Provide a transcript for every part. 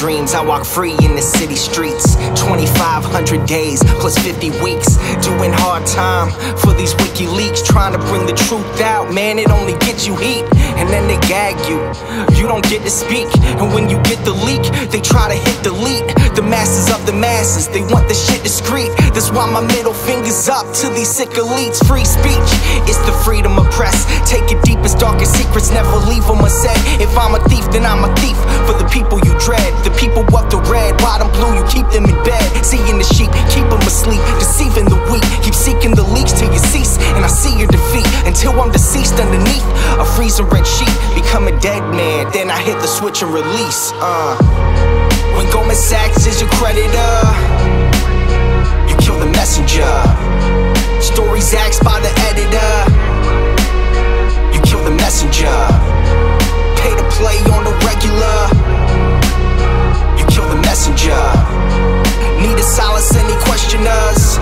dreams. I walk free in the city streets. 2,500 days plus 50 weeks, doing hard time for these WikiLeaks, trying to bring the truth out. Man, it only gets you heat, and then they gag you. You don't get to speak, and when you get the leak, they try to hit delete. The masses of the masses, they want the shit discreet. That's why my middle finger's up to these sick elites. Free speech, it's the freedom of press. Take your deepest, darkest secrets, never leave them unsaid. If I'm a thief, then I'm a thief for the people you dread. The people of the red, white and blue, you keep them in bed. Seeing the sheep, keep them asleep, deceiving the weak. Keep seeking the leaks till you cease, and I see your defeat until I'm deceased underneath a freezing red sheet. Become a dead man, then I hit the switch and release. When Goldman Sachs is your creditor, you kill the messenger. Stories axed by the editor, you kill the messenger. Pay to play on the regular, you kill the messenger. Need to silence any questioners,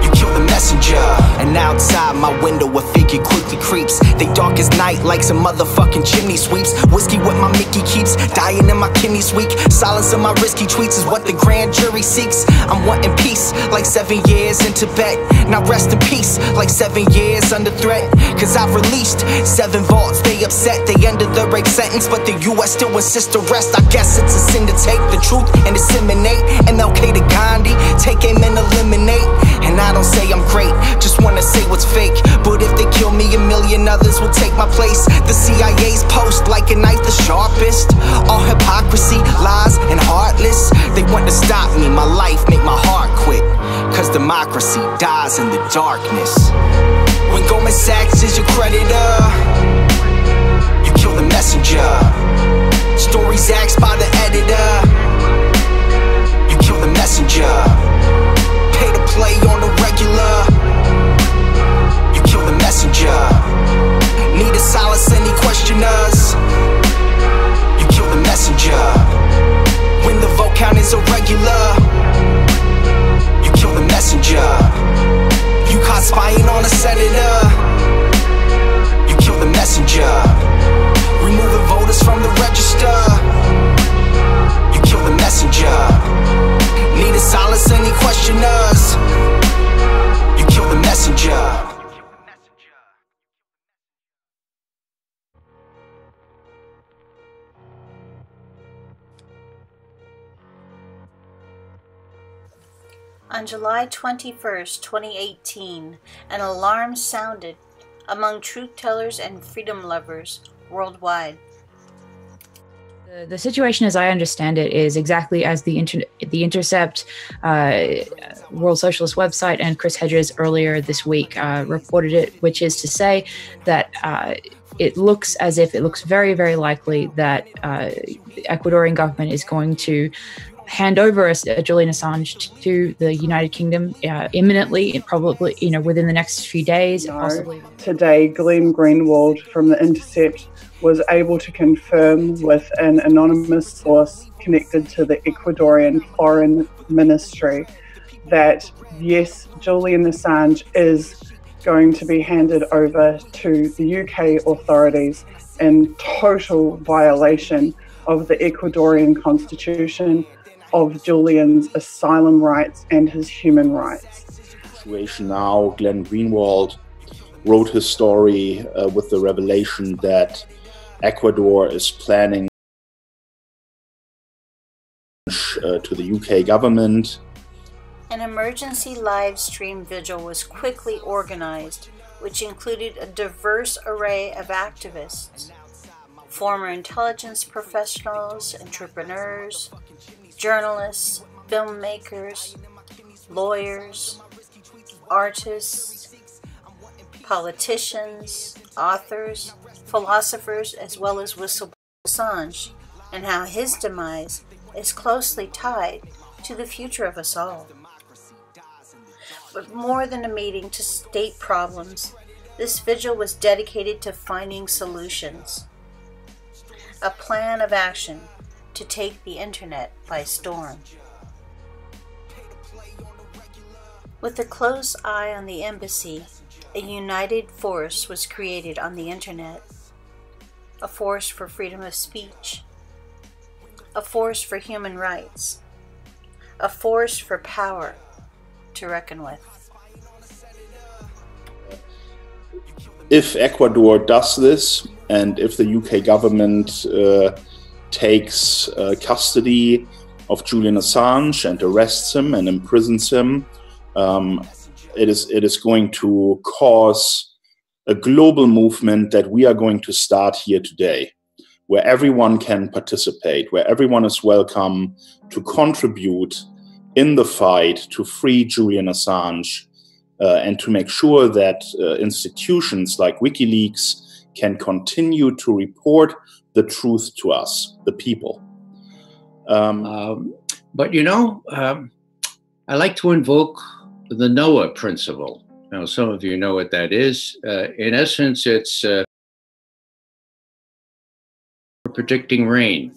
you kill the messenger. And outside my window a figure quickly creeps. They dark as night like some motherfucking chimney sweeps. Whiskey with my Mickey keeps dying in my kidneys weak. Silence of my risky tweets is what the grand jury seeks. I'm wanting peace like 7 years in Tibet. Now rest in peace like 7 years under threat. Cause I've released 7 vaults, they upset. They ended the rape sentence, but the US still insists to rest. I guess it's a sin to take the truth and disseminate. MLK to Gandhi, take aim and eliminate. And I don't say I'm great, just wanna say what's fake. But if they kill me, a million others will take my place. The CIA's post like a knife the sharpest. All hypocrisy, lies, and heartless. They want to stop me, my life, make my heart quit. Cause democracy dies in the darkness. When Goldman Sachs is your creditor, you kill the messenger. Stories axed by the editor, you kill the messenger. Pay to play on the regular, you kill the messenger. Need to silence any questioners, you kill the messenger. When the vote count is irregular, you kill the messenger. You caught spying on a senator, you kill the messenger. Removing voters from the register, you kill the messenger. Need to silence any questioners, you kill the messenger. On July 21st, 2018, an alarm sounded among truth-tellers and freedom lovers worldwide. The situation, as I understand it, is exactly as the Intercept, World Socialist website, and Chris Hedges earlier this week reported it, which is to say that it looks very, very likely that the Ecuadorian government is going to hand over Julian Assange to the United Kingdom imminently, probably within the next few days. Possibly. Today, Glenn Greenwald from The Intercept was able to confirm with an anonymous source connected to the Ecuadorian Foreign Ministry that yes, Julian Assange is going to be handed over to the UK authorities in total violation of the Ecuadorian constitution, of Julian's asylum rights and his human rights. Situation now, Glenn Greenwald wrote his story with the revelation that Ecuador is planning to the UK government. An emergency live stream vigil was quickly organized, which included a diverse array of activists, former intelligence professionals, entrepreneurs, journalists, filmmakers, lawyers, artists, politicians, authors, philosophers, as well as whistleblower Assange, and how his demise is closely tied to the future of us all. But more than a meeting to state problems, this vigil was dedicated to finding solutions. A plan of action to take the internet by storm. With a close eye on the embassy, a united force was created on the internet. A force for freedom of speech. a force for human rights, a force for power to reckon with. If Ecuador does this, and if the UK government takes custody of Julian Assange and arrests him and imprisons him, it is going to cause a global movement that we are going to start here today, where everyone can participate, where everyone is welcome to contribute in the fight to free Julian Assange and to make sure that institutions like WikiLeaks can continue to report the truth to us, the people. But you know, I like to invoke the Noah principle. Now, some of you know what that is. In essence, it's predicting rain.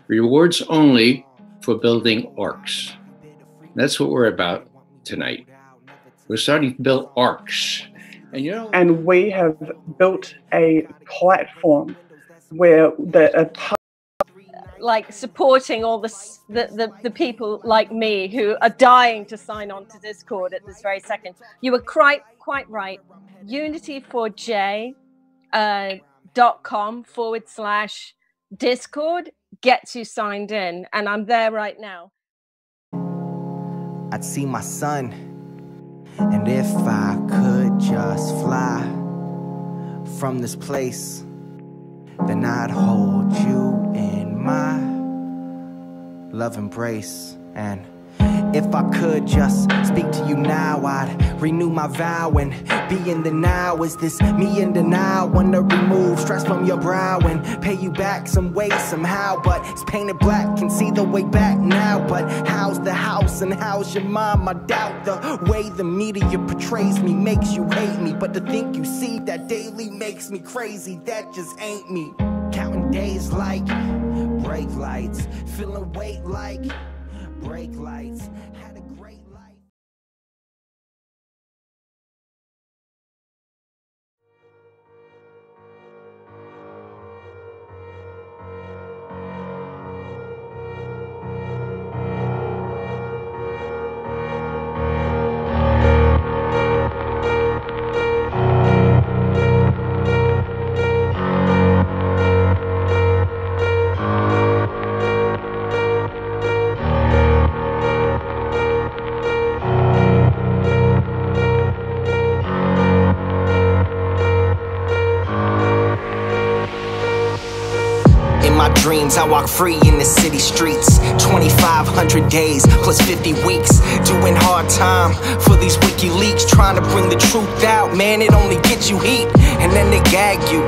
Rewards only for building arcs. That's what we're about tonight. We're starting to build arcs. And you know, and we have built a platform where like supporting all the people like me who are dying to sign on to Discord at this very second. You were quite right. Unity4J .com/Discord gets you signed in, and I'm there right now. I'd see my son, and if I could just fly from this place, then I'd hold you in my love embrace. And if I could just speak to you now, I'd renew my vow and be in the now. Is this me in denial? Wanna remove stress from your brow and pay you back some way, somehow. But it's painted black, can see the way back now. But how's the house and how's your mom? I doubt the way the media portrays me makes you hate me. But to think you see that daily makes me crazy. That just ain't me. Counting days like brake lights, feeling weight like brake lights. Had a great life. Dreams, I walk free in the city streets. 2,500 days plus 50 weeks, doing hard time for these WikiLeaks, trying to bring the truth out. Man, it only gets you heat, and then they gag you.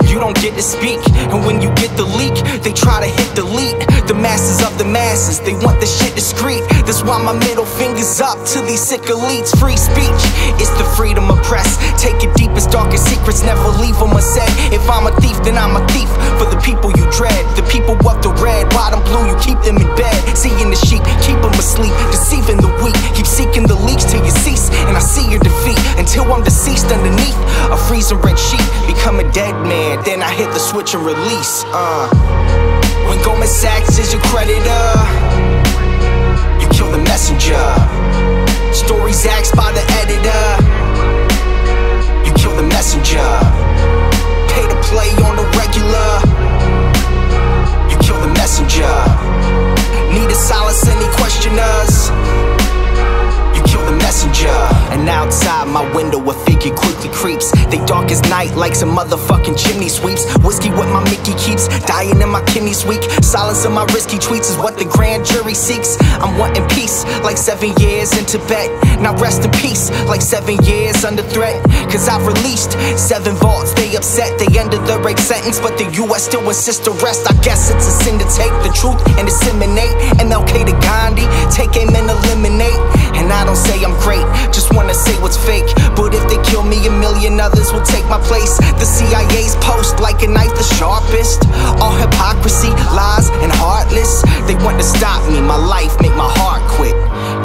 You don't get to speak, and when you get the leak, they try to hit delete. The masses of the masses, they want the shit discreet. That's why my middle finger's up to these sick elites. Free speech, it's the freedom of press. Take your deepest, darkest secrets, never leave them unsaid. If I'm a thief, then I'm a thief for the people you dread. The people of the red, white and blue, you keep them in bed. Seeing the sheep, keep them asleep, deceiving the weak. Keep seeking the leaks till you cease, and I see your defeat. Until I'm deceased underneath a freezing red sheet. Become a dead man, then I hit the switch and release. When Goldman Sachs is your creditor, you kill the messenger. Stories axed by the editor, you kill the messenger. Pay to play on the regular, kill the messenger. Need to silence any questioners, you kill the messenger. And outside my window a figure quickly creeps. They dark as night like some motherfucking chimney sweeps. Whiskey what my Mickey keeps, dying in my kidneys weak. Silence of my risky tweets is what the grand jury seeks. I'm wanting peace like 7 years in Tibet. Now rest in peace like 7 years under threat. Cause I've released 7 vaults, they upset. They ended the rape sentence, but the US still insists to rest. I guess it's a sin to take the truth and disseminate. MLK to Gandhi, take aim and eliminate. And I don't say I'm great, just wanna say what's fake. But if they kill me, a million others will take my place. The CIA's post like a knife the sharpest. All hypocrisy, lies, and heartless. They want to stop me, my life, make my heart quit.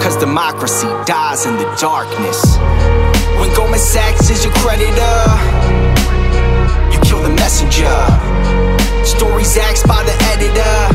Cause democracy dies in the darkness. When Goldman Sachs is your creditor, you kill the messenger. Stories axed by the editor,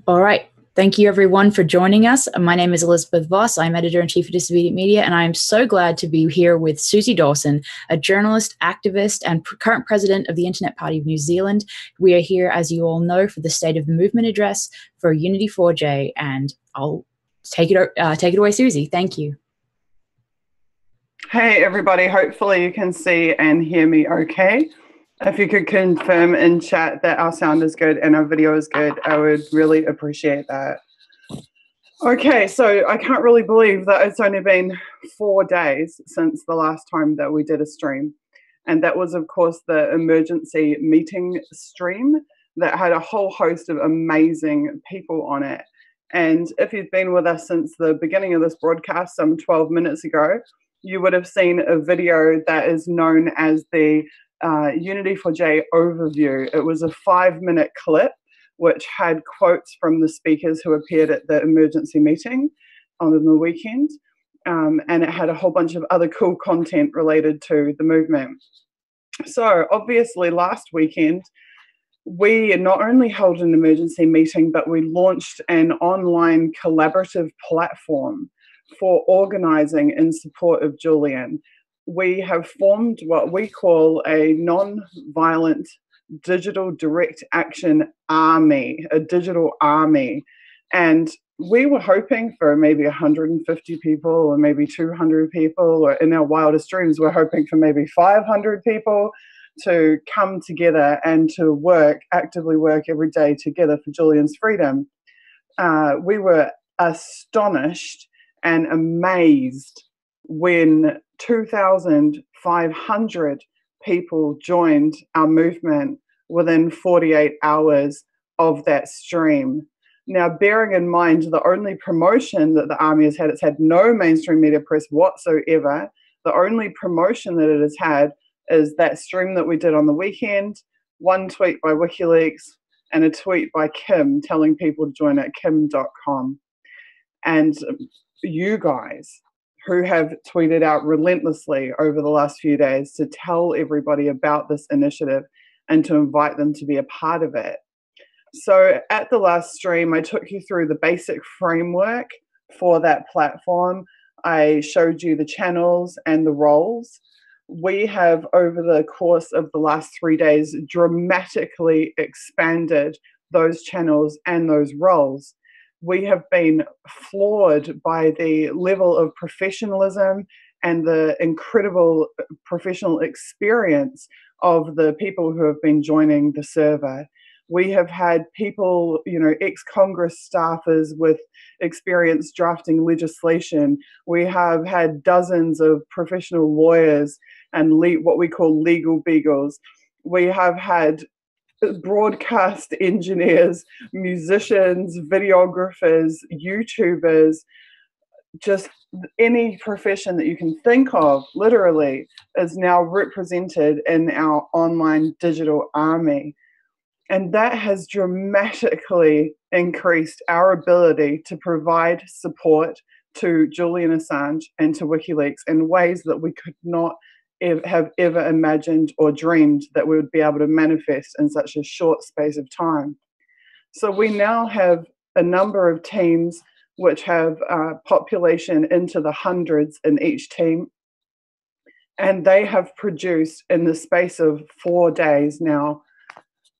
All right. Thank you, everyone, for joining us. My name is Elizabeth Voss. I'm editor-in-chief of Disobedient Media, and I'm so glad to be here with Suzie Dawson, a journalist, activist, and current president of the Internet Party of New Zealand. We are here, as you all know, for the State of the Movement address for Unity4J, and I'll take it away, Suzie. Thank you. Hey, everybody. Hopefully you can see and hear me okay. If you could confirm in chat that our sound is good and our video is good, I would really appreciate that. Okay, so I can't really believe that it's only been 4 days since the last time that we did a stream. And that was, of course, the emergency meeting stream that had a whole host of amazing people on it. And if you've been with us since the beginning of this broadcast, some 12 minutes ago, you would have seen a video that is known as the Unity4J overview. It was a 5-minute clip which had quotes from the speakers who appeared at the emergency meeting on the weekend, and it had a whole bunch of other cool content related to the movement. So obviously last weekend we not only held an emergency meeting, but we launched an online collaborative platform for organising in support of Julian. We have formed what we call a non-violent digital direct action army, a digital army. And we were hoping for maybe 150 people or maybe 200 people, or in our wildest dreams, we're hoping for maybe 500 people to come together and to actively work every day together for Julian's freedom. We were astonished and amazed when 2,500 people joined our movement within 48 hours of that stream. Now, bearing in mind the only promotion that the Army has had, it's had no mainstream media press whatsoever. The only promotion that it has had is that stream that we did on the weekend, one tweet by WikiLeaks, and a tweet by Kim telling people to join at kim.com. And you guys who have tweeted out relentlessly over the last few days to tell everybody about this initiative and to invite them to be a part of it. So at the last stream, I took you through the basic framework for that platform. I showed you the channels and the roles. We have, over the course of the last 3 days, dramatically expanded those channels and those roles. We have been floored by the level of professionalism and the incredible professional experience of the people who have been joining the server. We have had people, ex-Congress staffers with experience drafting legislation. We have had dozens of professional lawyers and what we call legal beagles. We have had broadcast engineers, musicians, videographers, YouTubers, just any profession that you can think of, literally, is now represented in our online digital army. And that has dramatically increased our ability to provide support to Julian Assange and to WikiLeaks in ways that we could not have ever imagined or dreamed that we would be able to manifest in such a short space of time. So we now have a number of teams which have population into the hundreds in each team. And they have produced, in the space of 4 days now,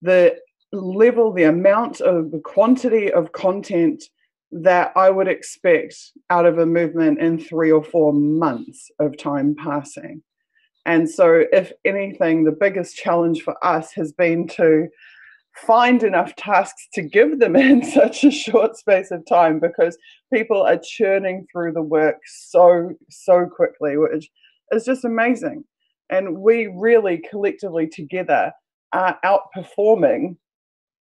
the amount of the quantity of content that I would expect out of a movement in 3 or 4 months of time passing. And so, if anything, the biggest challenge for us has been to find enough tasks to give them in such a short space of time, because people are churning through the work so quickly, which is just amazing. And we really collectively together are outperforming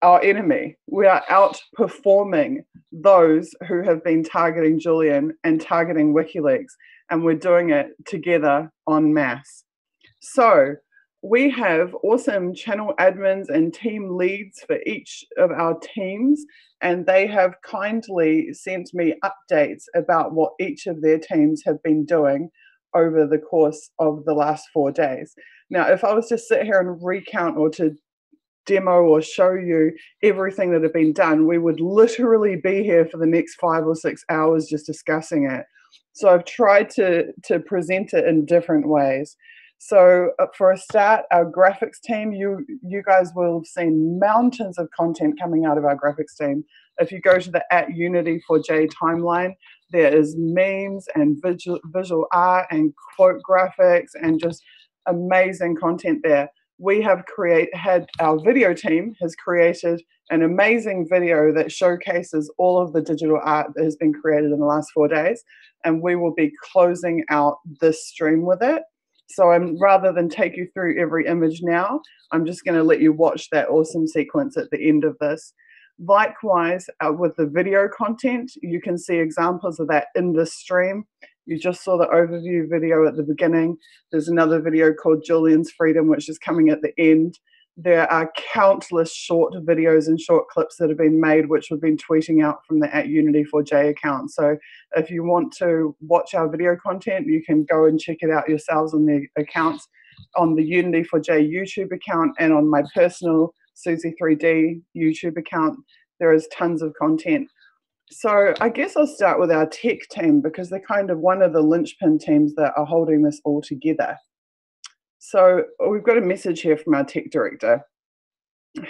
our enemy. We are outperforming those who have been targeting Julian and targeting WikiLeaks, and we're doing it together en masse. So we have awesome channel admins and team leads for each of our teams, and they have kindly sent me updates about what each of their teams have been doing over the course of the last 4 days. Now, if I was to sit here and recount or to demo or show you everything that had been done, we would literally be here for the next 5 or 6 hours just discussing it. So I've tried to present it in different ways. So for a start, our graphics team, you guys will have seen mountains of content coming out of our graphics team. If you go to the @Unity4J timeline, there is memes and visual art and quote graphics and just amazing content there. We have had our video team has created an amazing video that showcases all of the digital art that has been created in the last 4 days, and we will be closing out this stream with it. So rather than take you through every image now, I'm just going to let you watch that awesome sequence at the end of this. Likewise, with the video content, you can see examples of that in this stream. You just saw the overview video at the beginning. There's another video called Julian's Freedom, which is coming at the end. There are countless short videos and short clips that have been made, which we've been tweeting out from the @Unity4J account. So if you want to watch our video content, you can go and check it out yourselves on the accounts, on the Unity4J YouTube account and on my personal Suzie3D YouTube account. There is tons of content. So I guess I'll start with our tech team, because they're kind of one of the linchpin teams that are holding this all together. So we've got a message here from our tech director.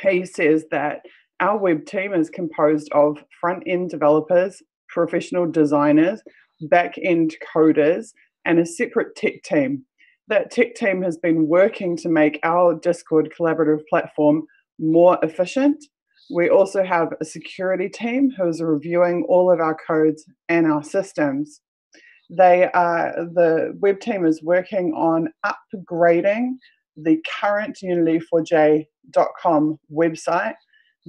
He says that our web team is composed of front-end developers, professional designers, back-end coders, and a separate tech team. That tech team has been working to make our Discord collaborative platform more efficient. We also have a security team who is reviewing all of our codes and our systems. The web team is working on upgrading the current Unity4J.com website.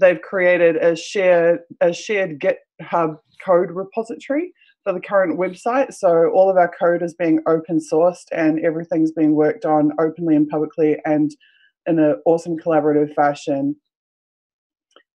They've created a shared GitHub code repository for the current website. So all of our code is being open sourced and everything's being worked on openly and publicly and in an awesome collaborative fashion.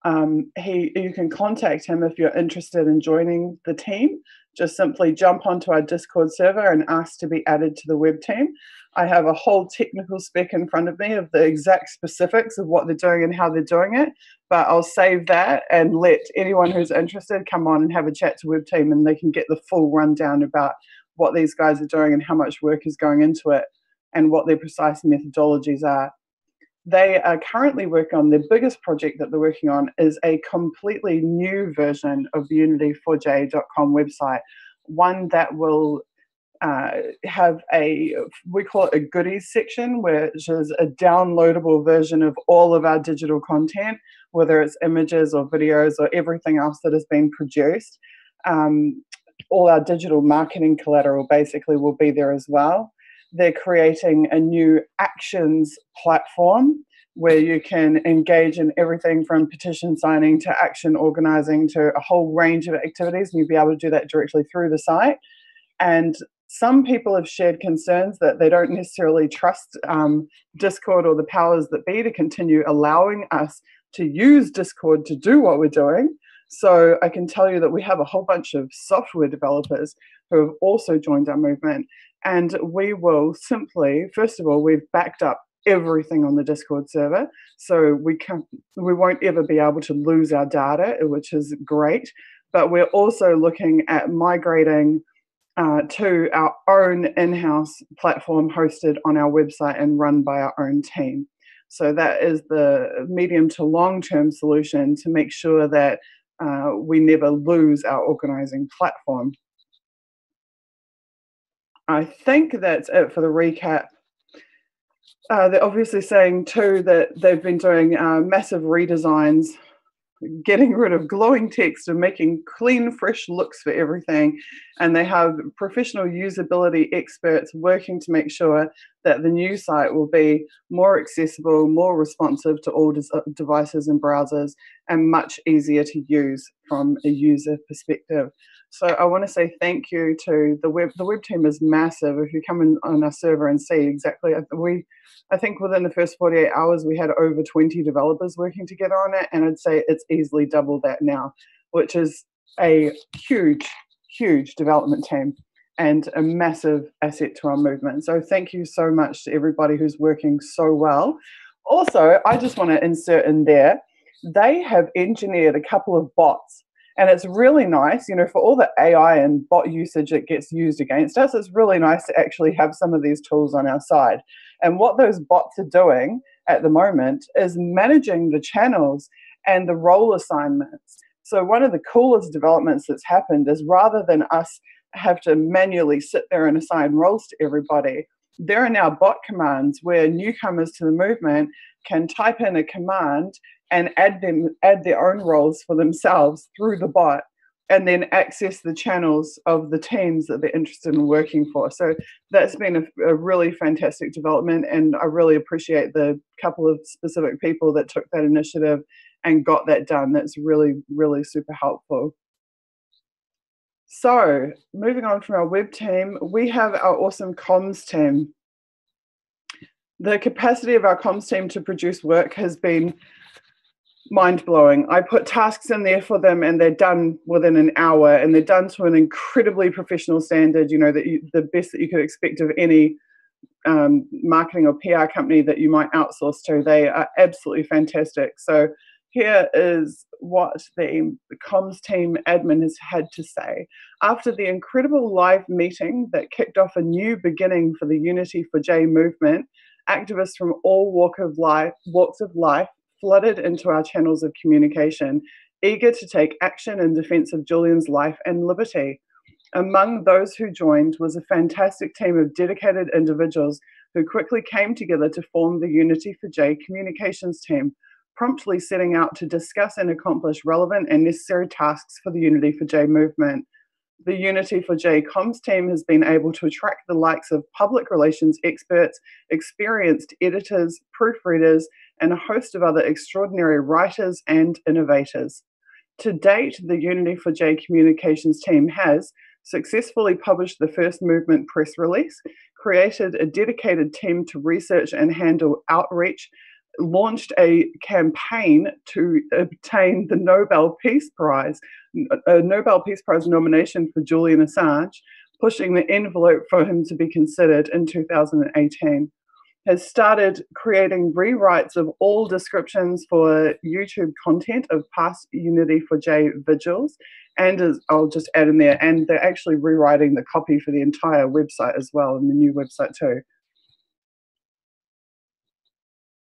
You can contact him if you're interested in joining the team. Just simply jump onto our Discord server and ask to be added to the web team. I have a whole technical spec in front of me of the exact specifics of what they're doing and how they're doing it, but I'll save that and let anyone who's interested come on and have a chat to web team, and they can get the full rundown about what these guys are doing and how much work is going into it and what their precise methodologies are. They are currently working on their biggest project that they're working on is a completely new version of the Unity4J.com website, one that will have we call it a goodies section, which is a downloadable version of all of our digital content, whether it's images or videos or everything else that has been produced. All our digital marketing collateral basically will be there as well. They're creating a new actions platform where you can engage in everything from petition signing to action organizing to a whole range of activities, and you'll be able to do that directly through the site. And some people have shared concerns that they don't necessarily trust Discord or the powers that be to continue allowing us to use Discord to do what we're doing. So I can tell you that we have a whole bunch of software developers who have also joined our movement. And we will simply, first of all, we've backed up everything on the Discord server. So we won't ever be able to lose our data, which is great. But we're also looking at migrating to our own in-house platform hosted on our website and run by our own team. So that is the medium to long-term solution to make sure that we never lose our organizing platform. I think that's it for the recap. They're obviously saying too that they've been doing massive redesigns, getting rid of glowing text and making clean, fresh looks for everything. And they have professional usability experts working to make sure that the new site will be more accessible, more responsive to all devices and browsers, and much easier to use from a user perspective. So I want to say thank you to the web. The web team is massive. If you come in on our server and see exactly, I think within the first 48 hours, we had over 20 developers working together on it. And I'd say it's easily double that now, which is a huge, huge development team and a massive asset to our movement. So thank you so much to everybody who's working so well Also, I just want to insert in there, they have engineered a couple of bots. And it's really nice, you know, for all the AI and bot usage that gets used against us, it's really nice to actually have some of these tools on our side. And what those bots are doing at the moment is managing the channels and the role assignments. So one of the coolest developments that's happened is rather than us have to manually sit there and assign roles to everybody, there are now bot commands where newcomers to the movement can type in a command and add their own roles for themselves through the bot, and then access the channels of the teams that they're interested in working for. So that's been a really fantastic development, and I really appreciate the couple of specific people that took that initiative and got that done. That's really, really super helpful. So moving on from our web team, we have our awesome comms team. The capacity of our comms team to produce work has been mind-blowing. I put tasks in there for them and they're done within an hour, and they're done to an incredibly professional standard, you know, the best that you could expect of any marketing or PR company that you might outsource to. They are absolutely fantastic. So here is what the comms team admin has had to say. After the incredible live meeting that kicked off a new beginning for the Unity4J movement, activists from all walks of life flooded into our channels of communication, eager to take action in defense of Julian's life and liberty. Among those who joined was a fantastic team of dedicated individuals who quickly came together to form the Unity4J communications team, promptly setting out to discuss and accomplish relevant and necessary tasks for the Unity4J movement. The Unity4J comms team has been able to attract the likes of public relations experts, experienced editors, proofreaders, and a host of other extraordinary writers and innovators. To date, the Unity4J communications team has successfully published the first movement press release, created a dedicated team to research and handle outreach, launched a campaign to obtain the Nobel Peace Prize, a Nobel Peace Prize nomination for Julian Assange, pushing the envelope for him to be considered in 2018, has started creating rewrites of all descriptions for YouTube content of past Unity4J vigils, and I'll just add in there, and they're actually rewriting the copy for the entire website as well, and the new website too.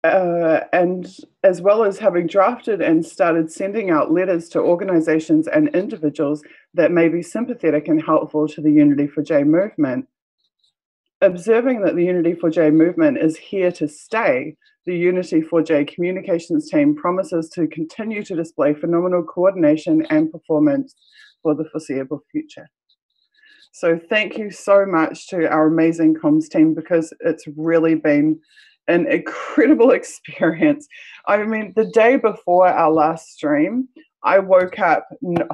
And as well as having drafted and started sending out letters to organizations and individuals that may be sympathetic and helpful to the Unity4J movement. Observing that the Unity4J movement is here to stay, the Unity4J communications team promises to continue to display phenomenal coordination and performance for the foreseeable future. So thank you so much to our amazing comms team, because it's really been an incredible experience. I mean, the day before our last stream, I woke up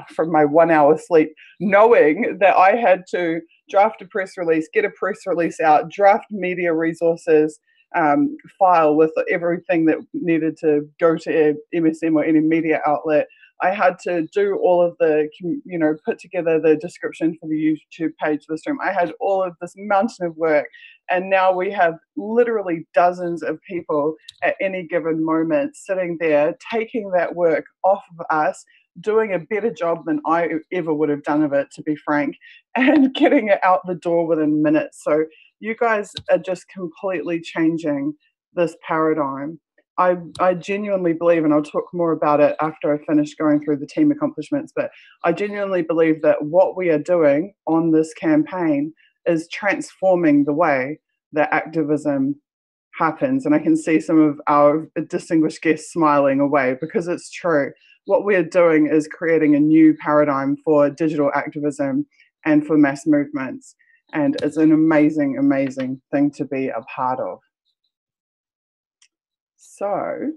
from my 1 hour sleep knowing that I had to draft a press release, get a press release out, draft media resources file with everything that needed to go to MSM or any media outlet. I had to do all of the, you know, put together the description for the YouTube page for the stream. I had all of this mountain of work, and now we have literally dozens of people at any given moment sitting there, taking that work off of us, doing a better job than I ever would have done of it, to be frank, and getting it out the door within minutes. So you guys are just completely changing this paradigm. I genuinely believe, and I'll talk more about it after I finish going through the team accomplishments, but I genuinely believe that what we are doing on this campaign is transforming the way that activism happens. And I can see some of our distinguished guests smiling away, because it's true. What we are doing is creating a new paradigm for digital activism and for mass movements. And it's an amazing, amazing thing to be a part of. So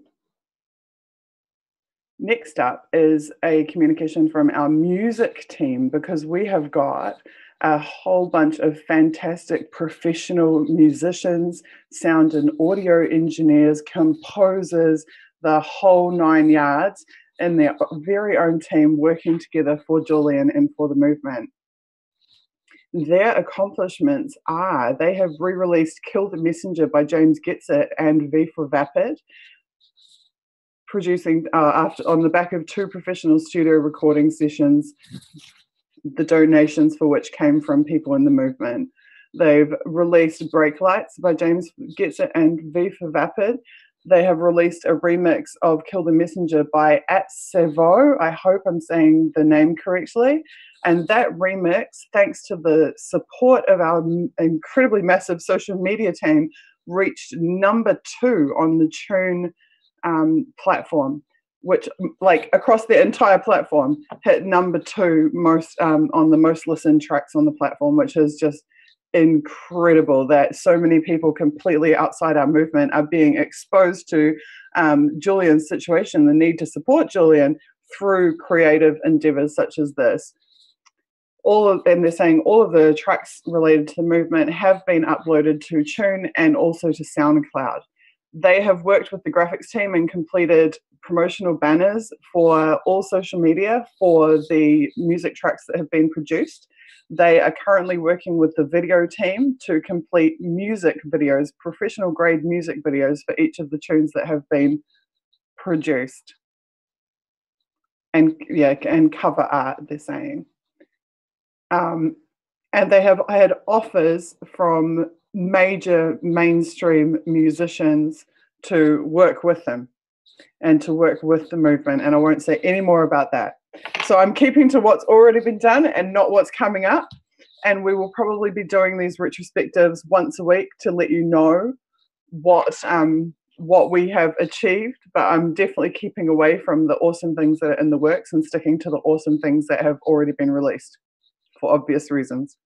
next up is a communication from our music team, because we have got a whole bunch of fantastic professional musicians, sound and audio engineers, composers, the whole 9 yards, in their very own team working together for Julian and for the movement. their accomplishments are they have re-released Kill the Messenger by James Gets It and V for Vapid, producing on the back of 2 professional studio recording sessions, the donations for which came from people in the movement. They've released Break Lights by James Gets It and V for Vapid. They have released a remix of Kill the Messenger by @Savo. I hope I'm saying the name correctly. And that remix, thanks to the support of our incredibly massive social media team, reached #2 on the Tune platform, which, like, across the entire platform, hit #2 most on the most listened tracks on the platform, which is just incredible that so many people completely outside our movement are being exposed to Julian's situation, the need to support Julian through creative endeavors such as this. And they're saying all of the tracks related to the movement have been uploaded to Tune and also to SoundCloud. They have worked with the graphics team and completed promotional banners for all social media for the music tracks that have been produced. They are currently working with the video team to complete music videos, professional grade music videos for each of the tunes that have been produced. And cover art, they're saying. And they have had offers from major mainstream musicians to work with them and to work with the movement. And I won't say any more about that. So I'm keeping to what's already been done and not what's coming up. And we will probably be doing these retrospectives once a week to let you know what we have achieved. But I'm definitely keeping away from the awesome things that are in the works and sticking to the awesome things that have already been released for obvious reasons.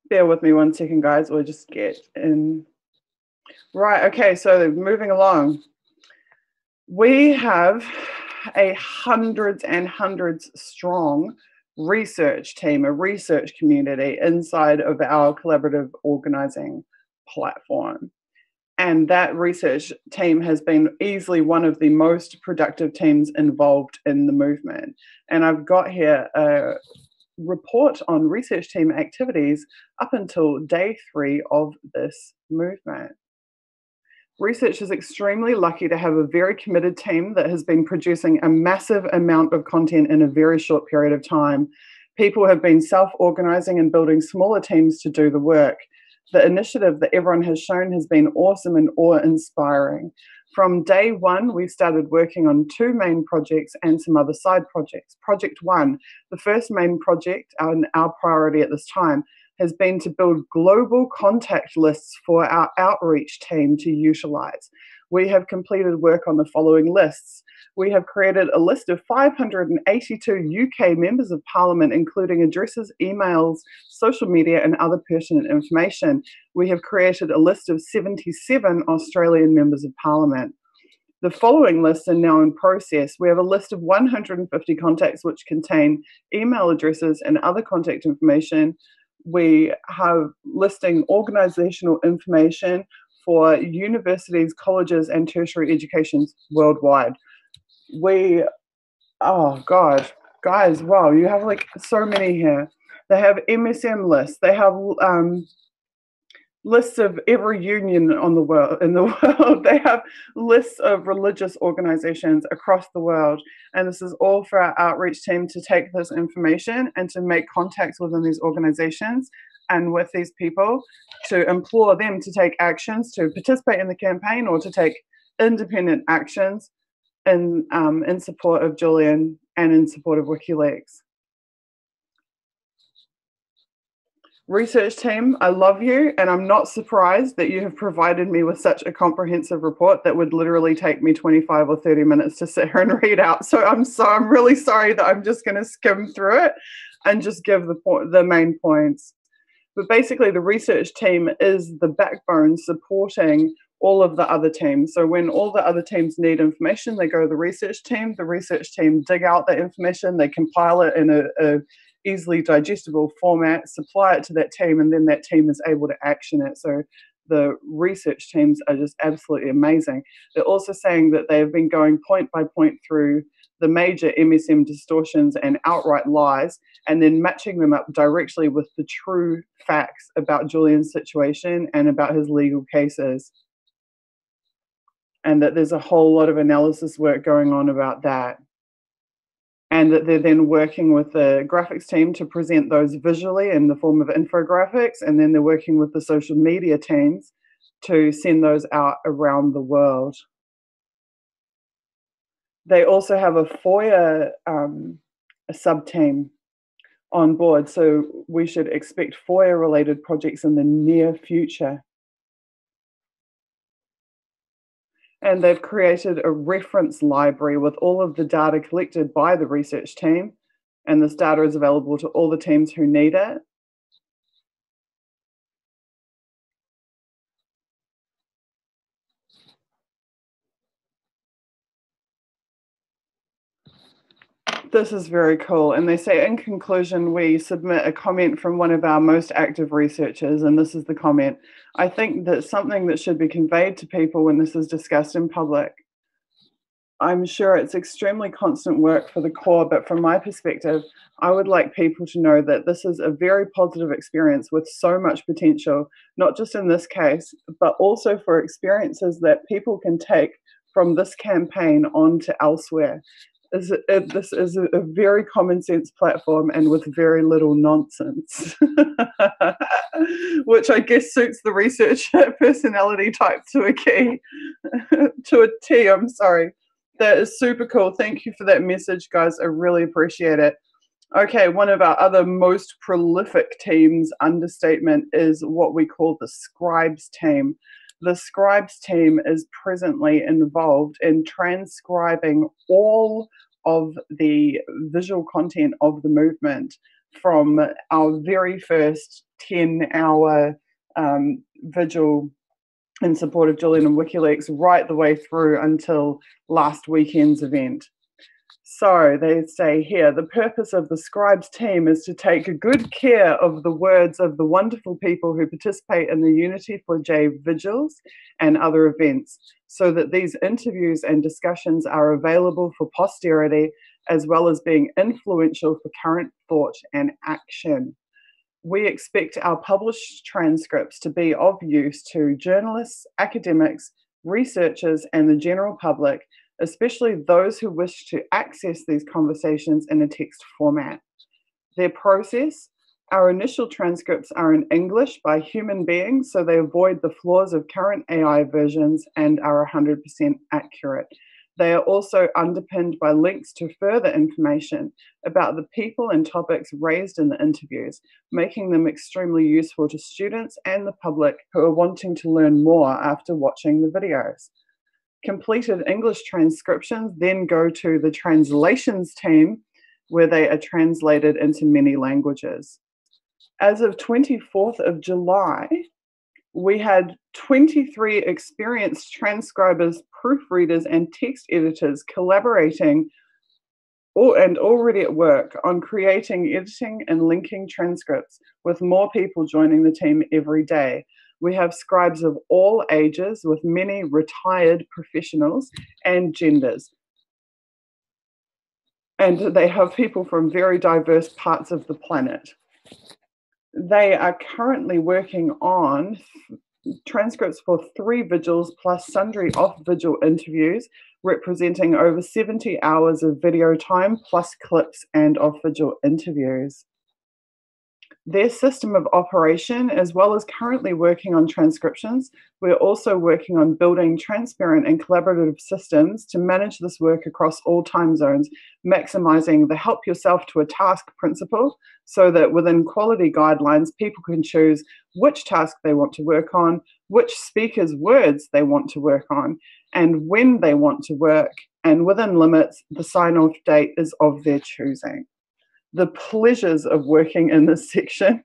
Bear with me 1 second, guys. We'll just get in. Right, okay, so moving along. We have a hundreds and hundreds strong research team, a research community inside of our collaborative organising platform. And that research team has been easily one of the most productive teams involved in the movement. And I've got here a report on research team activities up until day 3 of this movement. Research is extremely lucky to have a very committed team that has been producing a massive amount of content in a very short period of time. People have been self-organising and building smaller teams to do the work. The initiative that everyone has shown has been awesome and awe-inspiring. From day 1, we started working on 2 main projects and some other side projects. Project 1, the first main project and our priority at this time, has been to build global contact lists for our outreach team to utilise. We have completed work on the following lists. We have created a list of 582 UK members of Parliament, including addresses, emails, social media, and other pertinent information. We have created a list of 77 Australian members of Parliament. The following lists are now in process. We have a list of 150 contacts which contain email addresses and other contact information. We have listing organisational information for universities, colleges, and tertiary educations worldwide. Oh God, guys, wow, you have like so many here. They have MSM lists. They have lists of every union in the world. They have lists of religious organizations across the world. And this is all for our outreach team to take this information and to make contacts within these organizations and with these people to implore them to take actions, to participate in the campaign or to take independent actions in support of Julian and in support of WikiLeaks. Research team, I love you, and I'm not surprised that you have provided me with such a comprehensive report that would literally take me 25 or 30 minutes to sit here and read out. So I'm really sorry that I'm just going to skim through it and just give the main points. But basically, the research team is the backbone supporting all of the other teams. So when all the other teams need information, they go to the research team. The research team dig out that information, they compile it in a easily digestible format, supply it to that team, and then that team is able to action it. So the research teams are just absolutely amazing. They're also saying that they have been going point by point through the major MSM distortions and outright lies, and then matching them up directly with the true facts about Julian's situation and about his legal cases. And that there's a whole lot of analysis work going on about that. And that they're then working with the graphics team to present those visually in the form of infographics, and then they're working with the social media teams to send those out around the world. They also have a FOIA sub-team on board, so we should expect FOIA-related projects in the near future. And they've created a reference library with all of the data collected by the research team, and this data is available to all the teams who need it. This is very cool. And they say, in conclusion, we submit a comment from one of our most active researchers, and this is the comment. I think that's something that should be conveyed to people when this is discussed in public. I'm sure it's extremely constant work for the Corps, but from my perspective, I would like people to know that this is a very positive experience with so much potential, not just in this case, but also for experiences that people can take from this campaign on to elsewhere. This is a very common sense platform and with very little nonsense, which I guess suits the research personality type to a key, to a T, I'm sorry. That is super cool. Thank you for that message, guys. I really appreciate it. Okay, one of our other most prolific teams, understatement, is what we call the Scribes team. The Scribes team is presently involved in transcribing all of the visual content of the movement from our very first 10-hour vigil in support of Julian and WikiLeaks right the way through until last weekend's event. So they say here, the purpose of the Scribes team is to take good care of the words of the wonderful people who participate in the Unity4J vigils and other events, so that these interviews and discussions are available for posterity, as well as being influential for current thought and action. We expect our published transcripts to be of use to journalists, academics, researchers, and the general public, especially those who wish to access these conversations in a text format. Their process: our initial transcripts are in English by human beings, so they avoid the flaws of current AI versions and are 100% accurate. They are also underpinned by links to further information about the people and topics raised in the interviews, making them extremely useful to students and the public who are wanting to learn more after watching the videos. Completed English transcriptions then go to the translations team, where they are translated into many languages. As of 24th of July, we had 23 experienced transcribers, proofreaders, and text editors collaborating and already at work on creating, editing, and linking transcripts, with more people joining the team every day. We have scribes of all ages, with many retired professionals and genders. And they have people from very diverse parts of the planet. They are currently working on transcripts for 3 vigils plus sundry off-vigil interviews, representing over 70 hours of video time plus clips and off-vigil interviews. Their system of operation, as well as currently working on transcriptions, we're also working on building transparent and collaborative systems to manage this work across all time zones, maximizing the help yourself to a task principle, so that within quality guidelines, people can choose which task they want to work on, which speaker's words they want to work on, and when they want to work, and within limits, the sign-off date is of their choosing. The pleasures of working in this section.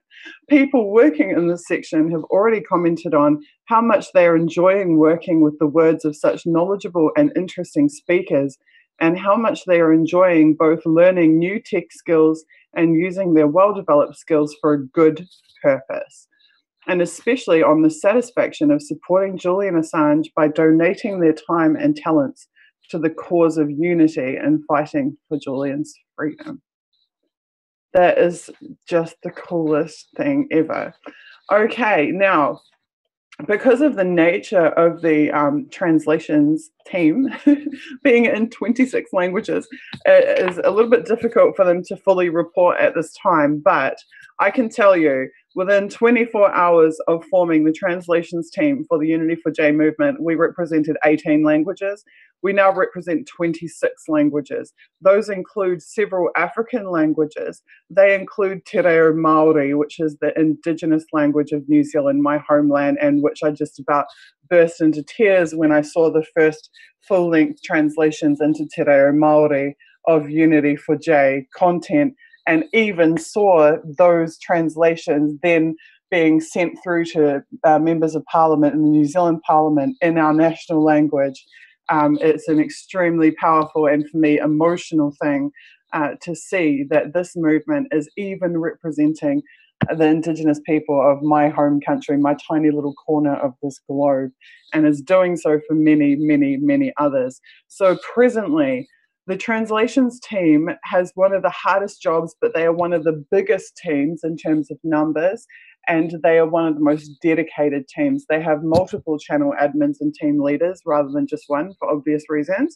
People working in this section have already commented on how much they are enjoying working with the words of such knowledgeable and interesting speakers, and how much they are enjoying both learning new tech skills and using their well-developed skills for a good purpose. And especially on the satisfaction of supporting Julian Assange by donating their time and talents to the cause of unity in fighting for Julian's freedom. That is just the coolest thing ever. Okay, now, because of the nature of the translations team being in 26 languages, it is a little bit difficult for them to fully report at this time, but I can tell you, within 24 hours of forming the translations team for the Unity4J movement, we represented 18 languages. We now represent 26 languages. Those include several African languages. They include Te Reo Māori, which is the indigenous language of New Zealand, my homeland, and which I just about burst into tears when I saw the first full-length translations into Te Reo Māori of Unity4J content, and even saw those translations then being sent through to members of parliament in the New Zealand Parliament in our national language. It's an extremely powerful and, for me, emotional thing to see that this movement is even representing the Indigenous people of my home country, my tiny little corner of this globe, and is doing so for many, many, many others. So presently, the translations team has one of the hardest jobs, but they are one of the biggest teams in terms of numbers, and they are one of the most dedicated teams. They have multiple channel admins and team leaders rather than just one, for obvious reasons.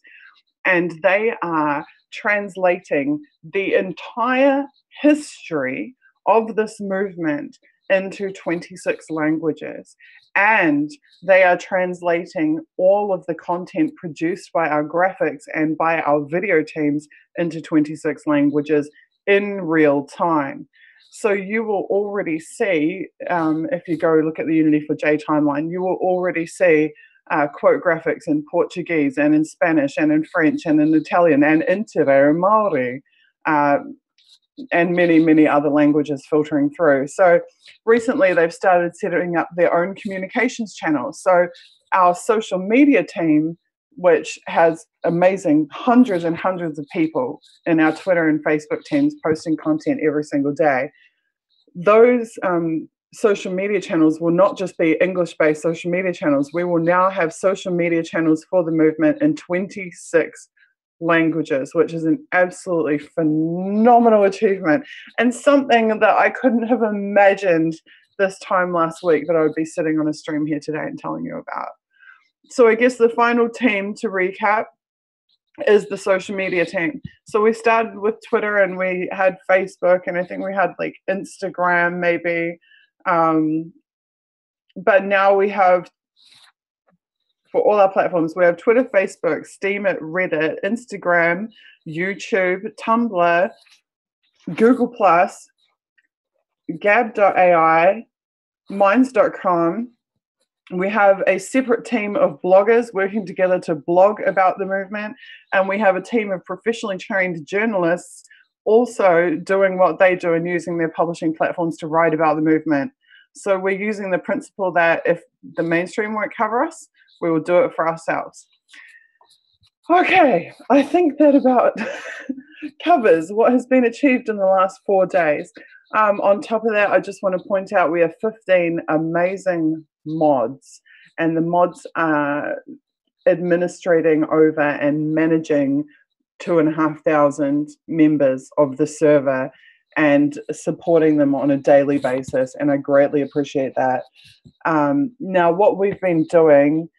And they are translating the entire history of this movement into 26 languages. And they are translating all of the content produced by our graphics and by our video teams into 26 languages in real time. So you will already see, if you go look at the Unity4J timeline, you will already see quote graphics in Portuguese and in Spanish and in French and in Italian and in Te Reo Māori, and many, many other languages filtering through. So recently they've started setting up their own communications channels. So our social media team, which has amazing hundreds and hundreds of people in our Twitter and Facebook teams posting content every single day, those social media channels will not just be English-based social media channels. We will now have social media channels for the movement in 26 languages, which is an absolutely phenomenal achievement and something that I couldn't have imagined this time last week that I would be sitting on a stream here today and telling you about. So I guess the final team, to recap, is the social media team. So we started with Twitter and we had Facebook and I think we had like Instagram maybe, but now we have, for all our platforms, we have Twitter, Facebook, Steemit, Reddit, Instagram, YouTube, Tumblr, Google+, Gab.ai, Minds.com. We have a separate team of bloggers working together to blog about the movement, and we have a team of professionally trained journalists also doing what they do and using their publishing platforms to write about the movement. So we're using the principle that if the mainstream won't cover us, we will do it for ourselves. Okay, I think that about covers what has been achieved in the last 4 days. On top of that, I just want to point out we have 15 amazing mods, and the mods are administrating over and managing 2,500 members of the server and supporting them on a daily basis, and I greatly appreciate that. Now, what we've been doing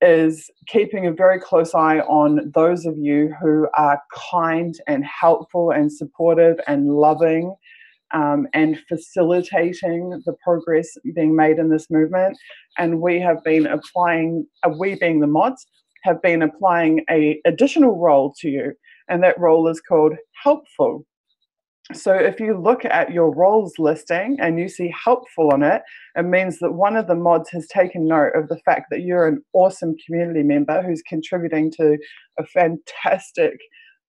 is keeping a very close eye on those of you who are kind and helpful and supportive and loving, and facilitating the progress being made in this movement. And we have been applying, we being the mods, have been applying an additional role to you, and that role is called helpful. So if you look at your roles listing and you see helpful on it, it means that one of the mods has taken note of the fact that you're an awesome community member who's contributing to a fantastic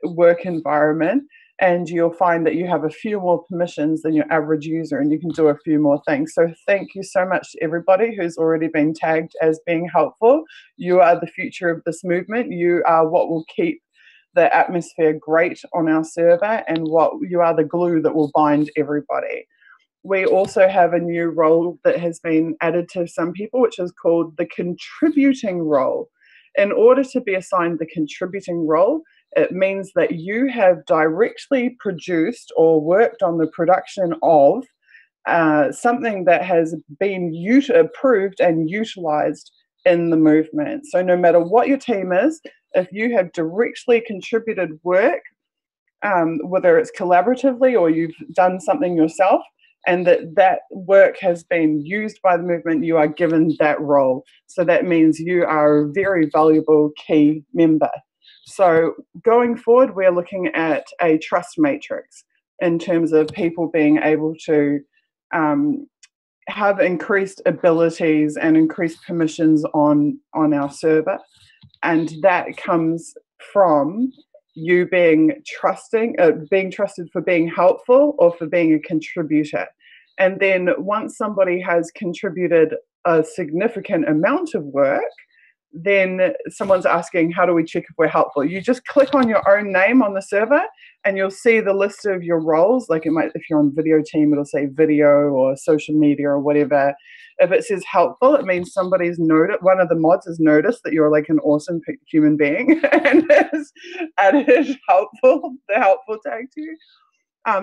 work environment, and you'll find that you have a few more permissions than your average user and you can do a few more things. So thank you so much to everybody who's already been tagged as being helpful. You are the future of this movement. You are what will keep the atmosphere great on our server, and what you are the glue that will bind everybody. We also have a new role that has been added to some people, which is called the contributing role. in order to be assigned the contributing role, it means that you have directly produced or worked on the production of something that has been approved and utilized in the movement. So no matter what your team is, if you have directly contributed work, whether it's collaboratively or you've done something yourself, and that work has been used by the movement, you are given that role. So that means you are a very valuable key member. So going forward, we're looking at a trust matrix in terms of people being able to have increased abilities and increased permissions on our server. And that comes from you being trusted for being helpful or for being a contributor. And then once somebody has contributed a significant amount of work, then someone's asking, how do we check if we're helpful? You just click on your own name on the server and you'll see the list of your roles. Like it might, if you're on video team, it'll say video or social media or whatever. If it says helpful, it means somebody's noticed, one of the mods has noticed that you're like an awesome human being and has added the helpful tag to you.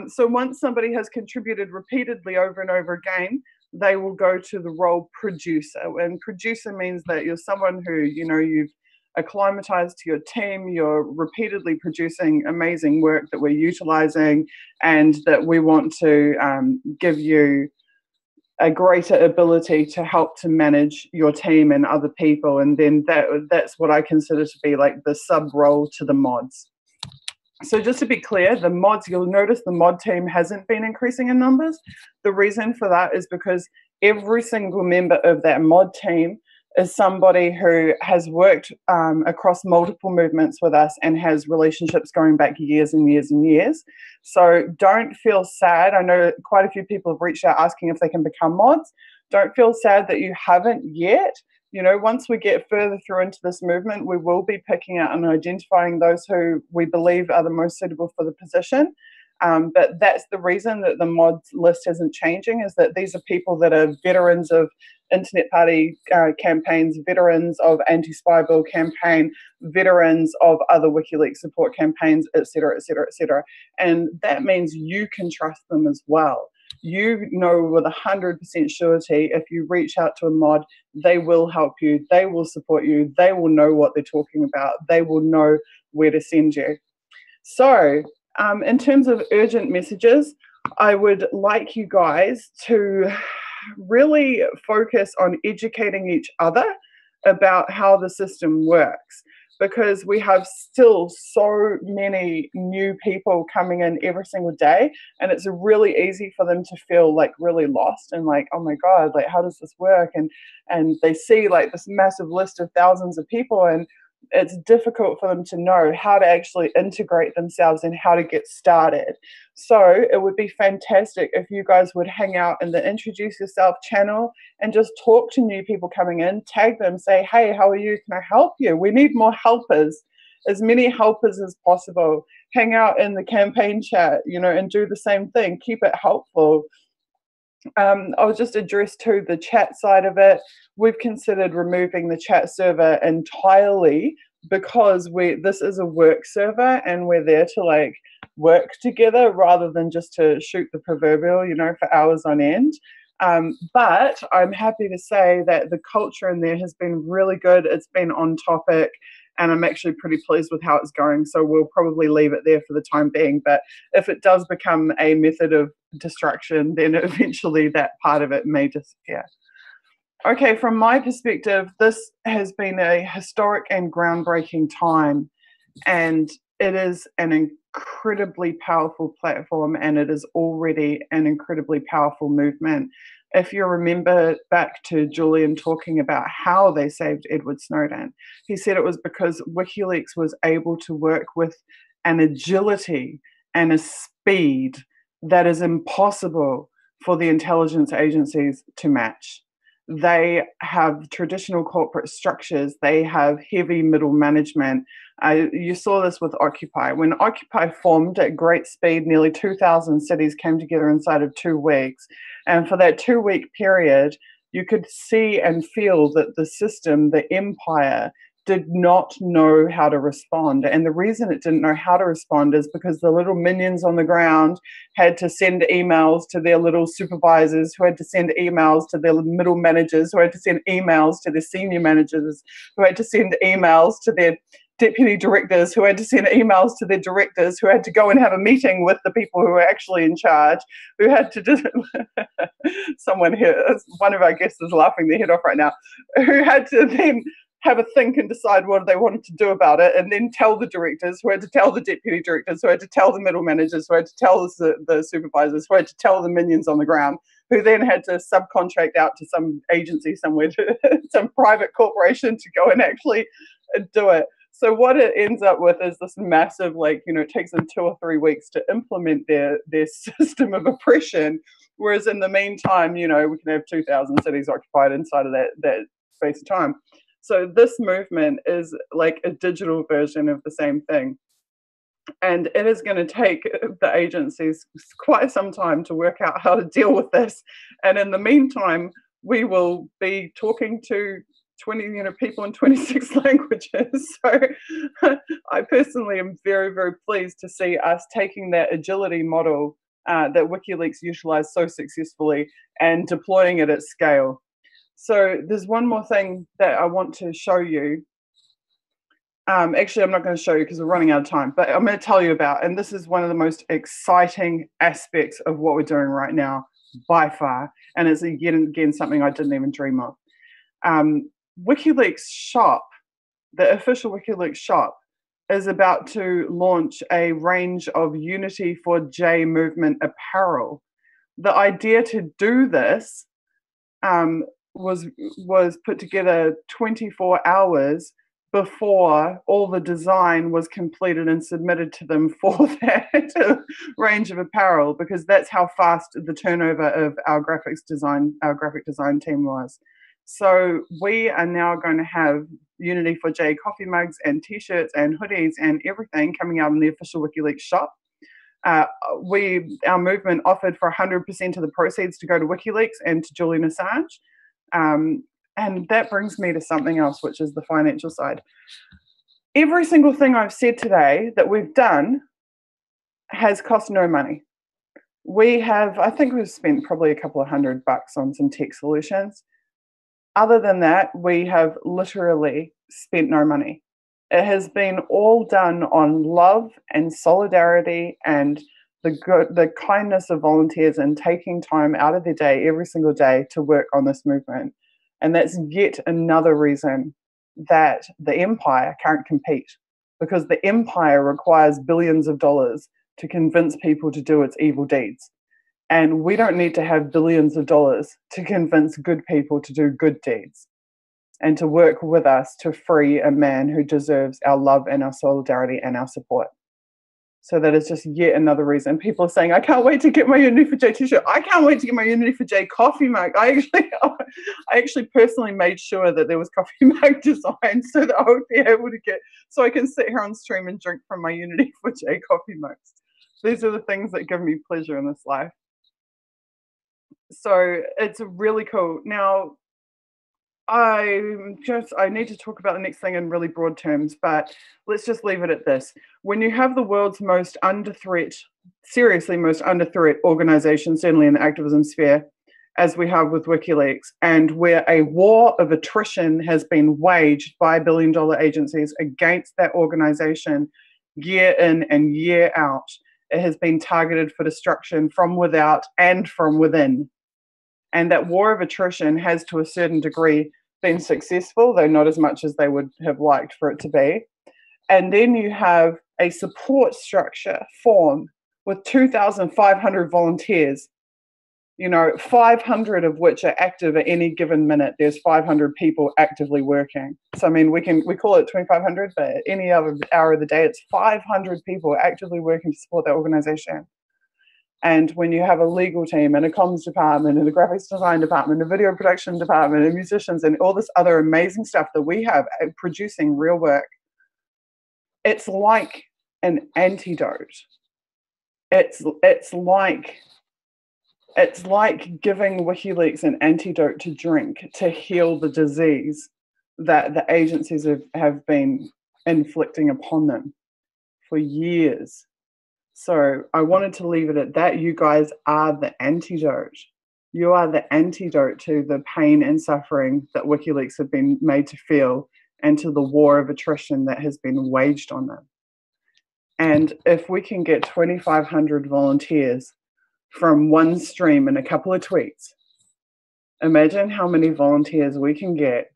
So once somebody has contributed repeatedly over and over again, they will go to the role producer. And producer means that you're someone who, you've acclimatized to your team, you're repeatedly producing amazing work that we're utilizing, and that we want to give you a greater ability to help to manage your team and other people. And then that's what I consider to be like the sub role to the mods. So just to be clear, the mods, you'll notice the mod team hasn't been increasing in numbers. The reason for that is because every single member of that mod team is somebody who has worked across multiple movements with us and has relationships going back years and years and years. So don't feel sad. I know quite a few people have reached out asking if they can become mods. Don't feel sad that you haven't yet. Once we get further through into this movement, we will be picking out and identifying those who we believe are the most suitable for the position. But that's the reason that the mods list isn't changing, is that these are people that are veterans of Internet Party campaigns, veterans of anti-spy bill campaign, veterans of other WikiLeaks support campaigns, et cetera, et cetera, et cetera. And that means you can trust them as well. You know with 100% surety, if you reach out to a mod, they will help you, they will support you, they will know what they're talking about, they will know where to send you. So in terms of urgent messages, I would like you guys to really focus on educating each other about how the system works, because we have still so many new people coming in every single day, and it's really easy for them to feel like really lost and like, oh my God, like how does this work? And they see like this massive list of thousands of people, and it's difficult for them to know how to actually integrate themselves and how to get started. So it would be fantastic if you guys would hang out in the Introduce Yourself channel and just talk to new people coming in, tag them, say, hey, how are you? Can I help you? We need more helpers, as many helpers as possible. Hang out in the campaign chat, and do the same thing. Keep it helpful. I'll just address too the chat side of it. We've considered removing the chat server entirely because this is a work server and we're there to like work together rather than just to shoot the proverbial, for hours on end. But I'm happy to say that the culture in there has been really good. It's been on topic, and I'm actually pretty pleased with how it's going. So we'll probably leave it there for the time being. But if it does become a method of distraction, then eventually that part of it may disappear. Okay, from my perspective, this has been a historic and groundbreaking time, and it is an incredibly powerful platform, and it is already an incredibly powerful movement. If you remember back to Julian talking about how they saved Edward Snowden, he said it was because WikiLeaks was able to work with an agility and a speed that is impossible for the intelligence agencies to match. They have traditional corporate structures. They have heavy middle management. You saw this with Occupy. When Occupy formed at great speed, nearly 2,000 cities came together inside of 2 weeks. And for that 2-week period, you could see and feel that the system, the empire, did not know how to respond. And the reason it didn't know how to respond is because the little minions on the ground had to send emails to their little supervisors, who had to send emails to their middle managers, who had to send emails to their senior managers, who had to send emails to their deputy directors, who had to send emails to their directors, who had to go and have a meeting with the people who were actually in charge, who had to just someone here, one of our guests is laughing their head off right now, who had to then have a think and decide what they wanted to do about it, and then tell the directors, who had to tell the deputy directors, who had to tell the middle managers, who had to tell the supervisors, who had to tell the minions on the ground, who then had to subcontract out to some agency somewhere, to some private corporation to go and actually do it. So what it ends up with is this massive, it takes them 2 or 3 weeks to implement their system of oppression, whereas in the meantime, we can have 2,000 cities occupied inside of that space of time. So this movement is like a digital version of the same thing. And it is going to take the agencies quite some time to work out how to deal with this. And in the meantime, we will be talking to 20 people in 26 languages. So I personally am very, very pleased to see us taking that agility model that WikiLeaks utilized so successfully and deploying it at scale. So there's one more thing that I want to show you. Actually, I'm not going to show you because we're running out of time, but I'm going to tell you about, and this is one of the most exciting aspects of what we're doing right now by far. And it's again something I didn't even dream of. WikiLeaks shop, the official WikiLeaks shop, is about to launch a range of Unity4J movement apparel. The idea to do this was put together 24 hours before all the design was completed and submitted to them for that range of apparel, because that's how fast the turnover of our graphic design team was. So we are now going to have Unity4J coffee mugs and t-shirts and hoodies and everything coming out in the official WikiLeaks shop. Our movement offered for 100% of the proceeds to go to WikiLeaks and to Julian Assange. And that brings me to something else, which is the financial side. Every single thing I've said today that we've done has cost no money. I think we've spent probably a couple of $100 on some tech solutions. Other than that, we have literally spent no money. It has been all done on love and solidarity and the kindness of volunteers and taking time out of their day every single day to work on this movement. And that's yet another reason that the empire can't compete, because the empire requires billions of dollars to convince people to do its evil deeds. And we don't need to have billions of dollars to convince good people to do good deeds and to work with us to free a man who deserves our love and our solidarity and our support. So that is just yet another reason. People are saying, I can't wait to get my Unity4J t-shirt. I can't wait to get my Unity4J coffee mug. I actually personally made sure that there was coffee mug design so that I would be able to so I can sit here on stream and drink from my Unity4J coffee mugs. These are the things that give me pleasure in this life. So it's really cool. Now, I need to talk about the next thing in really broad terms, but let's just leave it at this. When you have the world's most under threat, seriously most under threat organization, certainly in the activism sphere, as we have with WikiLeaks, and where a war of attrition has been waged by billion-dollar agencies against that organization year in and year out, it has been targeted for destruction from without and from within. And that war of attrition has, to a certain degree, been successful, though not as much as they would have liked for it to be. And then you have a support structure formed with 2,500 volunteers, 500 of which are active at any given minute. There's 500 people actively working. So, I mean, we call it 2,500, but at any other hour of the day, it's 500 people actively working to support that organization. And when you have a legal team and a comms department and a graphics design department, a video production department and musicians and all this other amazing stuff that we have producing real work, it's like an antidote. It's like giving WikiLeaks an antidote to drink to heal the disease that the agencies have been inflicting upon them for years. So I wanted to leave it at that. You guys are the antidote. You are the antidote to the pain and suffering that WikiLeaks have been made to feel, and to the war of attrition that has been waged on them. And if we can get 2,500 volunteers from one stream and a couple of tweets, imagine how many volunteers we can get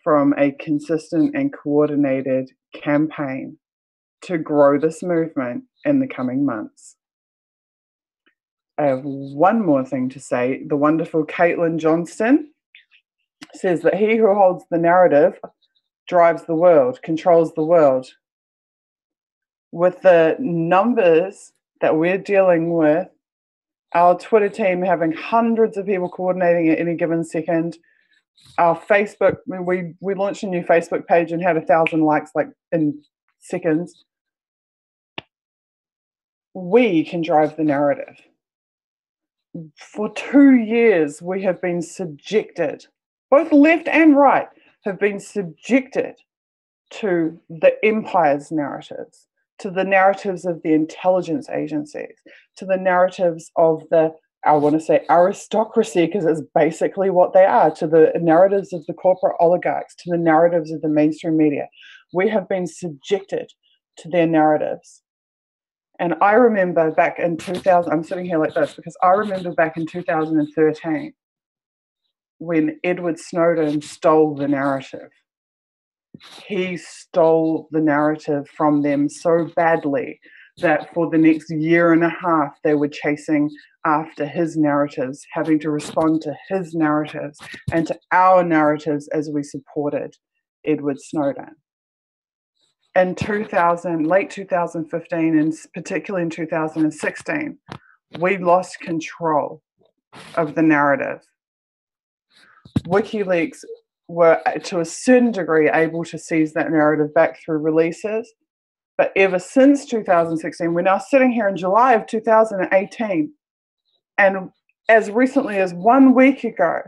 from a consistent and coordinated campaign to grow this movement in the coming months. I have one more thing to say. The wonderful Caitlin Johnston says that he who holds the narrative drives the world, controls the world. With the numbers that we're dealing with, our Twitter team having hundreds of people coordinating at any given second, our Facebook, we launched a new Facebook page and had 1,000 likes like in seconds. We can drive the narrative. For 2 years, we have been subjected, both left and right, have been subjected to the empire's narratives, to the narratives of the intelligence agencies, to the narratives of the, I want to say aristocracy, because it's basically what they are, to the narratives of the corporate oligarchs, to the narratives of the mainstream media. We have been subjected to their narratives. And I remember back in 2000, I'm sitting here like this, because I remember back in 2013 when Edward Snowden stole the narrative. He stole the narrative from them so badly that for the next year and a half, they were chasing after his narratives, having to respond to his narratives and to our narratives as we supported Edward Snowden. In late 2015, and particularly in 2016, we lost control of the narrative. WikiLeaks were, to a certain degree, able to seize that narrative back through releases. But ever since 2016, we're now sitting here in July of 2018. And as recently as 1 week ago,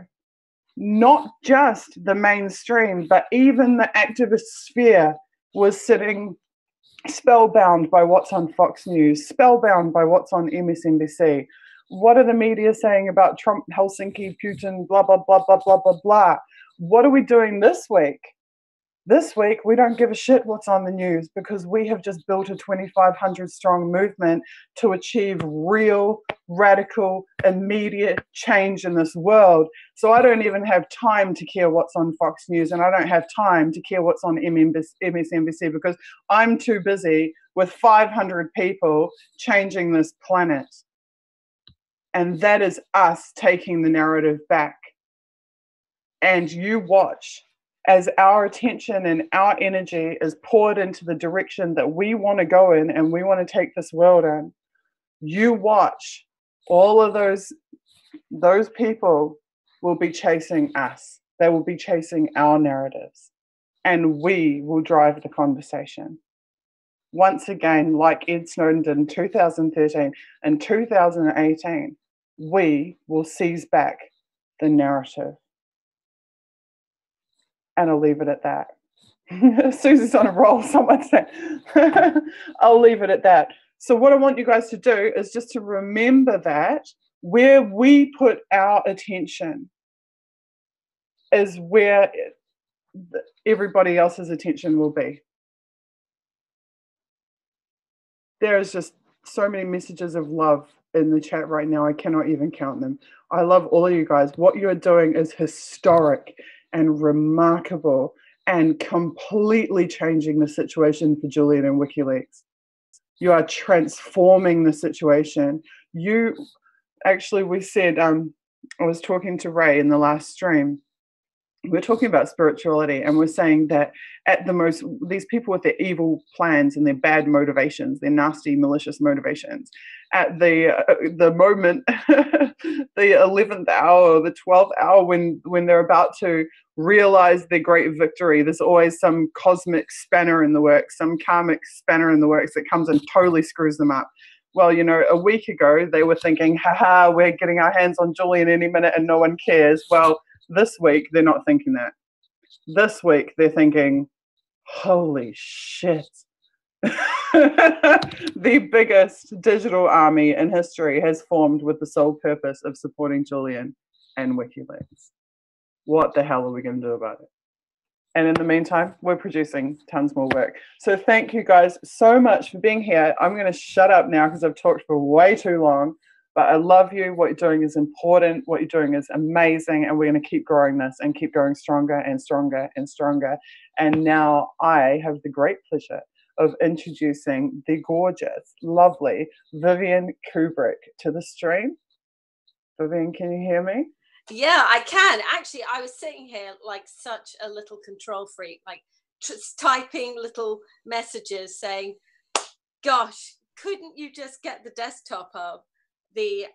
not just the mainstream, but even the activist sphere was sitting spellbound by what's on Fox News, spellbound by what's on MSNBC. What are the media saying about Trump, Helsinki, Putin, blah, blah, blah, blah, blah, blah, blah. What are we doing this week? This week, we don't give a shit what's on the news, because we have just built a 2,500 strong movement to achieve real, radical, immediate change in this world. So I don't even have time to care what's on Fox News, and I don't have time to care what's on MSNBC, because I'm too busy with 500 people changing this planet. And that is us taking the narrative back. And you watch as our attention and our energy is poured into the direction that we want to go in and we want to take this world in. You watch, all of those people will be chasing us. They will be chasing our narratives, and we will drive the conversation. Once again, like Ed Snowden did in 2013 and 2018, we will seize back the narrative. And I'll leave it at that. Susie's on a roll, someone said. I'll leave it at that. So what I want you guys to do is just to remember that where we put our attention is where everybody else's attention will be. There is just so many messages of love in the chat right now. I cannot even count them. I love all of you guys. What you're doing is historic and remarkable and completely changing the situation for Julian and WikiLeaks. You are transforming the situation. You actually, we said, I was talking to Ray in the last stream. We're talking about spirituality, and we're saying that at the most, these people with their evil plans and their bad motivations, their nasty, malicious motivations, at the moment, the 11th hour or the 12th hour, when they're about to realize their great victory, there's always some cosmic spanner in the works, some karmic spanner in the works that comes and totally screws them up. Well, you know, a week ago, they were thinking, haha, we're getting our hands on Julian any minute and no one cares. Well, this week, they're not thinking that. This week, they're thinking, holy shit. The biggest digital army in history has formed with the sole purpose of supporting Julian and WikiLeaks. What the hell are we going to do about it? And in the meantime, we're producing tons more work. So thank you guys so much for being here. I'm going to shut up now because I've talked for way too long. But I love you. What you're doing is important. What you're doing is amazing. And we're going to keep growing this and keep going stronger and stronger and stronger. And now I have the great pleasure of introducing the gorgeous, lovely Vivian Kubrick to the stream. Vivian, can you hear me? Yeah, I can. Actually, I was sitting here like such a little control freak, like just typing little messages saying, gosh, couldn't you just get the desktop up? The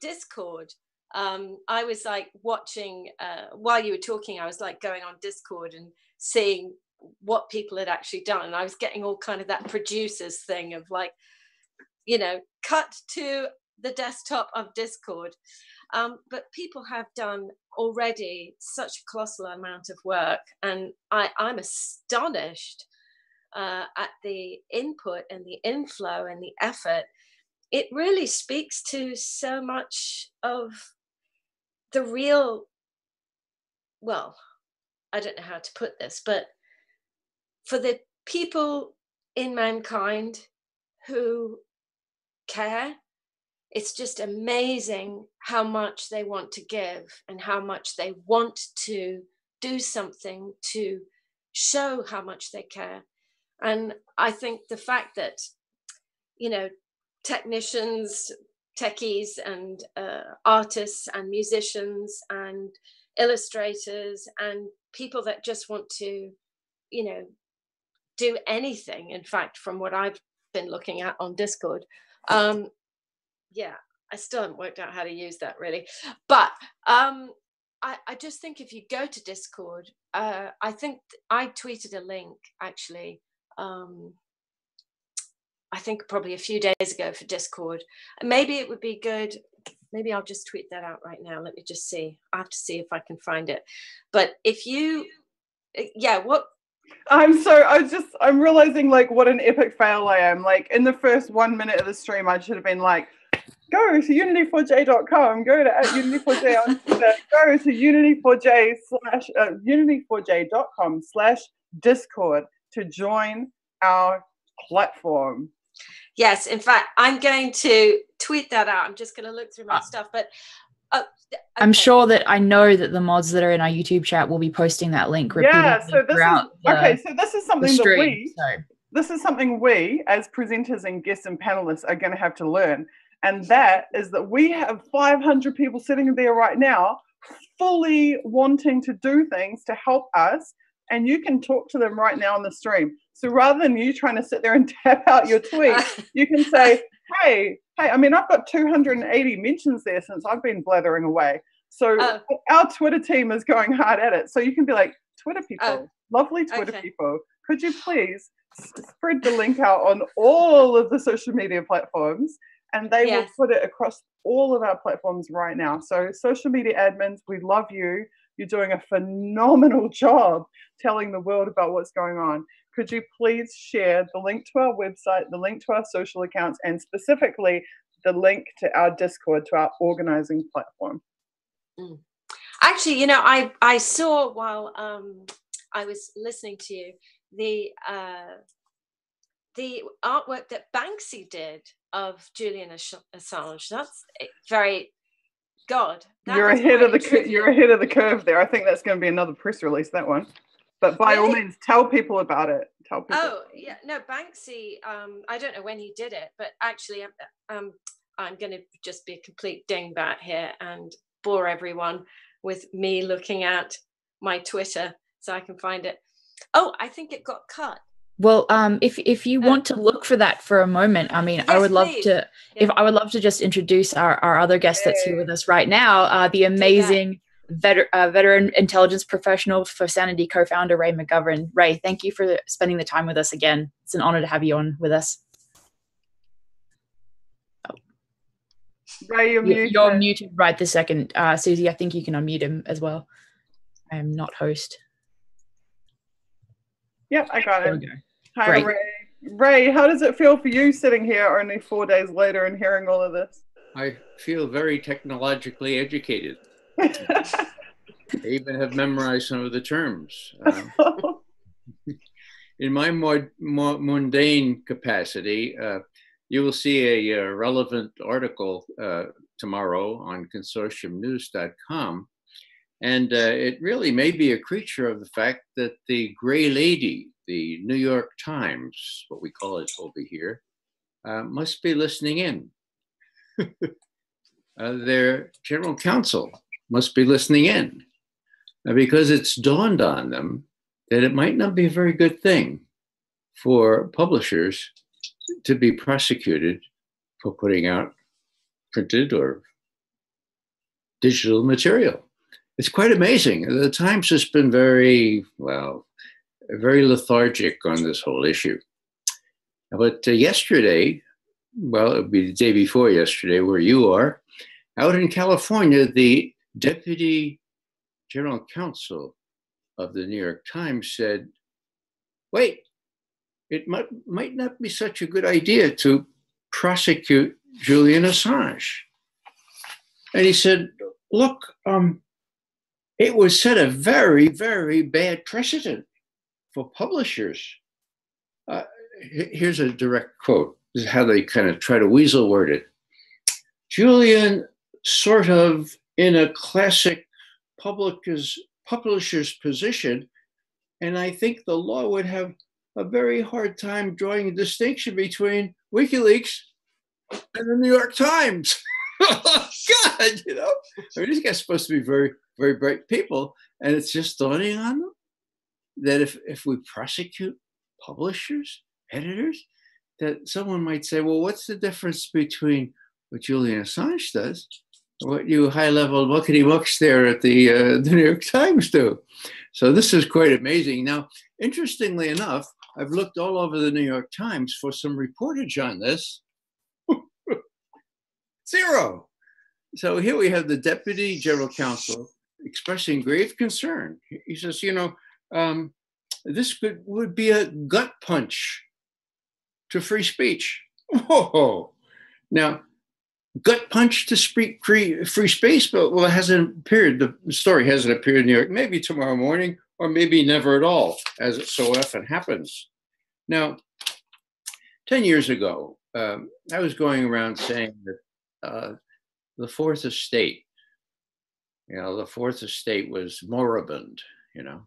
Discord. I was like watching while you were talking. I was like going on Discord and seeing what people had actually done, and I was getting all kind of that producers thing of like, you know, cut to the desktop of Discord. But people have done already such a colossal amount of work, and I'm astonished at the input and the inflow and the effort. It really speaks to so much of the real, well, I don't know how to put this, but for the people in mankind who care, it's just amazing how much they want to give and how much they want to do something to show how much they care. And I think the fact that, you know, technicians, techies, and artists and musicians and illustrators and people that just want to, you know, do anything. In fact, from what I've been looking at on Discord, yeah, I still haven't worked out how to use that really. But I just think if you go to Discord, I think I tweeted a link actually. I think probably a few days ago for Discord. And maybe it would be good. Maybe I'll just tweet that out right now. Let me just see. I have to see if I can find it. But if you, yeah, what? I'm realizing like what an epic fail I am. Like in the first 1 minute of the stream, I should have been like, go to unity4j.com, go to unity4j on Twitter, go to unity4j.com/discord to join our platform. Yes, in fact, I'm going to tweet that out. I'm just going to look through my stuff, but okay. I'm sure that I know that the mods that are in our YouTube chat will be posting that link repeatedly throughout this is something we as presenters and guests and panelists are going to have to learn, and that is that we have 500 people sitting there right now fully wanting to do things to help us, and you can talk to them right now on the stream. So rather than you trying to sit there and tap out your tweet, you can say, hey, I mean, I've got 280 mentions there since I've been blathering away. So our Twitter team is going hard at it. So you can be like, Twitter people, lovely Twitter people, could you please spread the link out on all of the social media platforms? And they will put it across all of our platforms right now. So social media admins, we love you. You're doing a phenomenal job telling the world about what's going on. Could you please share the link to our website, the link to our social accounts, and specifically the link to our Discord, to our organizing platform? Actually, you know, I saw while I was listening to you, the artwork that Banksy did of Julian Assange. That's very God. You're ahead of the curve there. I think that's going to be another press release, that one. But by all means, tell people about it. Tell people. Oh, yeah. No, Banksy, I don't know when he did it, but actually I'm going to just be a complete dingbat here and bore everyone with me looking at my Twitter so I can find it. Oh, I think it got cut. Well, if you want to look for that for a moment, I mean, yes, I would love to. Yeah. I would love to just introduce our other guest that's here with us right now, the amazing veteran intelligence professional for Sanity co-founder Ray McGovern. Ray, thank you for spending the time with us again. It's an honor to have you on with us. Ray, you're muted right this second. Susie, I think you can unmute him as well. I am not host. Yep, I got him. Okay. Hi, Great. Ray. Ray, how does it feel for you sitting here only 4 days later and hearing all of this? I feel very technologically educated. I even have memorized some of the terms. In my more mundane capacity, you will see a relevant article tomorrow on consortiumnews.com. And it really may be a creature of the fact that the Gray Lady, the New York Times, what we call it over here, must be listening in. Their general counsel must be listening in because it's dawned on them that it might not be a very good thing for publishers to be prosecuted for putting out printed or digital material. It's quite amazing. The Times has been very lethargic on this whole issue. But yesterday, well, it would be the day before yesterday where you are, out in California, the Deputy General Counsel of the New York Times said, wait, it might not be such a good idea to prosecute Julian Assange. And he said, look, it would set a very, very bad precedent for publishers. Here's a direct quote. This is how they kind of try to weasel word it. Julian, sort of in a classic publisher's position, and I think the law would have a very hard time drawing a distinction between WikiLeaks and the New York Times. Oh, God, you know? I mean, these guys are supposed to be very, very bright people, and it's just dawning on them that if we prosecute publishers, editors, that someone might say, well, what's the difference between what Julian Assange does and what you high-level muckety-mucks there at the New York Times do? So this is quite amazing. Now, interestingly enough, I've looked all over the New York Times for some reportage on this. Zero. So here we have the Deputy General Counsel expressing grave concern. He says, you know, this would be a gut punch to free speech. Whoa. Now, gut punch to free space, but well, it hasn't appeared. The story hasn't appeared in New York. Maybe tomorrow morning, or maybe never at all, as it so often happens. Now, 10 years ago, I was going around saying that the Fourth Estate, you know, the Fourth Estate was moribund, you know.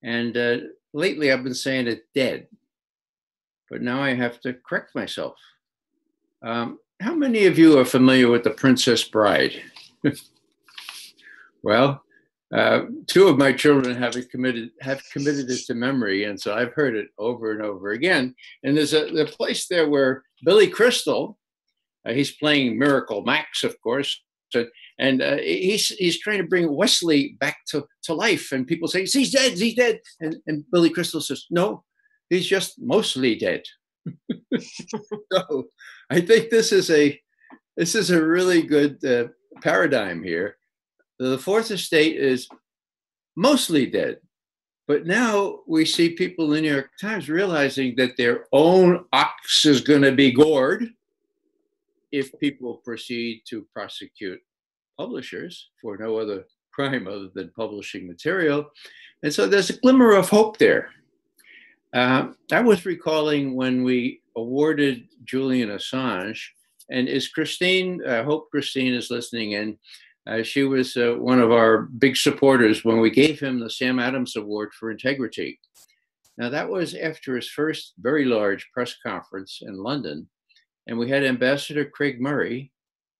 And lately I've been saying it's dead. But now I have to correct myself. How many of you are familiar with The Princess Bride? Well, two of my children have committed it to memory, and so I've heard it over and over again. And there's a place there where Billy Crystal, he's playing Miracle Max, of course, and he's trying to bring Wesley back to life. And people say, he's dead. And Billy Crystal says, no, he's just mostly dead. So I think this is a really good paradigm here. The Fourth Estate is mostly dead, but now we see people in the New York Times realizing that their own ox is going to be gored if people proceed to prosecute publishers for no other crime other than publishing material. And so there's a glimmer of hope there. I was recalling when we awarded Julian Assange, and I hope Christine is listening in. She was one of our big supporters when we gave him the Sam Adams Award for Integrity. Now that was after his first very large press conference in London. And we had Ambassador Craig Murray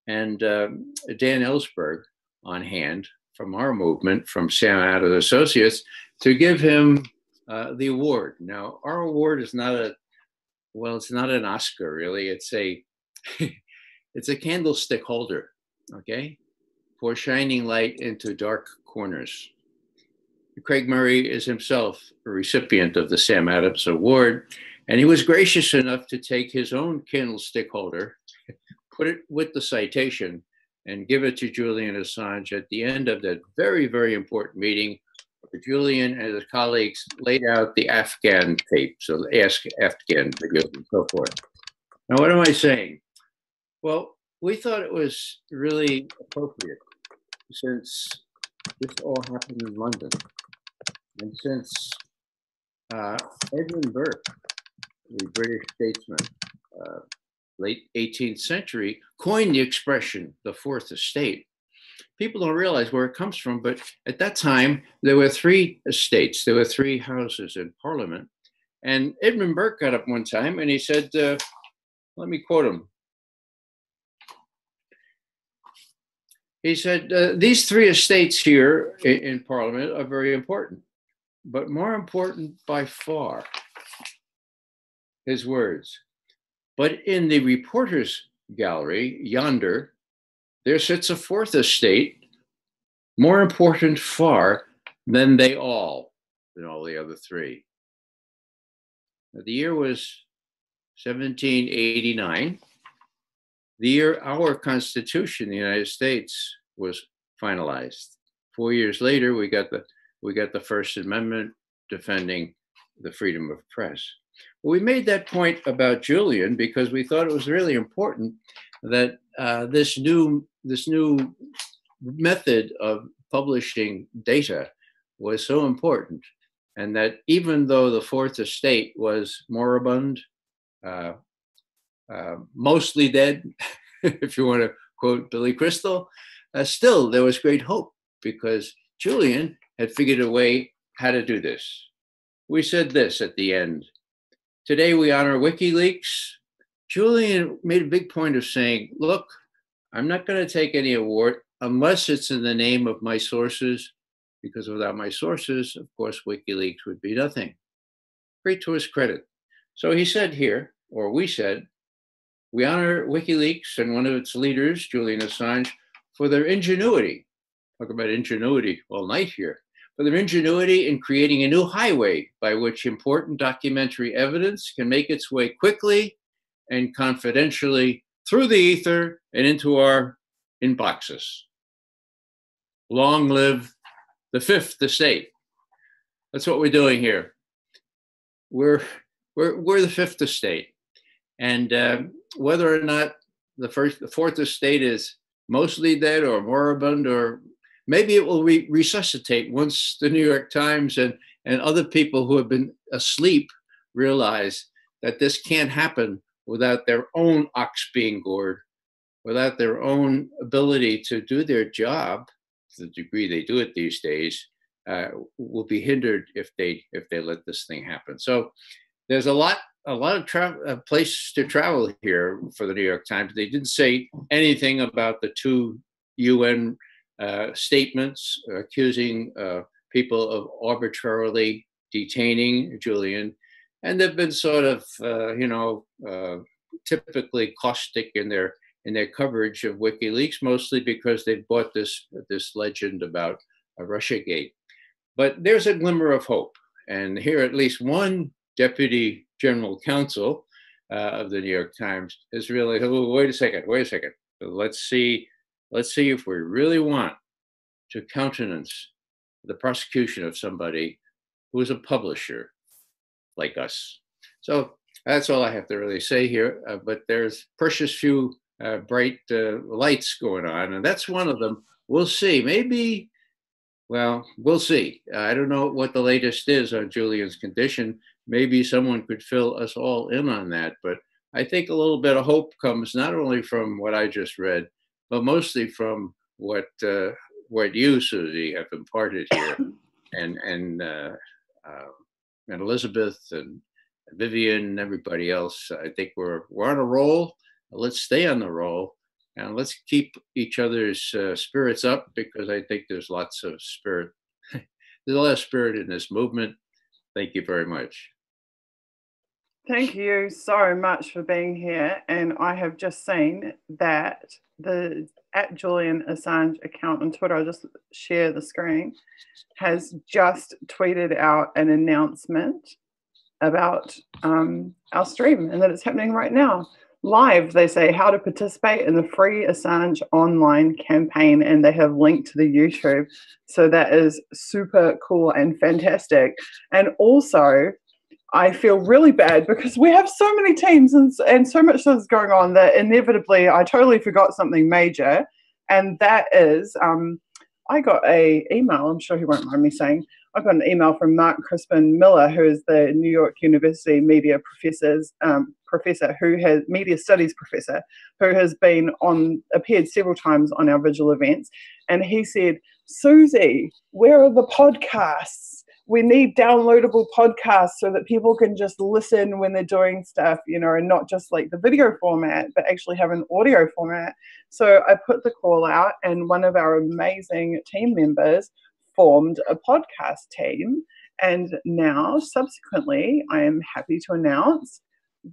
and Dan Ellsberg on hand from our movement, from Sam Adams Associates, to give him the award. Now, our award is it's not an Oscar, really. It's a candlestick holder, okay, for shining light into dark corners. Craig Murray is himself a recipient of the Sam Adams Award, and he was gracious enough to take his own candlestick holder, put it with the citation, and give it to Julian Assange at the end of that very, very important meeting Julian and his colleagues laid out the Afghan tape, so the Afghan vigils and so forth. Now, what am I saying? Well, we thought it was really appropriate since this all happened in London, and since Edmund Burke, the British statesman, late 18th century, coined the expression, the fourth estate. People don't realize where it comes from, but at that time, there were three estates. There were three houses in Parliament. And Edmund Burke got up one time and he said, let me quote him. He said, these three estates here in Parliament are very important, but more important by far, his words. But in the reporters' gallery yonder, there sits a fourth estate, more important far than they all, than all the other three. Now, the year was 1789. The year our Constitution in the United States was finalized. 4 years later, we got the First Amendment defending the freedom of press. We made that point about Julian because we thought it was really important that this new method of publishing data was so important, and that even though the fourth estate was moribund, mostly dead, if you want to quote Billy Crystal, still there was great hope because Julian had figured a way how to do this. We said this at the end. Today we honor WikiLeaks. Julian made a big point of saying, look, I'm not going to take any award unless it's in the name of my sources, because without my sources, of course, WikiLeaks would be nothing. Great to his credit. So he said here, or we said, we honor WikiLeaks and one of its leaders, Julian Assange, for their ingenuity. Talk about ingenuity all night here. For their ingenuity in creating a new highway by which important documentary evidence can make its way quickly and confidentially through the ether and into our inboxes. Long live the fifth estate. That's what we're doing here. We're the fifth estate. And whether or not the fourth estate is mostly dead or moribund, or maybe it will resuscitate once the New York Times and other people who have been asleep realize that this can't happen without their own ox being gored, without their own ability to do their job, to the degree they do it these days, will be hindered if they let this thing happen. So there's a lot of place to travel here for the New York Times. They didn't say anything about the two UN statements accusing people of arbitrarily detaining Julian, and they've been sort of typically caustic in their coverage of WikiLeaks, mostly because they bought this legend about Russiagate. But there's a glimmer of hope, and here at least one deputy general counsel of the New York Times is really, oh, wait a second. Let's see if we really want to countenance the prosecution of somebody who is a publisher like us. So that's all I have to really say here. But there's precious few bright lights going on, and that's one of them. We'll see. Maybe, well, we'll see. I don't know what the latest is on Julian's condition. Maybe someone could fill us all in on that. But I think a little bit of hope comes not only from what I just read, but mostly from what you, Susie, have imparted here, and Elizabeth and Vivian and everybody else. I think we're on a roll. Let's stay on the roll, and let's keep each other's spirits up, because I think there's lots of spirit. There's a lot of spirit in this movement. Thank you very much. Thank you so much for being here. And I have just seen that the @Julian Assange account on Twitter, I'll just share the screen, has just tweeted out an announcement about our stream, and that it's happening right now. live. They say how to participate in the free Assange online campaign, and they have linked to the YouTube. So that is super cool and fantastic. And also, I feel really bad because we have so many teams and so much is going on that inevitably I totally forgot something major. And that is, I got an email, I'm sure he won't mind me saying, I got an email from Mark Crispin Miller, who is the New York University media professor, who has media studies professor, who has appeared several times on our vigil events. And he said, Suzie, where are the podcasts? We need downloadable podcasts so that people can just listen when they're doing stuff, and not just like the video format, but actually have an audio format. So I put the call out, and one of our amazing team members formed a podcast team. And now, subsequently, I am happy to announce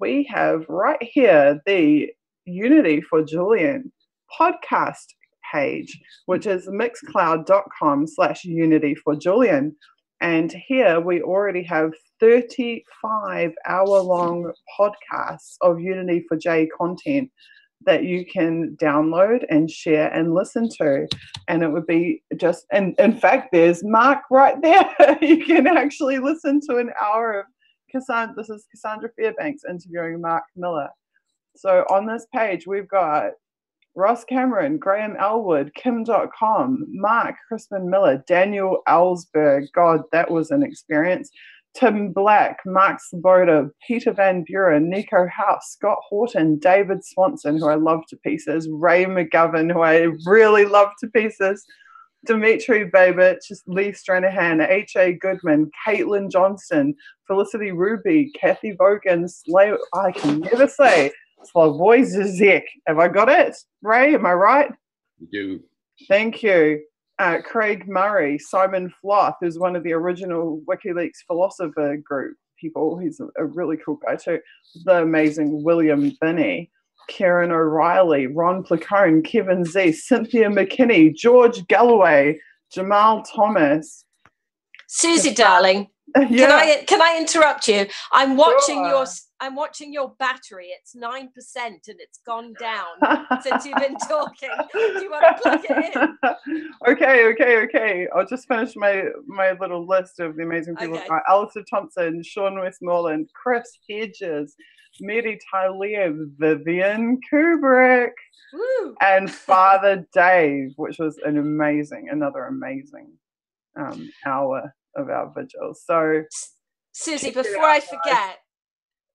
we have right here the Unity4Julian podcast page, which is mixcloud.com/Unity4Julian. And here we already have 35 hour-long podcasts of Unity4J content that you can download and share and listen to. And it would be just, and in fact, there's Mark right there. You can actually listen to an hour of Cassandra. This is Cassandra Fairbanks interviewing Mark Miller. So on this page, we've got Ross Cameron, Graham Elwood, Kim.com, Mark Crispin Miller, Daniel Ellsberg. God, that was an experience. Tim Black, Mark Svoboda, Peter Van Buren, Nico House, Scott Horton, David Swanson, who I love to pieces, Ray McGovern, who I really love to pieces, Dimitri Babich, Lee Stranahan, H.A. Goodman, Caitlin Johnston, Felicity Ruby, Kathy Vogan, I can never say, Slavoj Zizek. Have I got it? Ray, am I right? You do. Thank you. Craig Murray, Simon Floth, who's one of the original WikiLeaks philosopher group people. He's a really cool guy too. The amazing William Binney, Karen O'Reilly, Ron Placone, Kevin Z, Cynthia McKinney, George Galloway, Jamal Thomas. Suzie, darling, Yeah. can I interrupt you? I'm watching Sure. your battery. It's 9% and it's gone down since you've been talking. Do you want to plug it in? Okay. I'll just finish my little list of the amazing people. Okay. Alistair Thompson, Sean Westmoreland, Chris Hedges, Mary Talev, Vivian Kubrick, Woo. and Father Dave, which was another amazing hour of our vigils. So, Suzie, before I forget,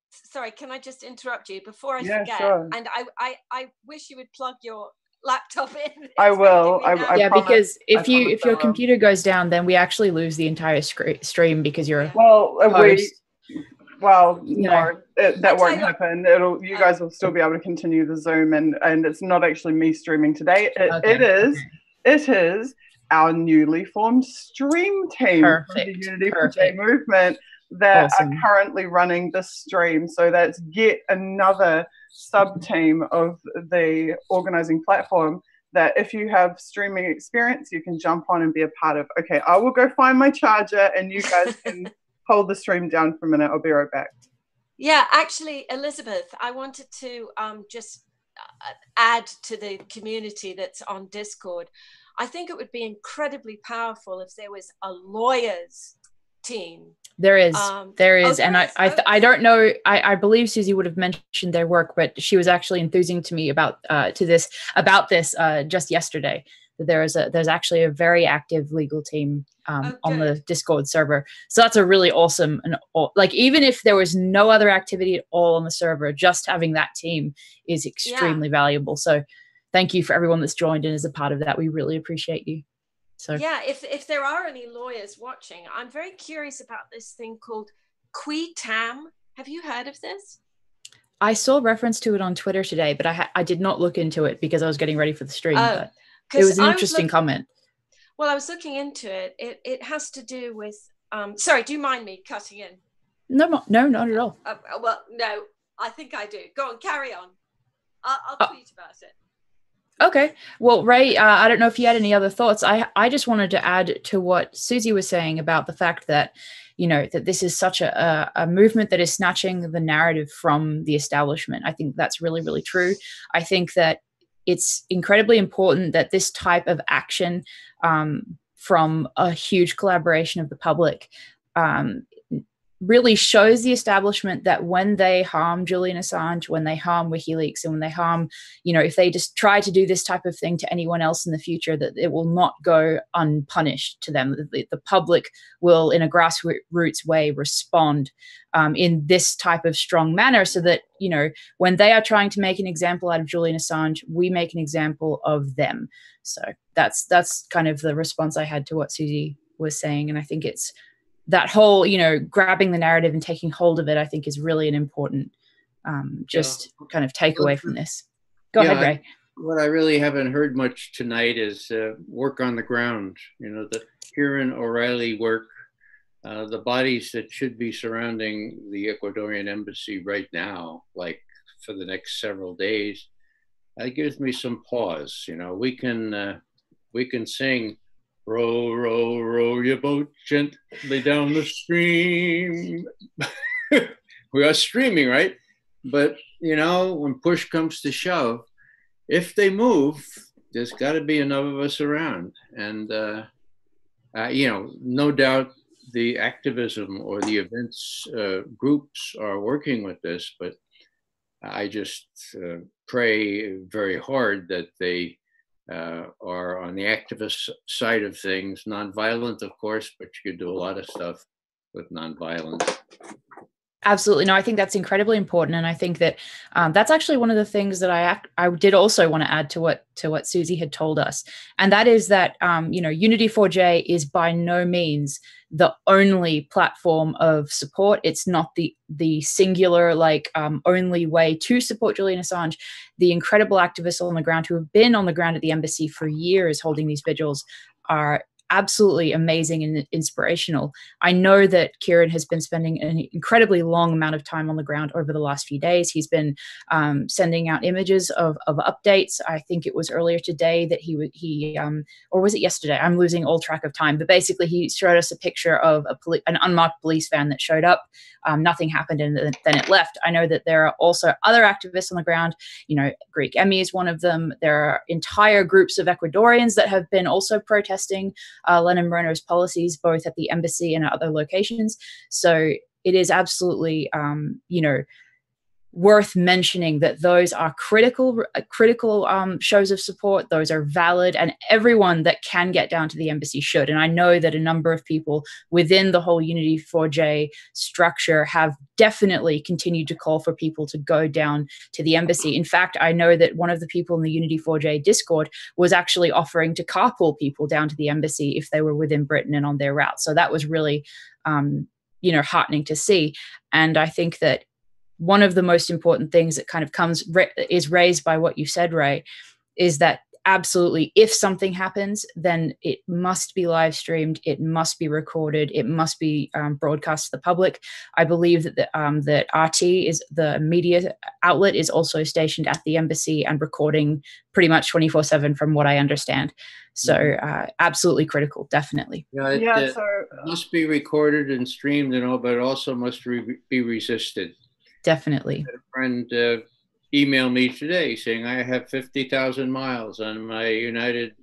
sorry, can I just interrupt you before I forget? Sure. And I wish you would plug your laptop in. I will. I Yeah, promise, because if I promise your I will. computer goes down, then we actually lose the entire stream because you're Well, host. no, that won't happen. You guys will still be able to continue the Zoom, and it's not actually me streaming today. It is our newly formed stream team from the Unity4J movement that are currently running this stream. So that's yet another sub-team of the organizing platform that if you have streaming experience, you can jump on and be a part of. Okay, I will go find my charger and you guys can hold the stream down for a minute. I'll be right back. Yeah, actually, Elizabeth, I wanted to just add to the community that's on Discord. I think it would be incredibly powerful if there was a lawyers team. There is, and I don't know. I believe Suzie would have mentioned their work, but she was actually enthusing to me about this just yesterday. That there's actually a very active legal team on the Discord server. So that's a really awesome, and like even if there was no other activity at all on the server, just having that team is extremely valuable. So thank you for everyone that's joined and is a part of that. We really appreciate you. So yeah, if there are any lawyers watching, I'm very curious about this thing called Qui-Tam. Have you heard of this? I saw reference to it on Twitter today, but I did not look into it because I was getting ready for the stream. But it was an interesting comment. Well, I was looking into it. It has to do with. Sorry, do you mind me cutting in? No, not at all. Well, no, I think I do. Go on, carry on. I'll tweet about it. Okay. Well, Ray, I don't know if you had any other thoughts. I just wanted to add to what Suzie was saying about the fact that you know, that this is such a movement that is snatching the narrative from the establishment. I think that's really, really true. I think that it's incredibly important that this type of action from a huge collaboration of the public really shows the establishment that when they harm Julian Assange, when they harm WikiLeaks, and when they harm, you know, if they just try to do this type of thing to anyone else in the future, that it will not go unpunished to them. The public will, in a grassroots way, respond in this type of strong manner, so that, you know, when they are trying to make an example out of Julian Assange, we make an example of them. So that's kind of the response I had to what Suzie was saying. And I think it's that whole, you know, grabbing the narrative and taking hold of it, I think is really an important kind of takeaway from this. Go ahead, Ray. What I really haven't heard much tonight is work on the ground, you know, the Kieran O'Reilly work, the bodies that should be surrounding the Ecuadorian embassy right now, like for the next several days. That gives me some pause. You know, we can sing, row, row, row your boat gently down the stream. We are streaming, right? But, you know, when push comes to shove, if they move, there's got to be enough of us around. And, you know, no doubt the activism or the events groups are working with this, but I just pray very hard that they are on the activist side of things, nonviolent, of course, but you could do a lot of stuff with nonviolence. Absolutely. No, I think that's incredibly important. And I think that that's actually one of the things that I did also want to add to what Suzie had told us. And that is that, you know, Unity4J is by no means the only platform of support. It's not the singular, like, only way to support Julian Assange. The incredible activists on the ground who have been on the ground at the embassy for years holding these vigils are absolutely amazing and inspirational. I know that Kieran has been spending an incredibly long amount of time on the ground over the last few days. He's been sending out images of updates. I think it was earlier today that he or was it yesterday? I'm losing all track of time. But basically, he showed us a picture of an unmarked police van that showed up. Nothing happened, and then it left. I know that there are also other activists on the ground. You know, Greek Emmy is one of them. There are entire groups of Ecuadorians that have been also protesting Lenin Moreno's policies, both at the embassy and at other locations. So it is absolutely, you know, worth mentioning that those are critical shows of support. Those are valid, and everyone that can get down to the embassy should. And I know that a number of people within the whole Unity4J structure have definitely continued to call for people to go down to the embassy. In fact, I know that one of the people in the Unity4J Discord was actually offering to carpool people down to the embassy if they were within Britain and on their route. So that was really, you know, heartening to see. And I think that one of the most important things that kind of is raised by what you said, Ray, is that absolutely, if something happens, then it must be live streamed, it must be recorded, it must be broadcast to the public. I believe that that RT is the media outlet is also stationed at the embassy and recording pretty much 24/7, from what I understand. So absolutely critical, definitely. Yeah, it must be recorded and streamed and all, but it also must be resisted. Definitely. I had a friend emailed me today saying, I have 50,000 miles on my United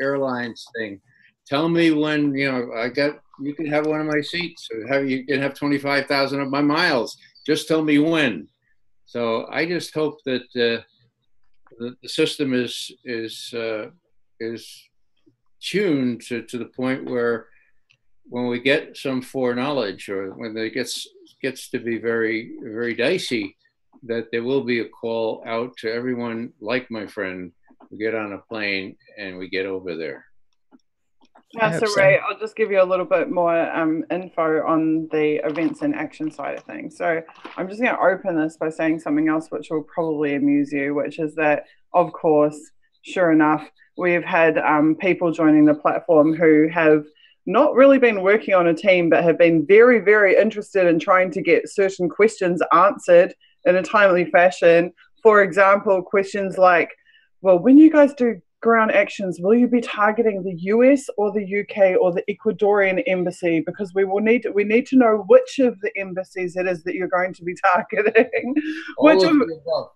Airlines thing. Tell me when, you know, you can have one of my seats, or you can have 25,000 of my miles. Just tell me when. So I just hope that the system is tuned to the point where when we get some foreknowledge, or when it gets to be very, very dicey, that there will be a call out to everyone, like my friend, we get on a plane and we get over there. Yeah, so Ray, I'll just give you a little bit more info on the events and action side of things. So I'm just going to open this by saying something else which will probably amuse you, which is that, of course, sure enough, we've had people joining the platform who have not really been working on a team, but have been very, very interested in trying to get certain questions answered in a timely fashion. For example, questions like, well, when you guys do ground actions, will you be targeting the US or the UK or the Ecuadorian embassy? Because we need to know which of the embassies it is that you're going to be targeting. All of the above.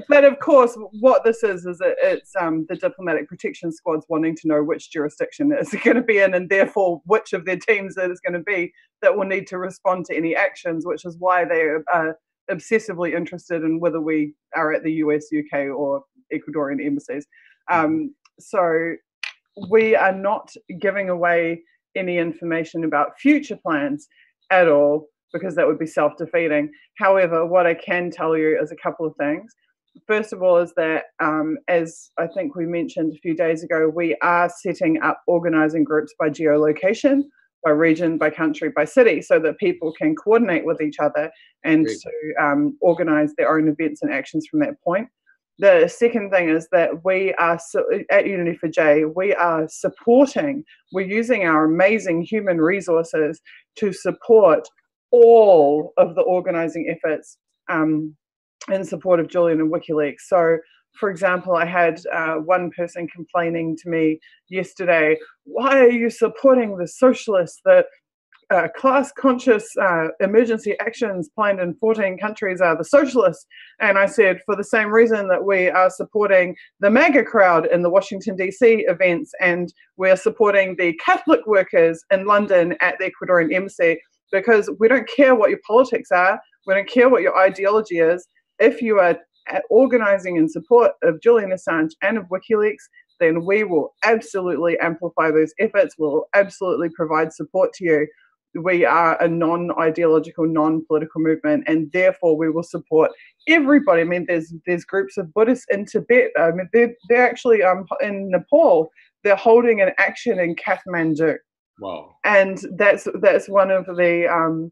but of course, what this is it's the diplomatic protection squads wanting to know which jurisdiction it's going to be in, and therefore which of their teams it is going to be that will need to respond to any actions, which is why they are obsessively interested in whether we are at the US, UK, or Ecuadorian embassies. So we are not giving away any information about future plans at all, because that would be self-defeating. However, what I can tell you is a couple of things. First of all is that, as I think we mentioned a few days ago, we are setting up organising groups by geolocation, by region, by country, by city, so that people can coordinate with each other and to organise their own events and actions from that point. The second thing is that we are, at Unity4J, we are supporting, we're using our amazing human resources to support all of the organising efforts in support of Julian and WikiLeaks. So, for example, I had one person complaining to me yesterday, why are you supporting the socialists, that class-conscious emergency actions planned in 14 countries are the socialists? And I said, for the same reason that we are supporting the MAGA crowd in the Washington, D.C. events, and we're supporting the Catholic workers in London at the Ecuadorian embassy, because we don't care what your politics are, we don't care what your ideology is. If you are organising in support of Julian Assange and of WikiLeaks, then we will absolutely amplify those efforts. We'll absolutely provide support to you. We are a non-ideological, non-political movement, and therefore we will support everybody. I mean, there's groups of Buddhists in Tibet. I mean, they're actually in Nepal. They're holding an action in Kathmandu. Wow! And that's one of the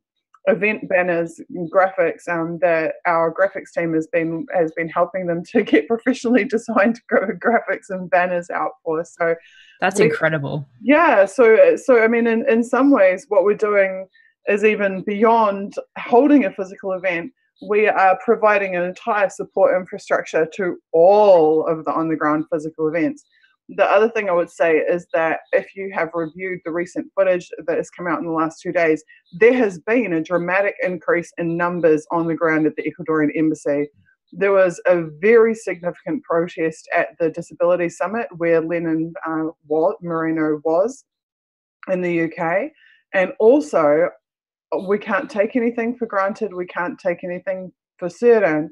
event banners and graphics that our graphics team has been helping them to get professionally designed graphics and banners out for. So that's incredible. Yeah. So I mean, in some ways, what we're doing is even beyond holding a physical event. We are providing an entire support infrastructure to all of the on-the-ground physical events. The other thing I would say is that if you have reviewed the recent footage that has come out in the last 2 days, there has been a dramatic increase in numbers on the ground at the Ecuadorian embassy. There was a very significant protest at the Disability Summit where Lenin Moreno was in the UK. And also, we can't take anything for granted. We can't take anything for certain.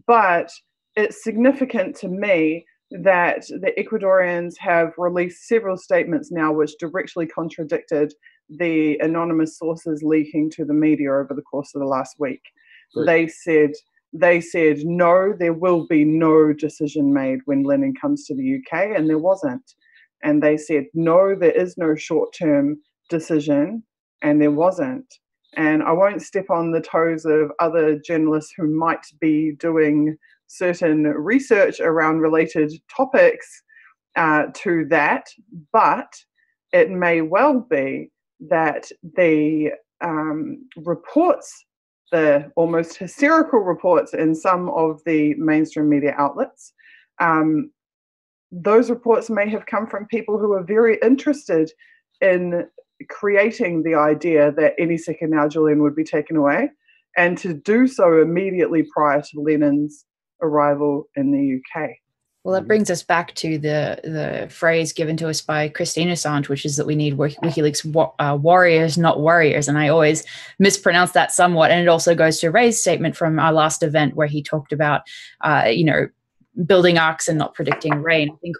But it's significant to me that the Ecuadorians have released several statements now which directly contradicted the anonymous sources leaking to the media over the course of the last week. Right. They said, no, there will be no decision made when Lenin comes to the UK, and there wasn't. And they said, no, there is no short-term decision, and there wasn't. And I won't step on the toes of other journalists who might be doing certain research around related topics to that, but it may well be that the reports, the almost hysterical reports in some of the mainstream media outlets, those reports may have come from people who are very interested in creating the idea that any second now Julian would be taken away, and to do so immediately prior to Lenin's arrival in the UK. Well, that brings us back to the phrase given to us by Christine Assange, which is that we need WikiLeaks warriors, not warriors. And I always mispronounce that somewhat. And it also goes to Ray's statement from our last event where he talked about, building arcs and not predicting rain. I think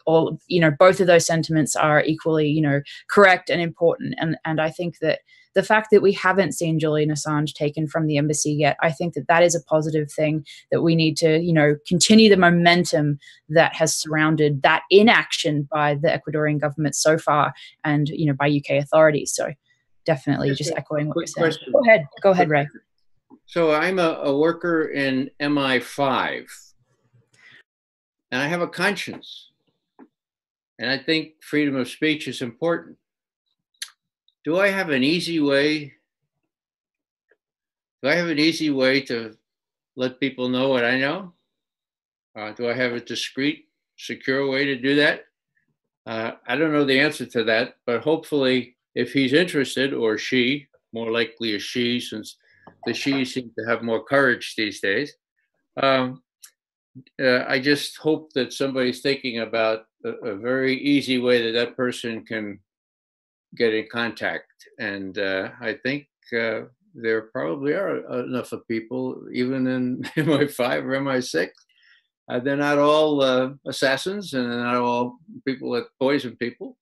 both of those sentiments are equally, correct and important. And I think that the fact that we haven't seen Julian Assange taken from the embassy yet, I think that is a positive thing, that we need to, continue the momentum that has surrounded that inaction by the Ecuadorian government so far and, by UK authorities. So definitely just echoing what you're saying. Question. Go ahead, Ray. So I'm a worker in MI5, and I have a conscience. And I think freedom of speech is important. Do I have an easy way? To let people know what I know? Do I have a discreet secure way to do that? I don't know the answer to that, but hopefully if he's interested, or she, more likely a she, since the she seem to have more courage these days, I just hope that somebody's thinking about a very easy way that that person can get in contact. And I think there probably are enough of people, even in MI5 or MI6. They're not all assassins, and they're not all people that poison people.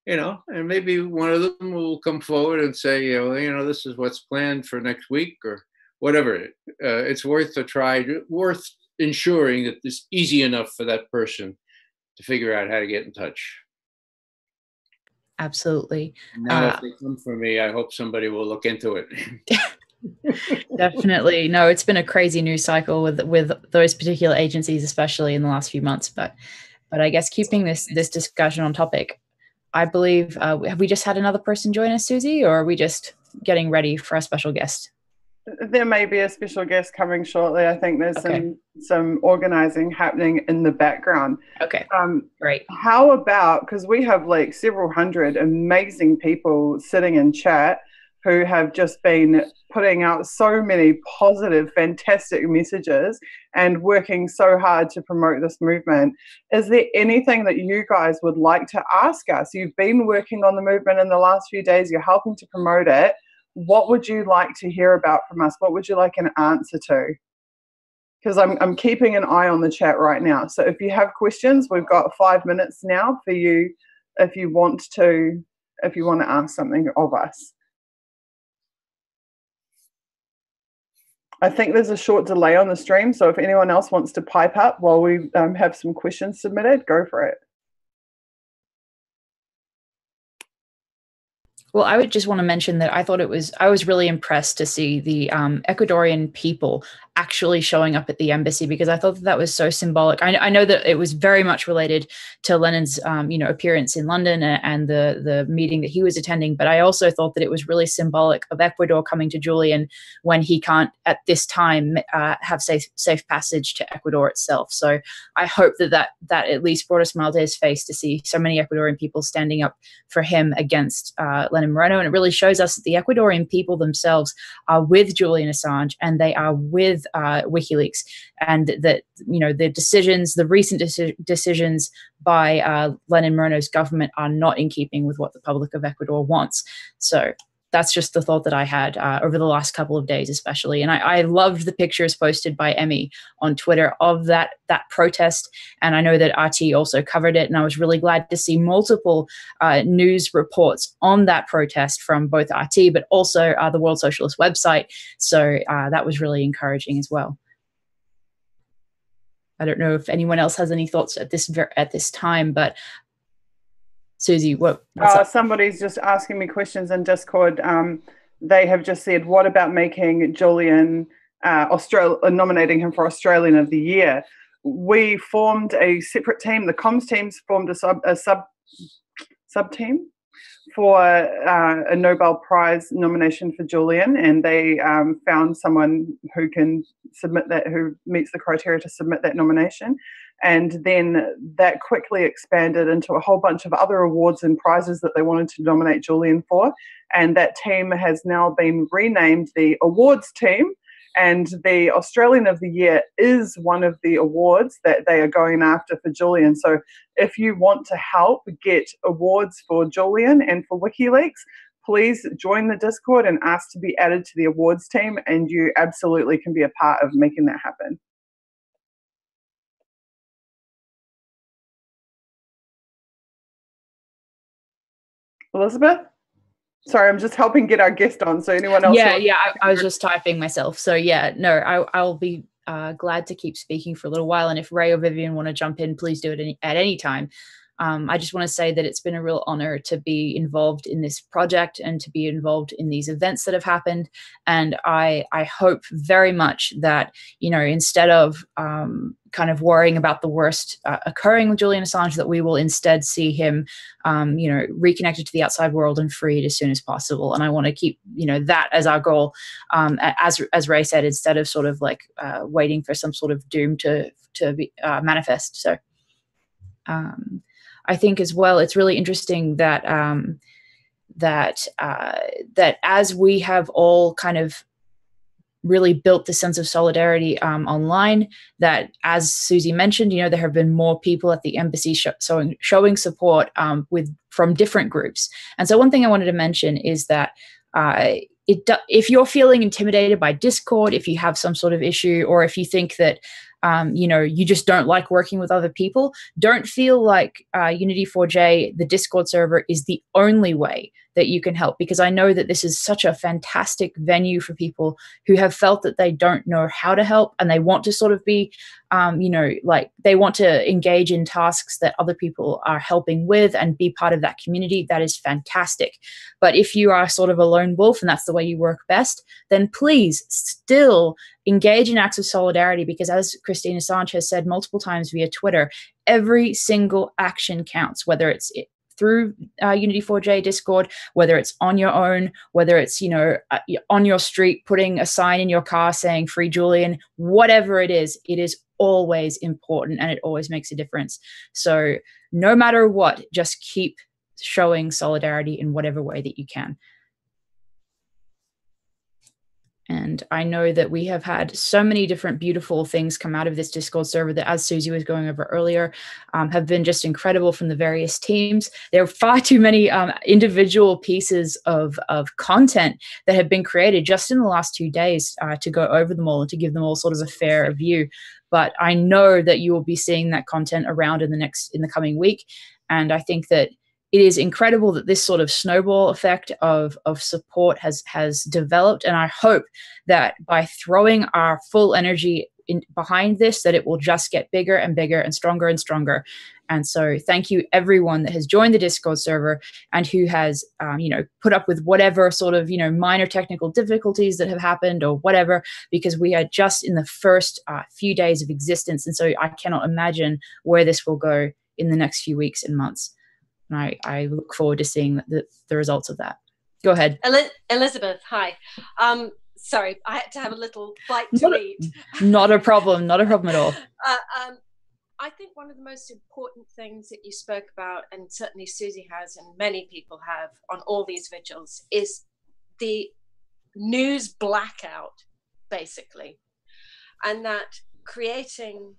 You know, and maybe one of them will come forward and say, you know, this is what's planned for next week or whatever. It's worth a try, worth ensuring that it's easy enough for that person to figure out how to get in touch. Absolutely. Now, if they come for me, I hope somebody will look into it. Definitely. No, it's been a crazy news cycle with those particular agencies, especially in the last few months. But I guess keeping this discussion on topic, I believe, have we just had another person join us, Susie, or are we just getting ready for our special guest? There may be a special guest coming shortly. I think there's some organizing happening in the background. Okay, great. How about, because we have like several hundred amazing people sitting in chat who have just been putting out so many positive, fantastic messages and working so hard to promote this movement. Is there anything that you guys would like to ask us? You've been working on the movement in the last few days. You're helping to promote it. What would you like to hear about from us? What would you like an answer to? Because I'm keeping an eye on the chat right now. So if you have questions, we've got 5 minutes now for you if you want to ask something of us. I think there's a short delay on the stream, so if anyone else wants to pipe up while we have some questions submitted, go for it. Well, I would just want to mention that I was really impressed to see the Ecuadorian people actually showing up at the embassy, because I thought that was so symbolic. I know that it was very much related to Lennon's appearance in London and the meeting that he was attending, but I also thought that it was really symbolic of Ecuador coming to Julian when he can't at this time have safe passage to Ecuador itself. So I hope that at least brought a smile to his face to see so many Ecuadorian people standing up for him against Lenin Moreno, and it really shows us that the Ecuadorian people themselves are with Julian Assange and they are with WikiLeaks, and that the recent decisions by Lenin Moreno's government are not in keeping with what the public of Ecuador wants. So that's just the thought that I had over the last couple of days, especially. And I loved the pictures posted by Emmy on Twitter of that protest. And I know that RT also covered it. And I was really glad to see multiple news reports on that protest from both RT, but also the World Socialist website. So that was really encouraging as well. I don't know if anyone else has any thoughts at this time, but Susie, what's up? Somebody's just asking me questions in Discord. They have just said, what about making Julian, nominating him for Australian of the Year? We formed a separate team. The comms teams formed a sub team for a Nobel Prize nomination for Julian, and they found someone who can submit that, who meets the criteria to submit that nomination. And then that quickly expanded into a whole bunch of other awards and prizes that they wanted to nominate Julian for. And that team has now been renamed the awards team. And the Australian of the Year is one of the awards that they are going after for Julian. So if you want to help get awards for Julian and for WikiLeaks, please join the Discord and ask to be added to the awards team. And you absolutely can be a part of making that happen. Elizabeth? Sorry, I'm just helping get our guest on. So anyone else? Yeah, I was just typing myself. So yeah, no, I'll be glad to keep speaking for a little while. And if Ray or Vivian want to jump in, please do it at any time. I just want to say that it's been a real honor to be involved in this project and to be involved in these events that have happened. And I hope very much that, instead of kind of worrying about the worst occurring with Julian Assange, that we will instead see him, reconnected to the outside world and freed as soon as possible. And I want to keep, that as our goal, as Ray said, instead of sort of like waiting for some sort of doom to be manifest. So I think as well, it's really interesting that that as we have all kind of really built the sense of solidarity online, that, as Susie mentioned, you know, there have been more people at the embassy showing support from different groups. And so one thing I wanted to mention is that if you're feeling intimidated by Discord, if you have some sort of issue, or if you think that you know, you just don't like working with other people, don't feel like Unity4J, the Discord server, is the only way that you can help, because I know that this is such a fantastic venue for people who have felt that they don't know how to help, and they want to sort of be, you know, like they want to engage in tasks that other people are helping with and be part of that community. That is fantastic. But if you are sort of a lone wolf and that's the way you work best, then please still engage in acts of solidarity, because as Julian Assange has said multiple times via Twitter, every single action counts, whether it's through Unity4J Discord, whether it's on your own, whether it's, you know, on your street, putting a sign in your car saying "Free Julian," whatever it is always important, and it always makes a difference. So no matter what, just keep showing solidarity in whatever way that you can. And I know that we have had so many different beautiful things come out of this Discord server that, as Susie was going over earlier, have been just incredible from the various teams. There are far too many individual pieces of content that have been created just in the last 2 days to go over them all and to give them all sort of a fair view. But I know that you will be seeing that content around in the coming week. And I think that it is incredible that this sort of snowball effect of support has developed. And I hope that by throwing our full energy behind this, that it will just get bigger and bigger and stronger and stronger. And so thank you everyone that has joined the Discord server and who has, you know, put up with whatever sort of, you know, minor technical difficulties that have happened or whatever, because we are just in the first few days of existence. And so I cannot imagine where this will go in the next few weeks and months. And I look forward to seeing the results of that. Go ahead. Elizabeth, hi. Sorry, I had to have a little bite to eat. Not a problem. Not a problem at all. I think one of the most important things that you spoke about, and certainly Susie has, and many people have on all these vigils, is the news blackout, basically. And that creating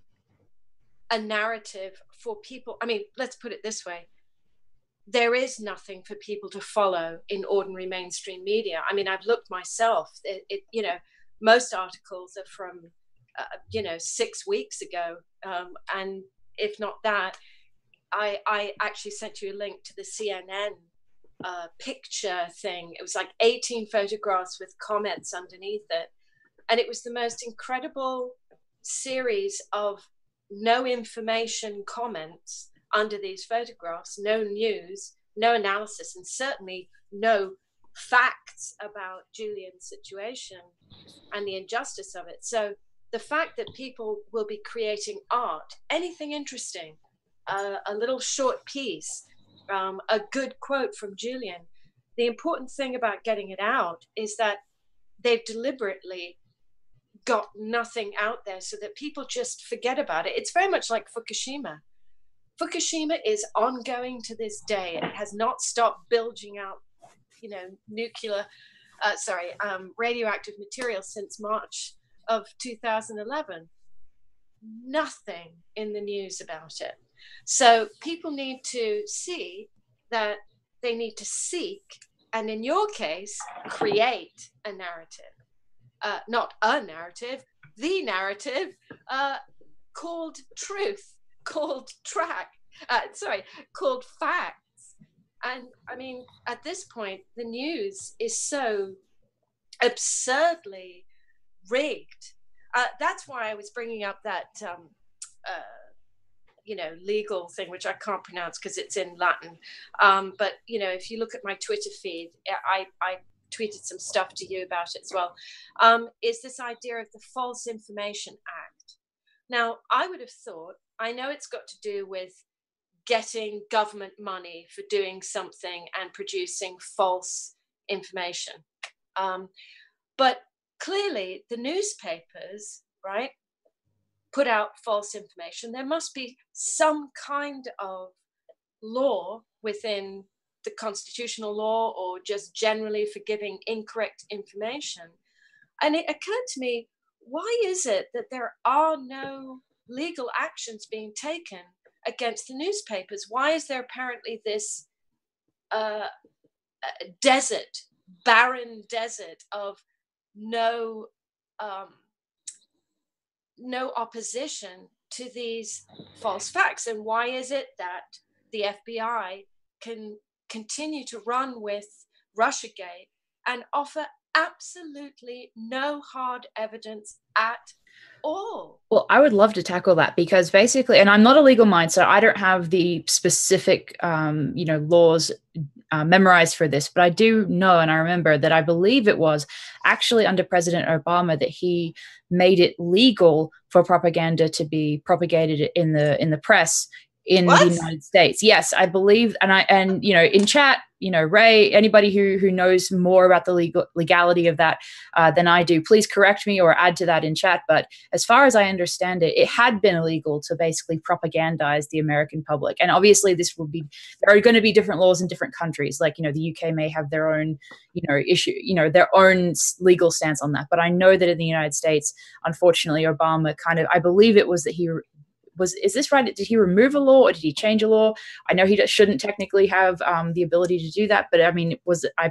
a narrative for people, I mean, let's put it this way. There is nothing for people to follow in ordinary mainstream media. I mean, I've looked myself, you know, most articles are from, you know, 6 weeks ago. And if not that, I actually sent you a link to the CNN picture thing. It was like 18 photographs with comments underneath it. And it was the most incredible series of no information comments under these photographs, no news, no analysis, and certainly no facts about Julian's situation and the injustice of it. So the fact that people will be creating art, anything interesting, a little short piece, a good quote from Julian, the important thing about getting it out is that they've deliberately got nothing out there so that people just forget about it. It's very much like Fukushima. Fukushima is ongoing to this day. It has not stopped bilging out, you know, radioactive material since March of 2011. Nothing in the news about it. So people need to see that they need to seek, and in your case, create a narrative. Not a narrative, the narrative called truth, called called facts. And I mean, at this point, the news is so absurdly rigged. That's why I was bringing up that, you know, legal thing, which I can't pronounce because it's in Latin. But, you know, if you look at my Twitter feed, I tweeted some stuff to you about it as well, is this idea of the False Information Act. Now, I would have thought, I know it's got to do with getting government money for doing something and producing false information. But clearly the newspapers, right, put out false information, there must be some kind of law within the constitutional law or just generally for giving incorrect information. And it occurred to me, why is it that there are no legal actions being taken against the newspapers? Why is there apparently this barren desert of no opposition to these false facts? And why is it that the FBI can continue to run with Russiagate and offer absolutely no hard evidence at all? Well, I would love to tackle that, because basically, and I'm not a legal mind, so I don't have the specific, laws memorized for this, but I do know, and I remember that I believe it was actually under President Obama that he made it legal for propaganda to be propagated in the press in the United States. Yes, I believe, and in chat, Ray, anybody who knows more about the legality of that than I do, please correct me or add to that in chat. But as far as I understand it, it had been illegal to basically propagandize the American public. And obviously there are going to be different laws in different countries. Like, the UK may have their own, issue, their own legal stance on that. But I know that in the United States, unfortunately, Obama I believe it was that is this right? Did he remove a law or did he change a law? I know he shouldn't technically have the ability to do that, but I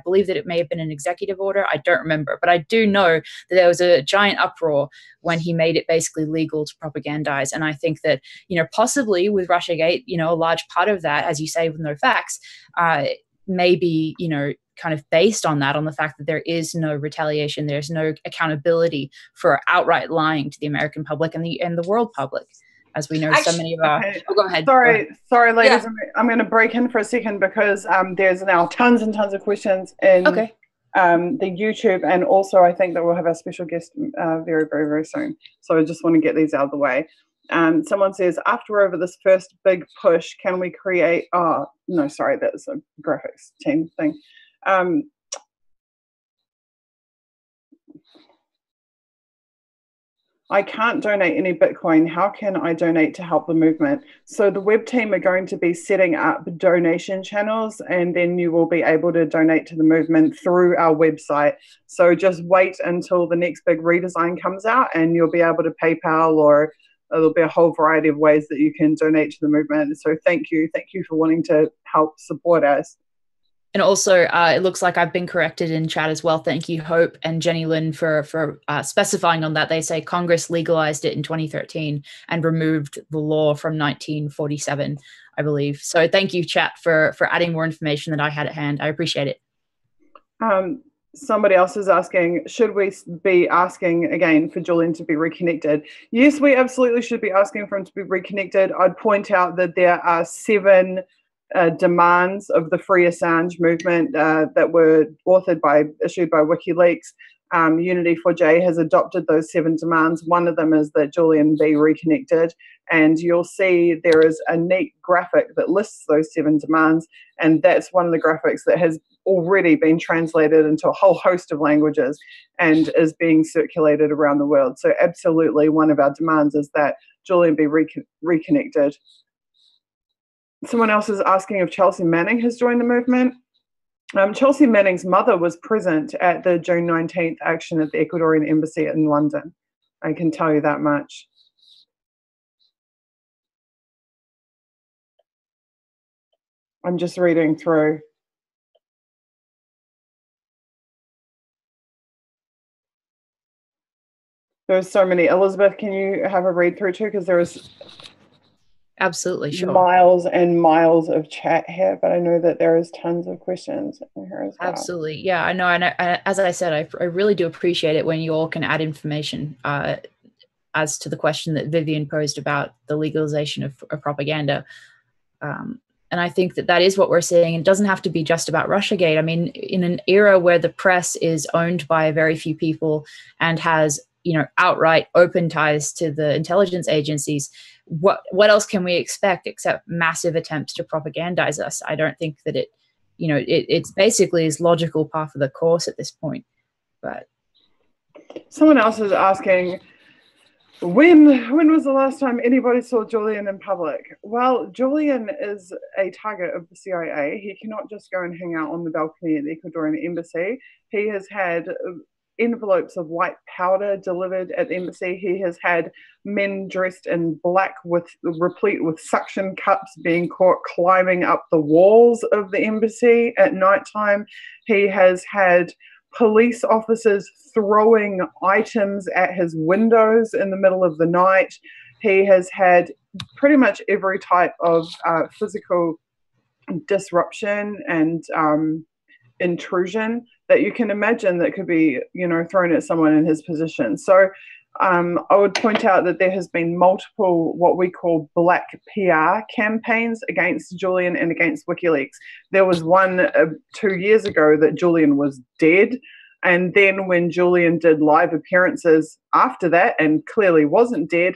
believe that it may have been an executive order. I don't remember, but I do know that there was a giant uproar when he made it basically legal to propagandize. And I think that, possibly with Russiagate, a large part of that, as you say, with no facts, may be, kind of based on that, on the fact that there is no retaliation, there's no accountability for outright lying to the American public and the world public. As we know, so many of our... Okay. Oh, go ahead. Sorry, ladies. Yeah. I'm going to break in for a second because there's now tons and tons of questions in the YouTube, and also I think that we'll have our special guest very, very, very soon. So I just want to get these out of the way. Someone says, after over this first big push, can we create... Oh, no, sorry, that's a graphics team thing. I can't donate any Bitcoin. How can I donate to help the movement? So the web team are going to be setting up donation channels, and then you will be able to donate to the movement through our website. So just wait until the next big redesign comes out and you'll be able to PayPal, or there'll be a whole variety of ways that you can donate to the movement. So thank you for wanting to help support us. And also, it looks like I've been corrected in chat as well. Thank you, Hope and Jenny Lynn, for specifying on that. They say Congress legalized it in 2013 and removed the law from 1947, I believe. So thank you, chat, for adding more information that I had at hand. I appreciate it. Somebody else is asking, should we be asking again for Julian to be reconnected? Yes, we absolutely should be asking for him to be reconnected. I'd point out that there are 7 demands of the Free Assange movement that were issued by WikiLeaks. Unity4J has adopted those 7 demands. One of them is that Julian be reconnected, and you'll see there is a neat graphic that lists those 7 demands, and that's one of the graphics that has already been translated into a whole host of languages and is being circulated around the world. So absolutely, one of our demands is that Julian be reconnected. Someone else is asking if Chelsea Manning has joined the movement. Chelsea Manning's mother was present at the June 19th action at the Ecuadorian embassy in London. I can tell you that much. I'm just reading through. There's so many. Elizabeth, can you have a read through too? Because there is... Absolutely, sure. Miles and miles of chat here, but I know that there is tons of questions in here as well. Absolutely, yeah, I know. And as I said, I really do appreciate it when you all can add information as to the question that Vivian posed about the legalization of propaganda. And I think that is what we're seeing. It doesn't have to be just about Russiagate. I mean, in an era where the press is owned by very few people and has, outright open ties to the intelligence agencies, what else can we expect except massive attempts to propagandize us? I don't think that it's basically is logical par for the course at this point. But someone else is asking, When was the last time anybody saw Julian in public? Well, Julian is a target of the CIA. He cannot just go and hang out on the balcony at the Ecuadorian embassy. He has had envelopes of white powder delivered at the embassy. He has had men dressed in black replete with suction cups being caught climbing up the walls of the embassy at nighttime. He has had police officers throwing items at his windows in the middle of the night. He has had pretty much every type of physical disruption and intrusion that you can imagine that could be, thrown at someone in his position. So I would point out that there has been multiple what we call black PR campaigns against Julian and against WikiLeaks. There was one 2 years ago that Julian was dead. And then when Julian did live appearances after that and clearly wasn't dead,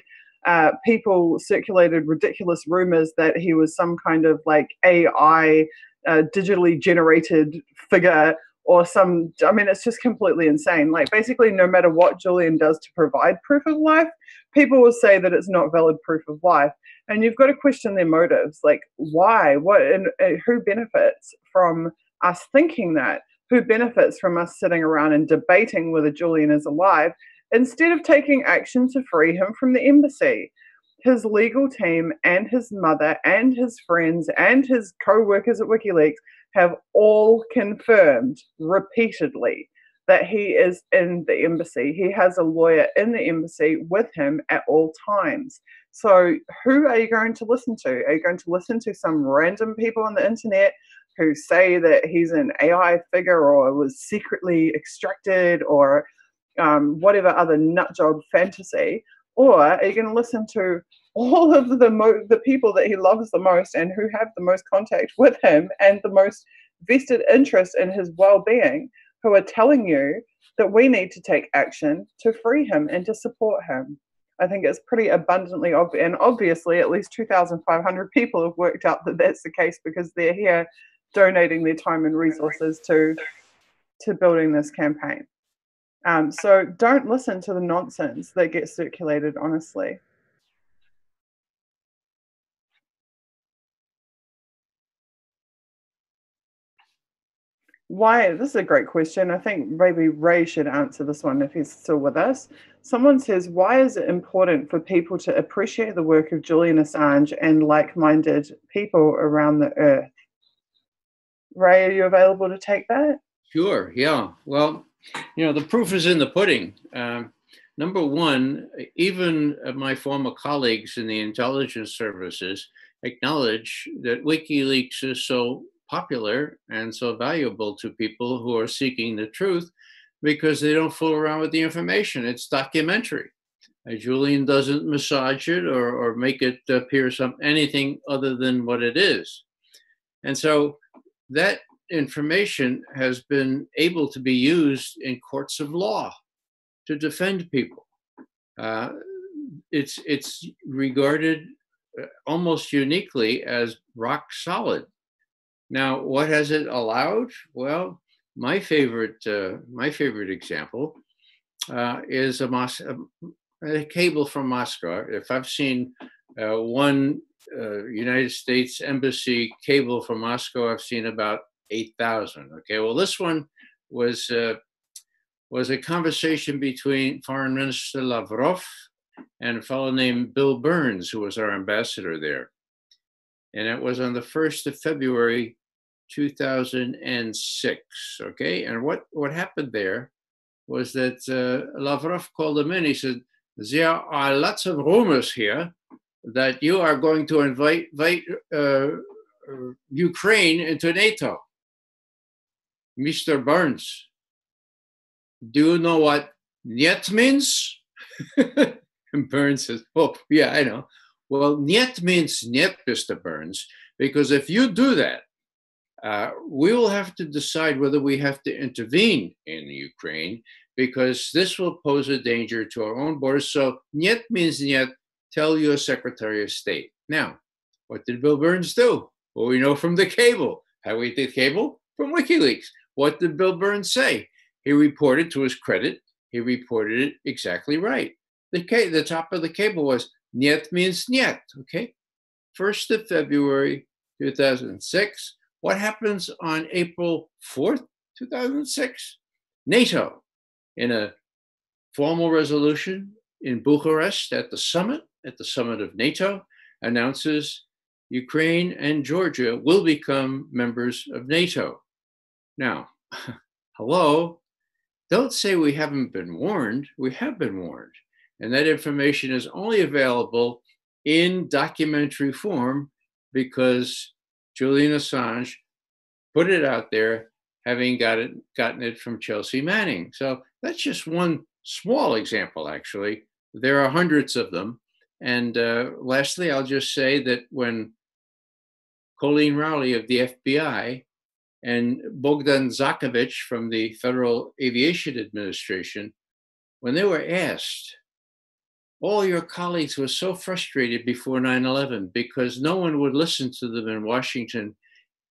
people circulated ridiculous rumors that he was some kind of like AI digitally generated figure or it's just completely insane. Like basically no matter what Julian does to provide proof of life, people will say that it's not valid proof of life. And you've got to question their motives. Like why, what, and who benefits from us thinking that? Who benefits from us sitting around and debating whether Julian is alive instead of taking action to free him from the embassy? His legal team and his mother and his friends and his co-workers at WikiLeaks have all confirmed repeatedly that he is in the embassy. He has a lawyer in the embassy with him at all times. So who are you going to listen to? Are you going to listen to some random people on the internet who say that he's an AI figure or was secretly extracted or whatever other nutjob fantasy? Or are you going to listen to all of the people that he loves the most and who have the most contact with him and the most vested interest in his well-being, who are telling you that we need to take action to free him and to support him? I think it's pretty abundantly obvious, and obviously at least 2,500 people have worked out that that's the case because they're here donating their time and resources to building this campaign. So don't listen to the nonsense that gets circulated, honestly. Why? This is a great question. I think maybe Ray should answer this one if he's still with us. Someone says, why is it important for people to appreciate the work of Julian Assange and like-minded people around the earth? Ray, are you available to take that? Sure, yeah. Well, the proof is in the pudding. Number one, even my former colleagues in the intelligence services acknowledge that WikiLeaks is so popular and so valuable to people who are seeking the truth because they don't fool around with the information. It's documentary. Julian doesn't massage it or make it appear anything other than what it is. And so that information has been able to be used in courts of law to defend people. It's regarded almost uniquely as rock solid. Now, what has it allowed? Well, my favorite example is a cable from Moscow. If I've seen one United States Embassy cable from Moscow, I've seen about 8,000. Okay, well, this one was a conversation between Foreign Minister Lavrov and a fellow named Bill Burns, who was our ambassador there. And it was on the 1st of February, 2006, okay? And what happened there was that Lavrov called him in. He said, there are lots of rumors here that you are going to invite Ukraine into NATO. Mr. Burns, do you know what "niet" means? And Burns says, oh, yeah, I know. Well, "niet" means "niet," Mr. Burns, because if you do that, we will have to decide whether we have to intervene in Ukraine, because this will pose a danger to our own borders. So "niet" means "niet." Tell your Secretary of State. Now, what did Bill Burns do? Well, we know from the cable. How we did cable? From WikiLeaks. What did Bill Burns say? He reported, to his credit, he reported it exactly right. The top of the cable was "Niet means niet." Okay, 1st of February 2006. What happens on April 4th, 2006? NATO, in a formal resolution in Bucharest at the summit of NATO, announces Ukraine and Georgia will become members of NATO. Now, hello, don't say we haven't been warned. We have been warned. And that information is only available in documentary form because Julian Assange put it out there, having gotten it from Chelsea Manning. So that's just one small example, actually. There are hundreds of them. And lastly, I'll just say that when Colleen Rowley of the FBI and Bogdan Zakovich from the Federal Aviation Administration, when they were asked, all your colleagues were so frustrated before 9/11 because no one would listen to them in Washington.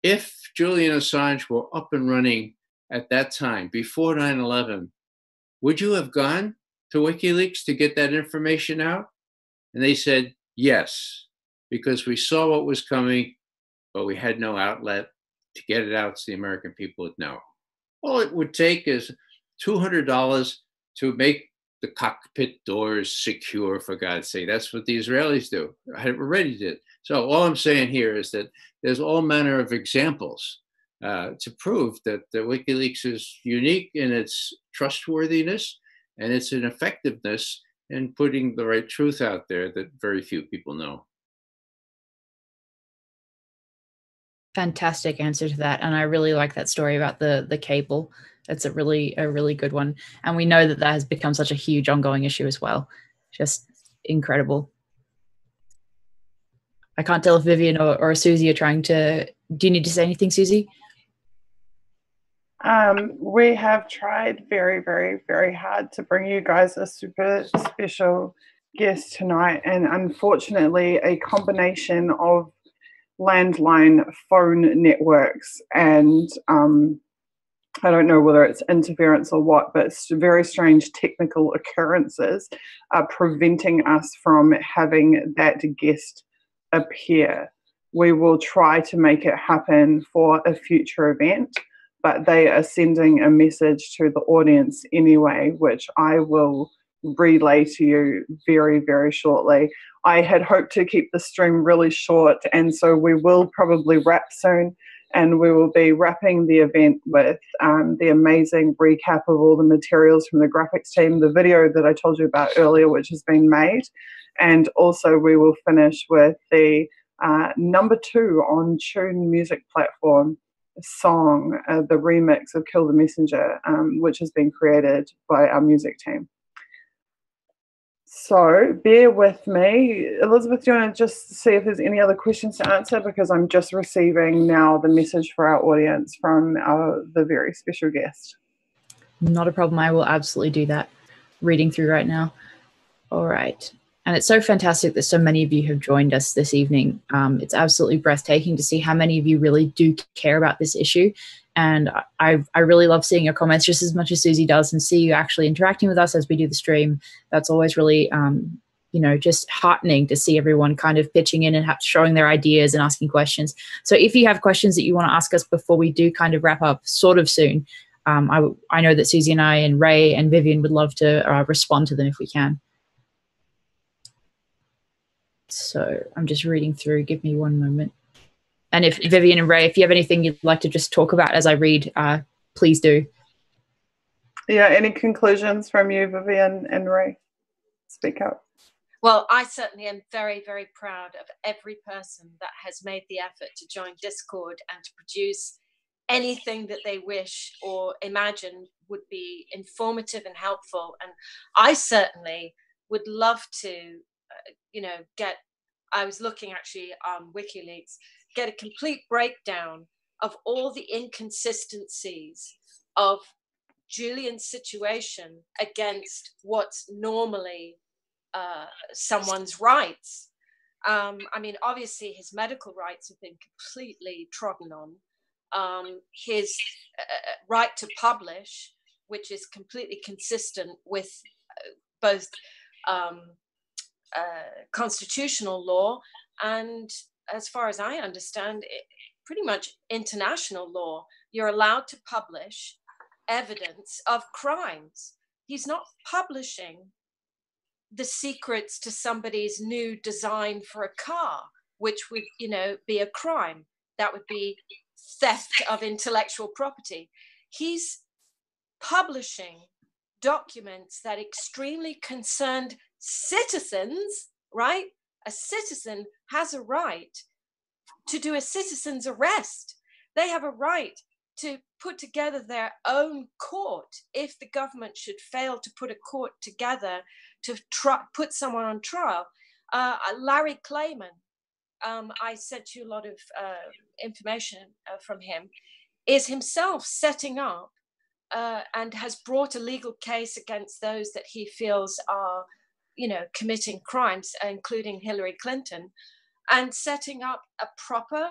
If Julian Assange were up and running at that time, before 9/11, would you have gone to WikiLeaks to get that information out? And they said, yes, because we saw what was coming, but we had no outlet to get it out so the American people would know. All it would take is $200 to make the cockpit doors secure, for God's sake. That's what the Israelis do. I already did. So all I'm saying here is that there's all manner of examples to prove that the WikiLeaks is unique in its trustworthiness and its ineffectiveness in putting the right truth out there that very few people know. Fantastic answer to that, and I really like that story about the cable. It's a really good one, and we know that that has become such a huge ongoing issue as well. Just incredible. I can't tell if Vivian or Suzie are trying to. Do you need to say anything, Suzie? We have tried very, very, very hard to bring you guys a super special guest tonight, and unfortunately, a combination of landline phone networks and I don't know whether it's interference or what, but very strange technical occurrences are preventing us from having that guest appear. We will try to make it happen for a future event, but they are sending a message to the audience anyway, which I will relay to you very, very shortly. I had hoped to keep the stream really short, and so we will probably wrap soon, and we will be wrapping the event with the amazing recap of all the materials from the graphics team, the video that I told you about earlier, which has been made, and also we will finish with the #2 on Tune music platform song, the remix of Kill the Messenger, which has been created by our music team. So bear with me. Elizabeth, do you want to just see if there's any other questions to answer? Because I'm just receiving now the message for our audience from the very special guest. Not a problem. I will absolutely do that. Reading through right now. All right. And it's so fantastic that so many of you have joined us this evening. It's absolutely breathtaking to see how many of you really do care about this issue. And I really love seeing your comments just as much as Suzie does, and see you actually interacting with us as we do the stream. That's always really, just heartening to see everyone kind of pitching in and showing their ideas and asking questions. So if you have questions that you want to ask us before we do kind of wrap up sort of soon, I know that Suzie and I and Ray and Vivian would love to respond to them if we can. So I'm just reading through. Give me one moment. And if Vivian and Ray, if you have anything you'd like to just talk about as I read, please do. Yeah, any conclusions from you, Vivian and Ray? Speak up. Well, I certainly am very, very proud of every person that has made the effort to join Discord and to produce anything that they wish or imagine would be informative and helpful. And I certainly would love to, I was looking actually on WikiLeaks, get a complete breakdown of all the inconsistencies of Julian's situation against what's normally someone's rights. Obviously his medical rights have been completely trodden on. His right to publish, which is completely consistent with both constitutional law, and as far as I understand it, pretty much international law. You're allowed to publish evidence of crimes. He's not publishing the secrets to somebody's new design for a car, which would, be a crime. That would be theft of intellectual property. He's publishing documents that extremely concerned citizens, right? A citizen has a right to do a citizen's arrest. They have a right to put together their own court if the government should fail to put a court together to put someone on trial. Larry Clayman, I sent you a lot of information from him, is himself setting up and has brought a legal case against those that he feels are, committing crimes, including Hillary Clinton, and setting up a proper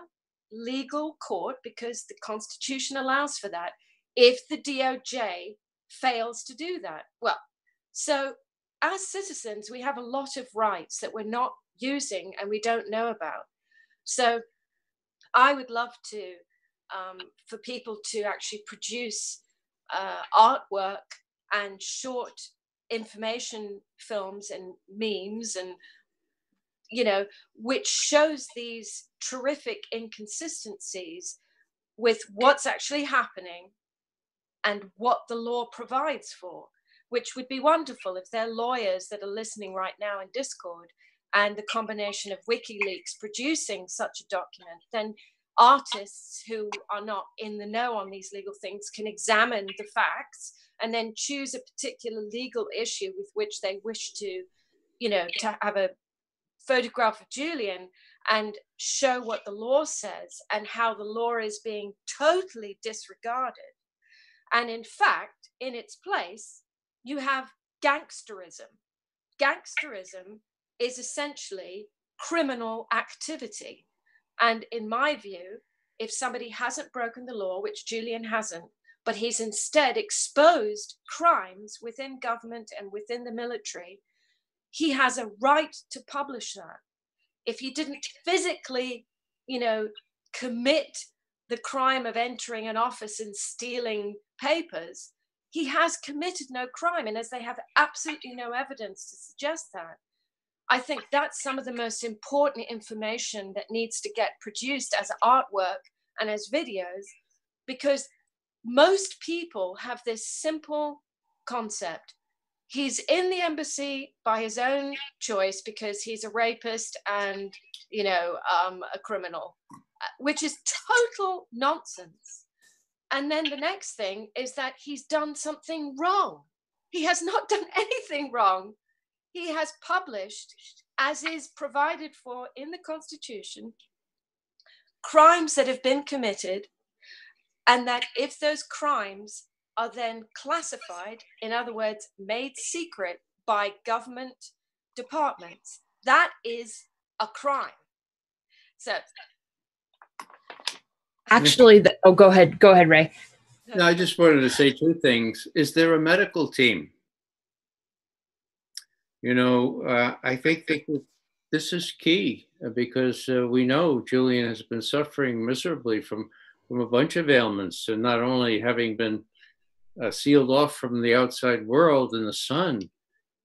legal court, because the Constitution allows for that, if the DOJ fails to do that. Well, so as citizens, we have a lot of rights that we're not using and we don't know about. So I would love to, for people to actually produce artwork and short information films and memes and which shows these terrific inconsistencies with what's actually happening and what the law provides for, which would be wonderful if there are lawyers that are listening right now in Discord, and the combination of WikiLeaks producing such a document, then artists who are not in the know on these legal things can examine the facts and then choose a particular legal issue with which they wish to, to have a photograph of Julian and show what the law says and how the law is being totally disregarded. And in fact, in its place, you have gangsterism. Gangsterism is essentially criminal activity. And in my view, if somebody hasn't broken the law, which Julian hasn't, but he's instead exposed crimes within government and within the military, he has a right to publish that. If he didn't physically, commit the crime of entering an office and stealing papers, he has committed no crime. And as they have absolutely no evidence to suggest that, I think that's some of the most important information that needs to get produced as artwork and as videos, because most people have this simple concept. He's in the embassy by his own choice because he's a rapist and, a criminal, which is total nonsense. And then the next thing is that he's done something wrong. He has not done anything wrong. He has published, as is provided for in the Constitution, crimes that have been committed, and that if those crimes are then classified, in other words, made secret by government departments, that is a crime. So actually, go ahead, Ray. No, I just wanted to say two things. Is there a medical team? I think that this is key, because we know Julian has been suffering miserably from a bunch of ailments, and not only having been sealed off from the outside world in the sun,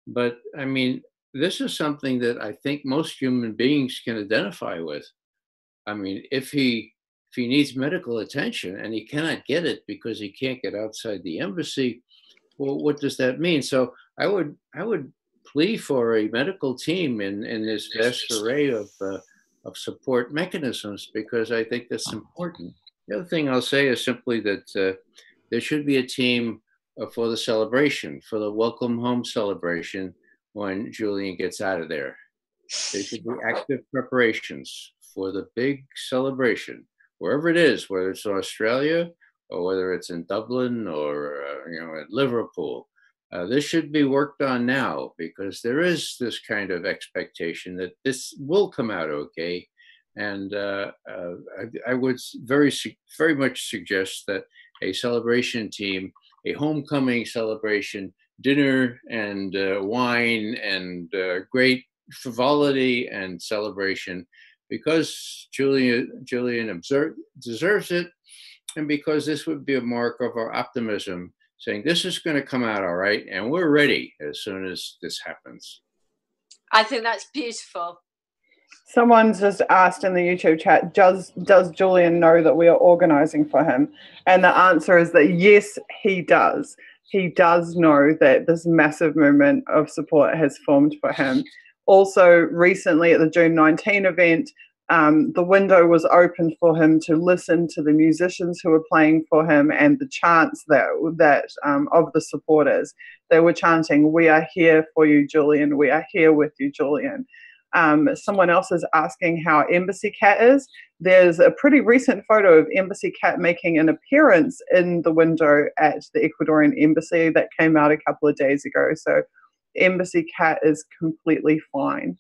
but I mean, this is something that I think most human beings can identify with. I mean, if he needs medical attention and he cannot get it because he can't get outside the embassy, well, what does that mean? So I would plea for a medical team in this vast array of support mechanisms, because I think that's important. The other thing I'll say is simply that there should be a team for the celebration, for the welcome home celebration when Julian gets out of there. There should be active preparations for the big celebration, wherever it is, whether it's in Australia or whether it's in Dublin or at Liverpool. This should be worked on now, because there is this kind of expectation that this will come out okay. And I would very much suggest that a celebration team, a homecoming celebration, dinner and wine and great frivolity and celebration, because Julian deserves it, and because this would be a mark of our optimism, saying this is going to come out all right, and we're ready as soon as this happens. I think that's beautiful. Someone's just asked in the YouTube chat, does Julian know that we are organising for him? And the answer is that yes, he does. He does know that this massive movement of support has formed for him. Also, recently at the June 19 event, the window was opened for him to listen to the musicians who were playing for him and the chants that of the supporters. They were chanting, "We are here for you, Julian. We are here with you, Julian." Someone else is asking how Embassy Cat is. There's a pretty recent photo of Embassy Cat making an appearance in the window at the Ecuadorian embassy that came out a couple of days ago. So Embassy Cat is completely fine.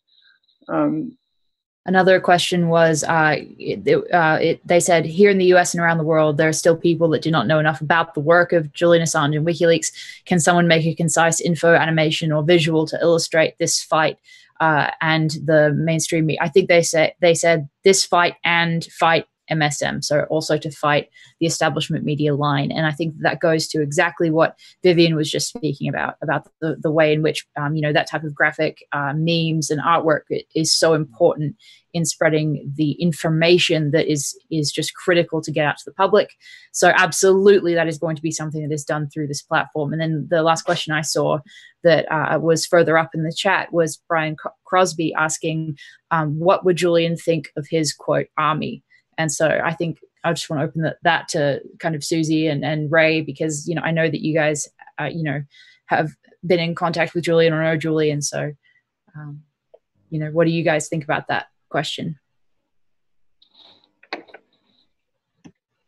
Another question was, they said here in the US and around the world, there are still people that do not know enough about the work of Julian Assange and WikiLeaks. Can someone make a concise info, animation, or visual to illustrate this fight and the mainstream? I think they said this fight and fight MSM, so also to fight the establishment media line. And I think that goes to exactly what Vivian was just speaking about the way in which, that type of graphic memes and artwork is so important in spreading the information that is just critical to get out to the public. So absolutely, that is going to be something that is done through this platform. And then the last question I saw that was further up in the chat was Brian Crosby asking, what would Julian think of his, quote, army? And so I think I just want to open that to kind of Susie and Ray, because, I know that you guys, have been in contact with Julian or know Julian. So, what do you guys think about that question?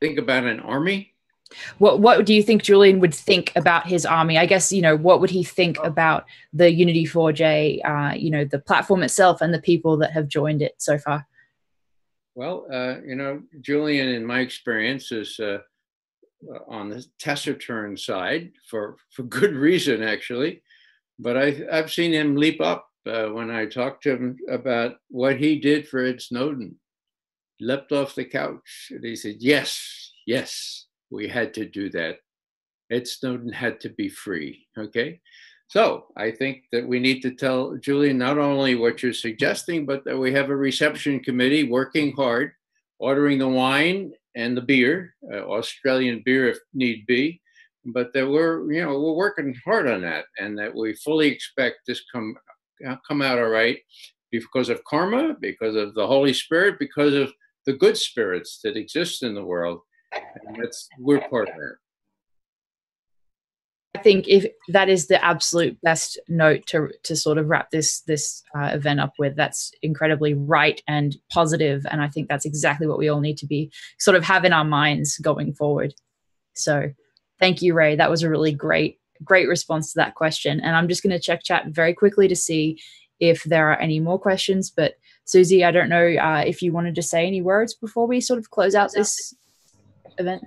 Think about an army? What do you think Julian would think about his army? I guess, what would he think about the Unity4J, the platform itself and the people that have joined it so far? Well, Julian, in my experience, is on the taciturn side for good reason, actually. But I've seen him leap up when I talked to him about what he did for Ed Snowden. Leapt off the couch and he said, yes, we had to do that. Ed Snowden had to be free, okay? So I think that we need to tell Julian not only what you're suggesting, but that we have a reception committee working hard, ordering the wine and the beer, Australian beer if need be, but that we're working hard on that, and that we fully expect this come out all right because of karma, because of the Holy Spirit, because of the good spirits that exist in the world, and we're part of that. I think if that is the absolute best note to sort of wrap this event up with, that's incredibly right and positive, and I think that's exactly what we all need to be sort of have in our minds going forward. So thank you, Ray. That was a really great response to that question. And I'm just going to check chat very quickly to see if there are any more questions. But Susie, I don't know if you wanted to say any words before we sort of close out this event.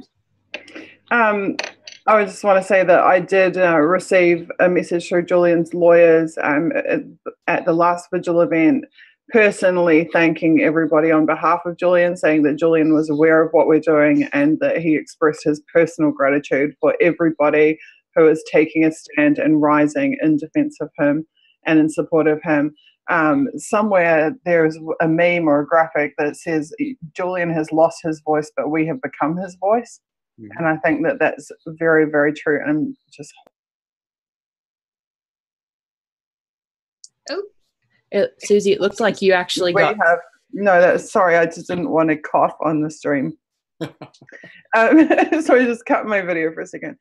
I just want to say that I did receive a message through Julian's lawyers at the last vigil event, personally thanking everybody on behalf of Julian, saying that Julian was aware of what we're doing and that he expressed his personal gratitude for everybody who is taking a stand and rising in defense of him and in support of him. Somewhere there's a meme or a graphic that says Julian has lost his voice, but we have become his voice. And I think that that's very, very true. And just Susie, it looks like you actually sorry, I just didn't want to cough on the stream. So I just cut my video for a second.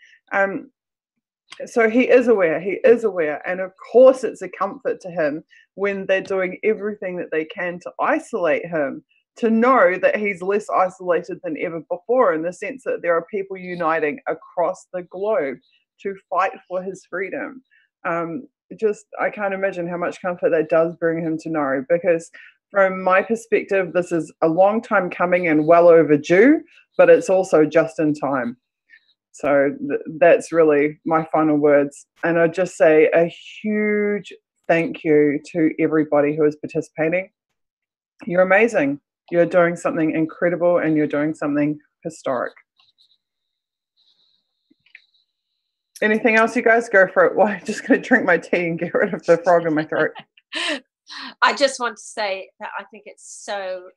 So he is aware, and of course it's a comfort to him when they're doing everything that they can to isolate him, to know that he's less isolated than ever before, in the sense that there are people uniting across the globe to fight for his freedom. I can't imagine how much comfort that does bring him to know, because from my perspective, this is a long time coming and well overdue, but it's also just in time. So that's really my final words. And I'd just say a huge thank you to everybody who is participating. You're amazing. You're doing something incredible and you're doing something historic. Anything else, you guys? Go for it. Well, I'm just going to drink my tea and get rid of the frog in my throat. I just want to say that I think it's so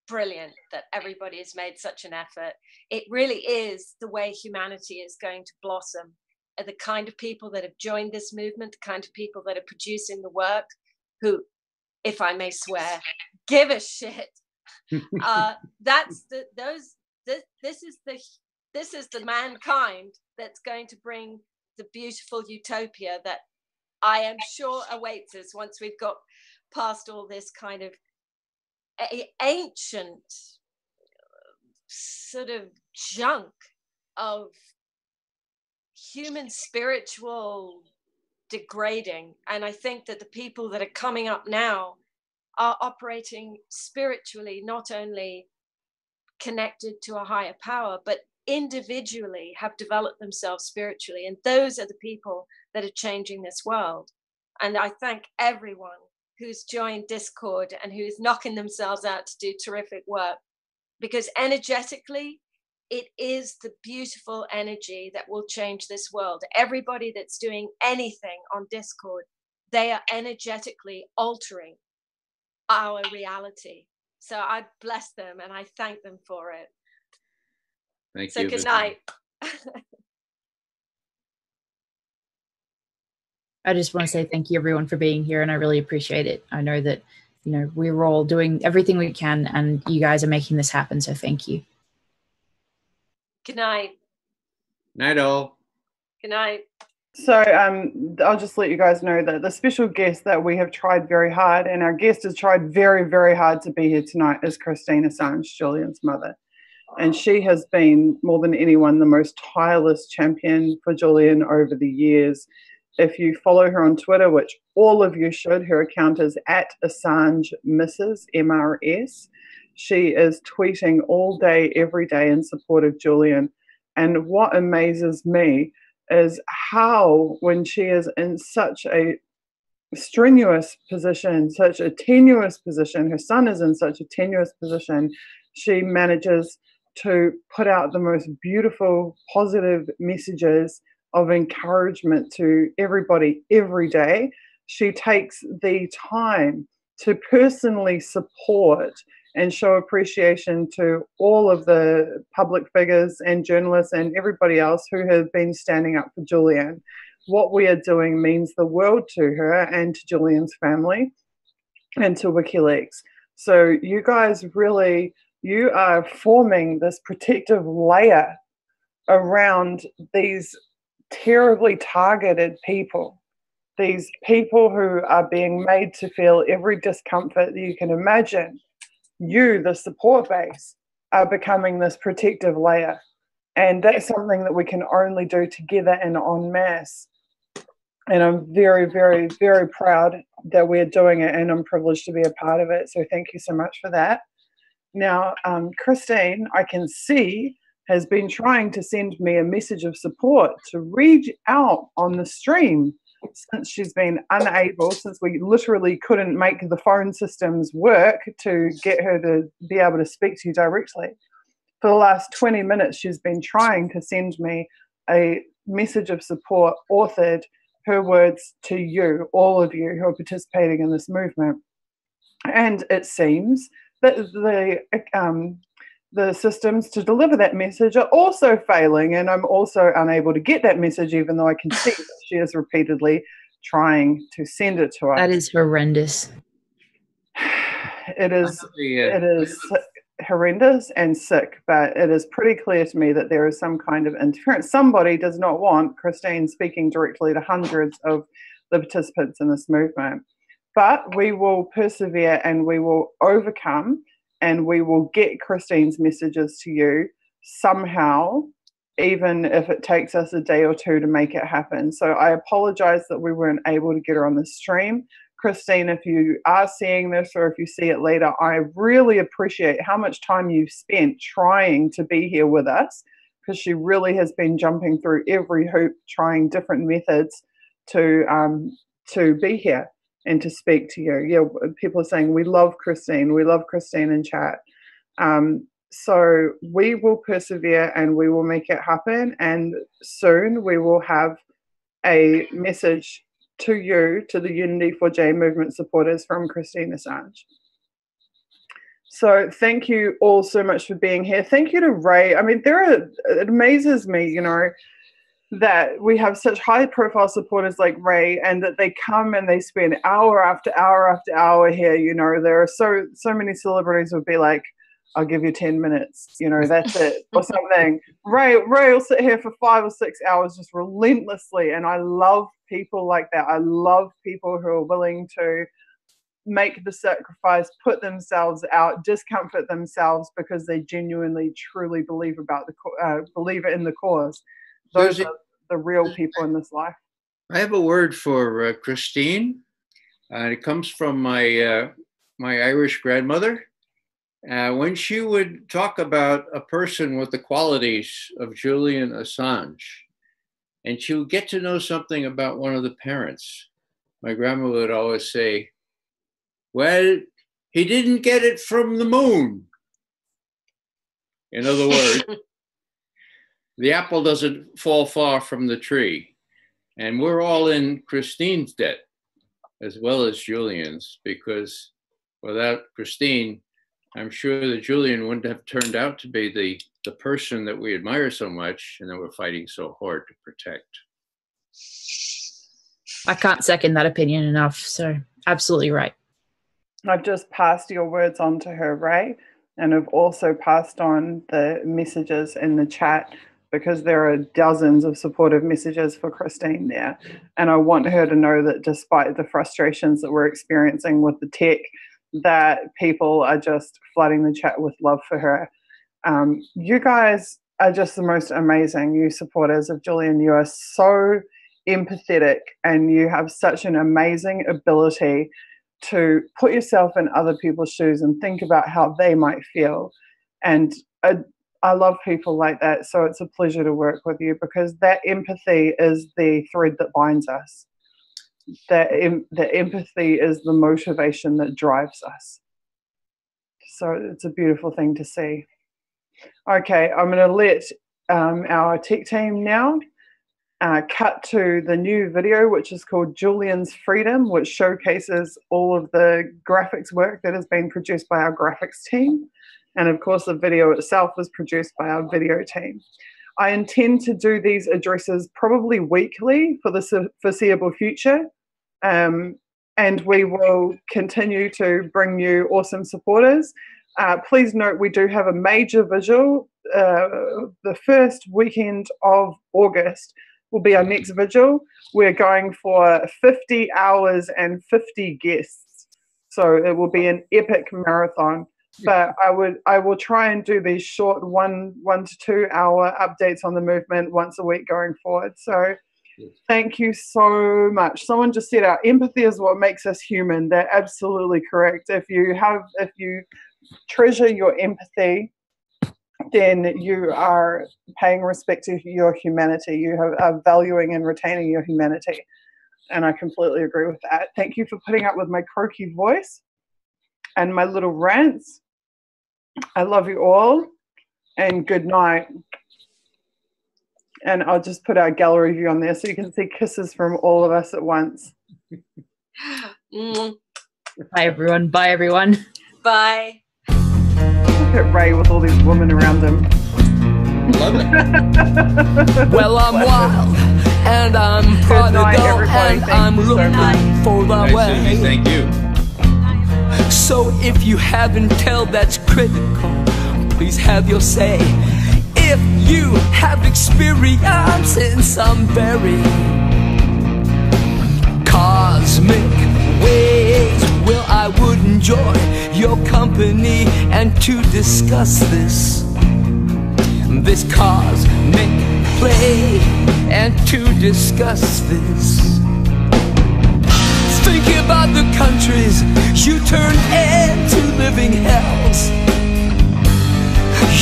brilliant that everybody has made such an effort. It really is the way humanity is going to blossom. The kind of people that have joined this movement, the kind of people that are producing the work, who, if I may swear, give a shit. This is the mankind that's going to bring the beautiful utopia that I am sure awaits us once we've got past all this kind of ancient sort of junk of human spiritual degrading. And I think that the people that are coming up now are operating spiritually, not only connected to a higher power, but individually have developed themselves spiritually. And those are the people that are changing this world. And I thank everyone who's joined Discord and who's knocking themselves out to do terrific work, because energetically, it is the beautiful energy that will change this world. Everybody that's doing anything on Discord, they are energetically altering our reality. So I bless them and I thank them for it. Thank so you. Good night. I just want to say thank you everyone for being here, and I really appreciate it. I know that, you know, we're all doing everything we can and you guys are making this happen, so thank you. Good night. Night all. Good night. So I'll just let you guys know that the special guest that we have tried very hard, and our guest has tried very, very hard to be here tonight, is Christine Assange, Julian's mother. And she has been, more than anyone, the most tireless champion for Julian over the years. If you follow her on Twitter, which all of you should, her account is @Assange Mrs. MRS. She is tweeting all day, every day in support of Julian. And what amazes me is how, when she is in such a strenuous position, such a tenuous position, her son is in such a tenuous position, she manages to put out the most beautiful, positive messages of encouragement to everybody every day. She takes the time to personally support and show appreciation to all of the public figures and journalists and everybody else who have been standing up for Julian. What we are doing means the world to her and to Julian's family and to WikiLeaks. So you guys really, you are forming this protective layer around these terribly targeted people, these people who are being made to feel every discomfort that you can imagine. You, the support base, are becoming this protective layer. And that's something that we can only do together and en masse. And I'm very, very, very proud that we're doing it, and I'm privileged to be a part of it. So thank you so much for that. Now, Christine, I can see, has been trying to send me a message of support to read out on the stream since she's been unable, since we literally couldn't make the phone systems work to get her to be able to speak to you directly. For the last 20 minutes, she's been trying to send me a message of support, authored, her words to you, all of you who are participating in this movement. And it seems that the systems to deliver that message are also failing, and I'm also unable to get that message, even though I can see that she is repeatedly trying to send it to us. That is horrendous. It is horrendous and sick, but it is pretty clear to me that there is some kind of interference. Somebody does not want Christine speaking directly to hundreds of the participants in this movement. But we will persevere and we will overcome, and we will get Christine's messages to you somehow, even if it takes us a day or two to make it happen. So I apologize that we weren't able to get her on the stream. Christine, if you are seeing this or if you see it later, I really appreciate how much time you've spent trying to be here with us, because she really has been jumping through every hoop, trying different methods to be here and to speak to you. Yeah, people are saying we love Christine in chat. So we will persevere and we will make it happen. And soon we will have a message to you, to the Unity4J movement supporters from Christine Assange. So thank you all so much for being here. Thank you to Ray. I mean, it amazes me, you know, that we have such high profile supporters like Ray, and that they come and they spend hour after hour after hour here. You know, there are so many celebrities would be like, I'll give you 10 minutes, you know, that's it, or something. Ray will sit here for 5 or 6 hours just relentlessly, and I love people like that. I love people who are willing to make the sacrifice, put themselves out, discomfort themselves because they genuinely, truly believe in the cause. Those are the real people in this life. I have a word for Christine. It comes from my Irish grandmother. When she would talk about a person with the qualities of Julian Assange, and she would get to know something about one of the parents, my grandma would always say, well, he didn't get it from the moon. In other words, the apple doesn't fall far from the tree. And we're all in Christine's debt, as well as Julian's, because without Christine, I'm sure that Julian wouldn't have turned out to be the person that we admire so much and that we're fighting so hard to protect. I can't second that opinion enough, so absolutely right. I've just passed your words on to her, Ray, and I've also passed on the messages in the chat, because there are dozens of supportive messages for Christine there. And I want her to know that despite the frustrations that we're experiencing with the tech, that people are just flooding the chat with love for her. You guys are just the most amazing, you supporters of Julian. You are so empathetic, and you have such an amazing ability to put yourself in other people's shoes and think about how they might feel. And I love people like that, so it's a pleasure to work with you, because that empathy is the thread that binds us. The empathy is the motivation that drives us. So it's a beautiful thing to see. Okay, I'm going to let our tech team now cut to the new video, which is called Julian's Freedom, which showcases all of the graphics work that has been produced by our graphics team. And of course, the video itself was produced by our video team. I intend to do these addresses probably weekly for the foreseeable future. And we will continue to bring you awesome supporters. Please note, we do have a major vigil. The first weekend of August will be our next vigil. We're going for 50 hours and 50 guests. So it will be an epic marathon. But I will try and do these short 1 to 2 hour updates on the movement once a week going forward. So thank you so much. Someone just said our empathy is what makes us human. They're absolutely correct. If you treasure your empathy, then you are paying respect to your humanity. You are valuing and retaining your humanity. And I completely agree with that. Thank you for putting up with my croaky voice and my little rants. I love you all, and good night. And I'll just put our gallery view on there so you can see kisses from all of us at once. Bye, everyone. Bye, everyone. Bye. Look at Ray with all these women around him. Love it. Well, I'm wild, and I'm prodigal, and I'm looking for the way. Thank you. So if you have intel that's critical, please have your say. If you have experience in some very cosmic ways, well, I would enjoy your company and to discuss this cosmic play, and to discuss this. Think about the countries you turn into living hells.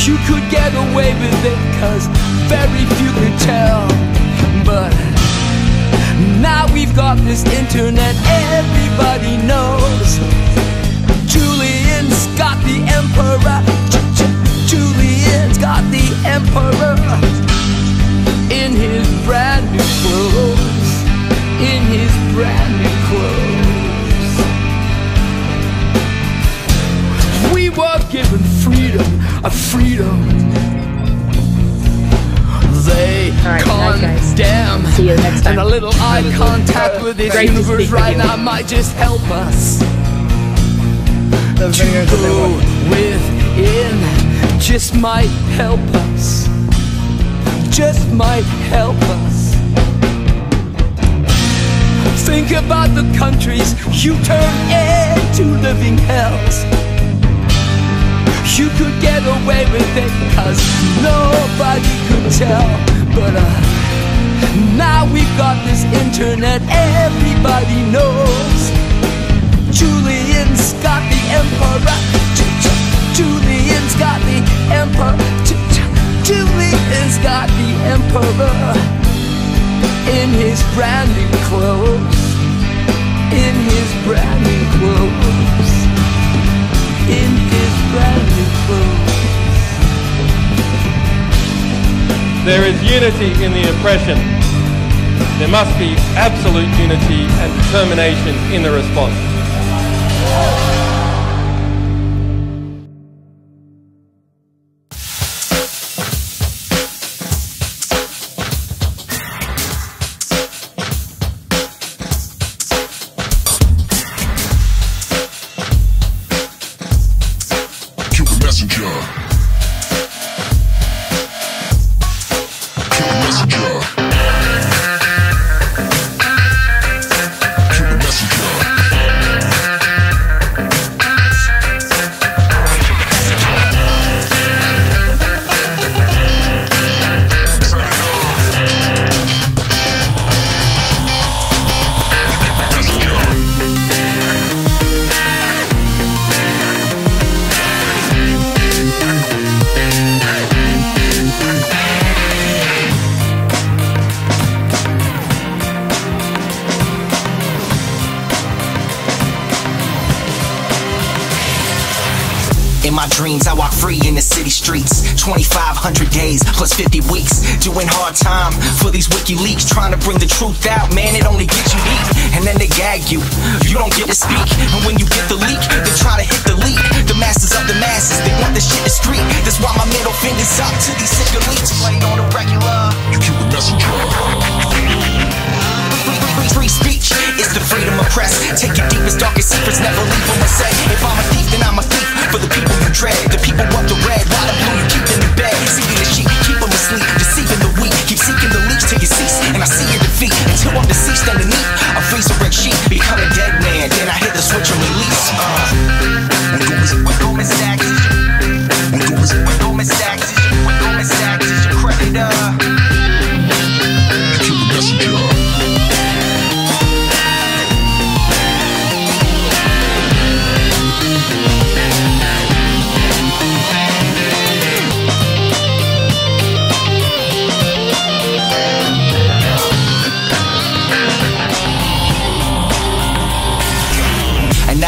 You could get away with it, 'cause very few could tell. But now we've got this internet, everybody knows. Julian's got the emperor. Julian's got the emperor in his brand new clothes. In his brand new clothes. We were given freedom, a freedom they condemn. See you next time. And a little eye contact with this universe right now might just help us to go within. Just might help us. Just might help us. Think about the countries you turn into living hells. You could get away with it, 'cause nobody could tell. But now we've got this internet, everybody knows. Julian's got the emperor. Julian's got the emperor. Julian's got the emperor in his brand new clothes. In his brand new clothes. In his brand new clothes. There is unity in the oppression. There must be absolute unity and determination in the response. In my dreams, I walk free in the city streets. 2,500 days plus 50 weeks, doing hard time for these WikiLeaks, trying to bring the truth out. Man, it only gets you heat, and then they gag you. You don't get to speak, and when you get the leak, they try to hit the leak. The masters of the masses, they want this shit to street. That's why my middle finger's up to these sick elites. Playing on the regular. You keep the messenger. Free speech is the freedom of press. Take your deepest, darkest secrets, never leave them unsaid. If I'm a thief, then I'm a thief for the people you dread. The people want the red, while the blue you keep them in bed. Seeking the sheep, keep them asleep, deceiving the weak. Keep seeking the leech till you cease, and I see your defeat. Until I'm deceased underneath a freezer-wrecked sheet. Become a dead man, then I hit the switch and release. Goldman Sachs is your, Goldman Sachs is your, Goldman Sachs is your creditor. You keep the messenger.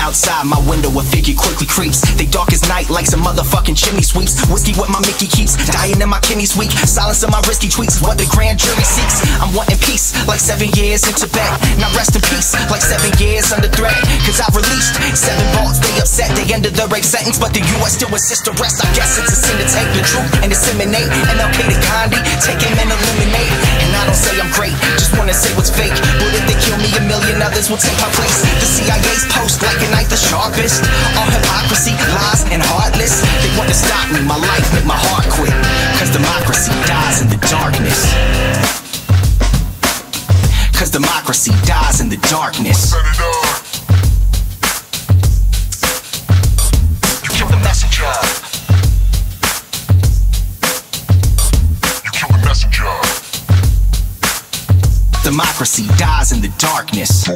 Outside my window, a figure quickly creeps. They dark as night like some motherfucking chimney sweeps. Whiskey what my Mickey keeps, dying in my kidneys weak. Silence of my risky tweets, what the grand jury seeks. I'm wanting peace, like 7 years in Tibet. Now rest in peace, like 7 years under threat. Cause I've released 7 vaults, they upset. They ended the rape sentence, but the US still insists to rest. I guess it's a sin to take the truth and disseminate. MLK to Gandhi, take him and eliminate. And I don't say I'm great, just wanna say what's fake. But if they kill me, 1 million others will take my place. The CIA's post like a knife the sharpest. All hypocrisy, lies, and heartless. They want to stop me, my life, make my heart quit. Cause democracy dies in the darkness. Cause democracy dies in the darkness. You kill the messenger. You kill the messenger. Democracy dies in the darkness.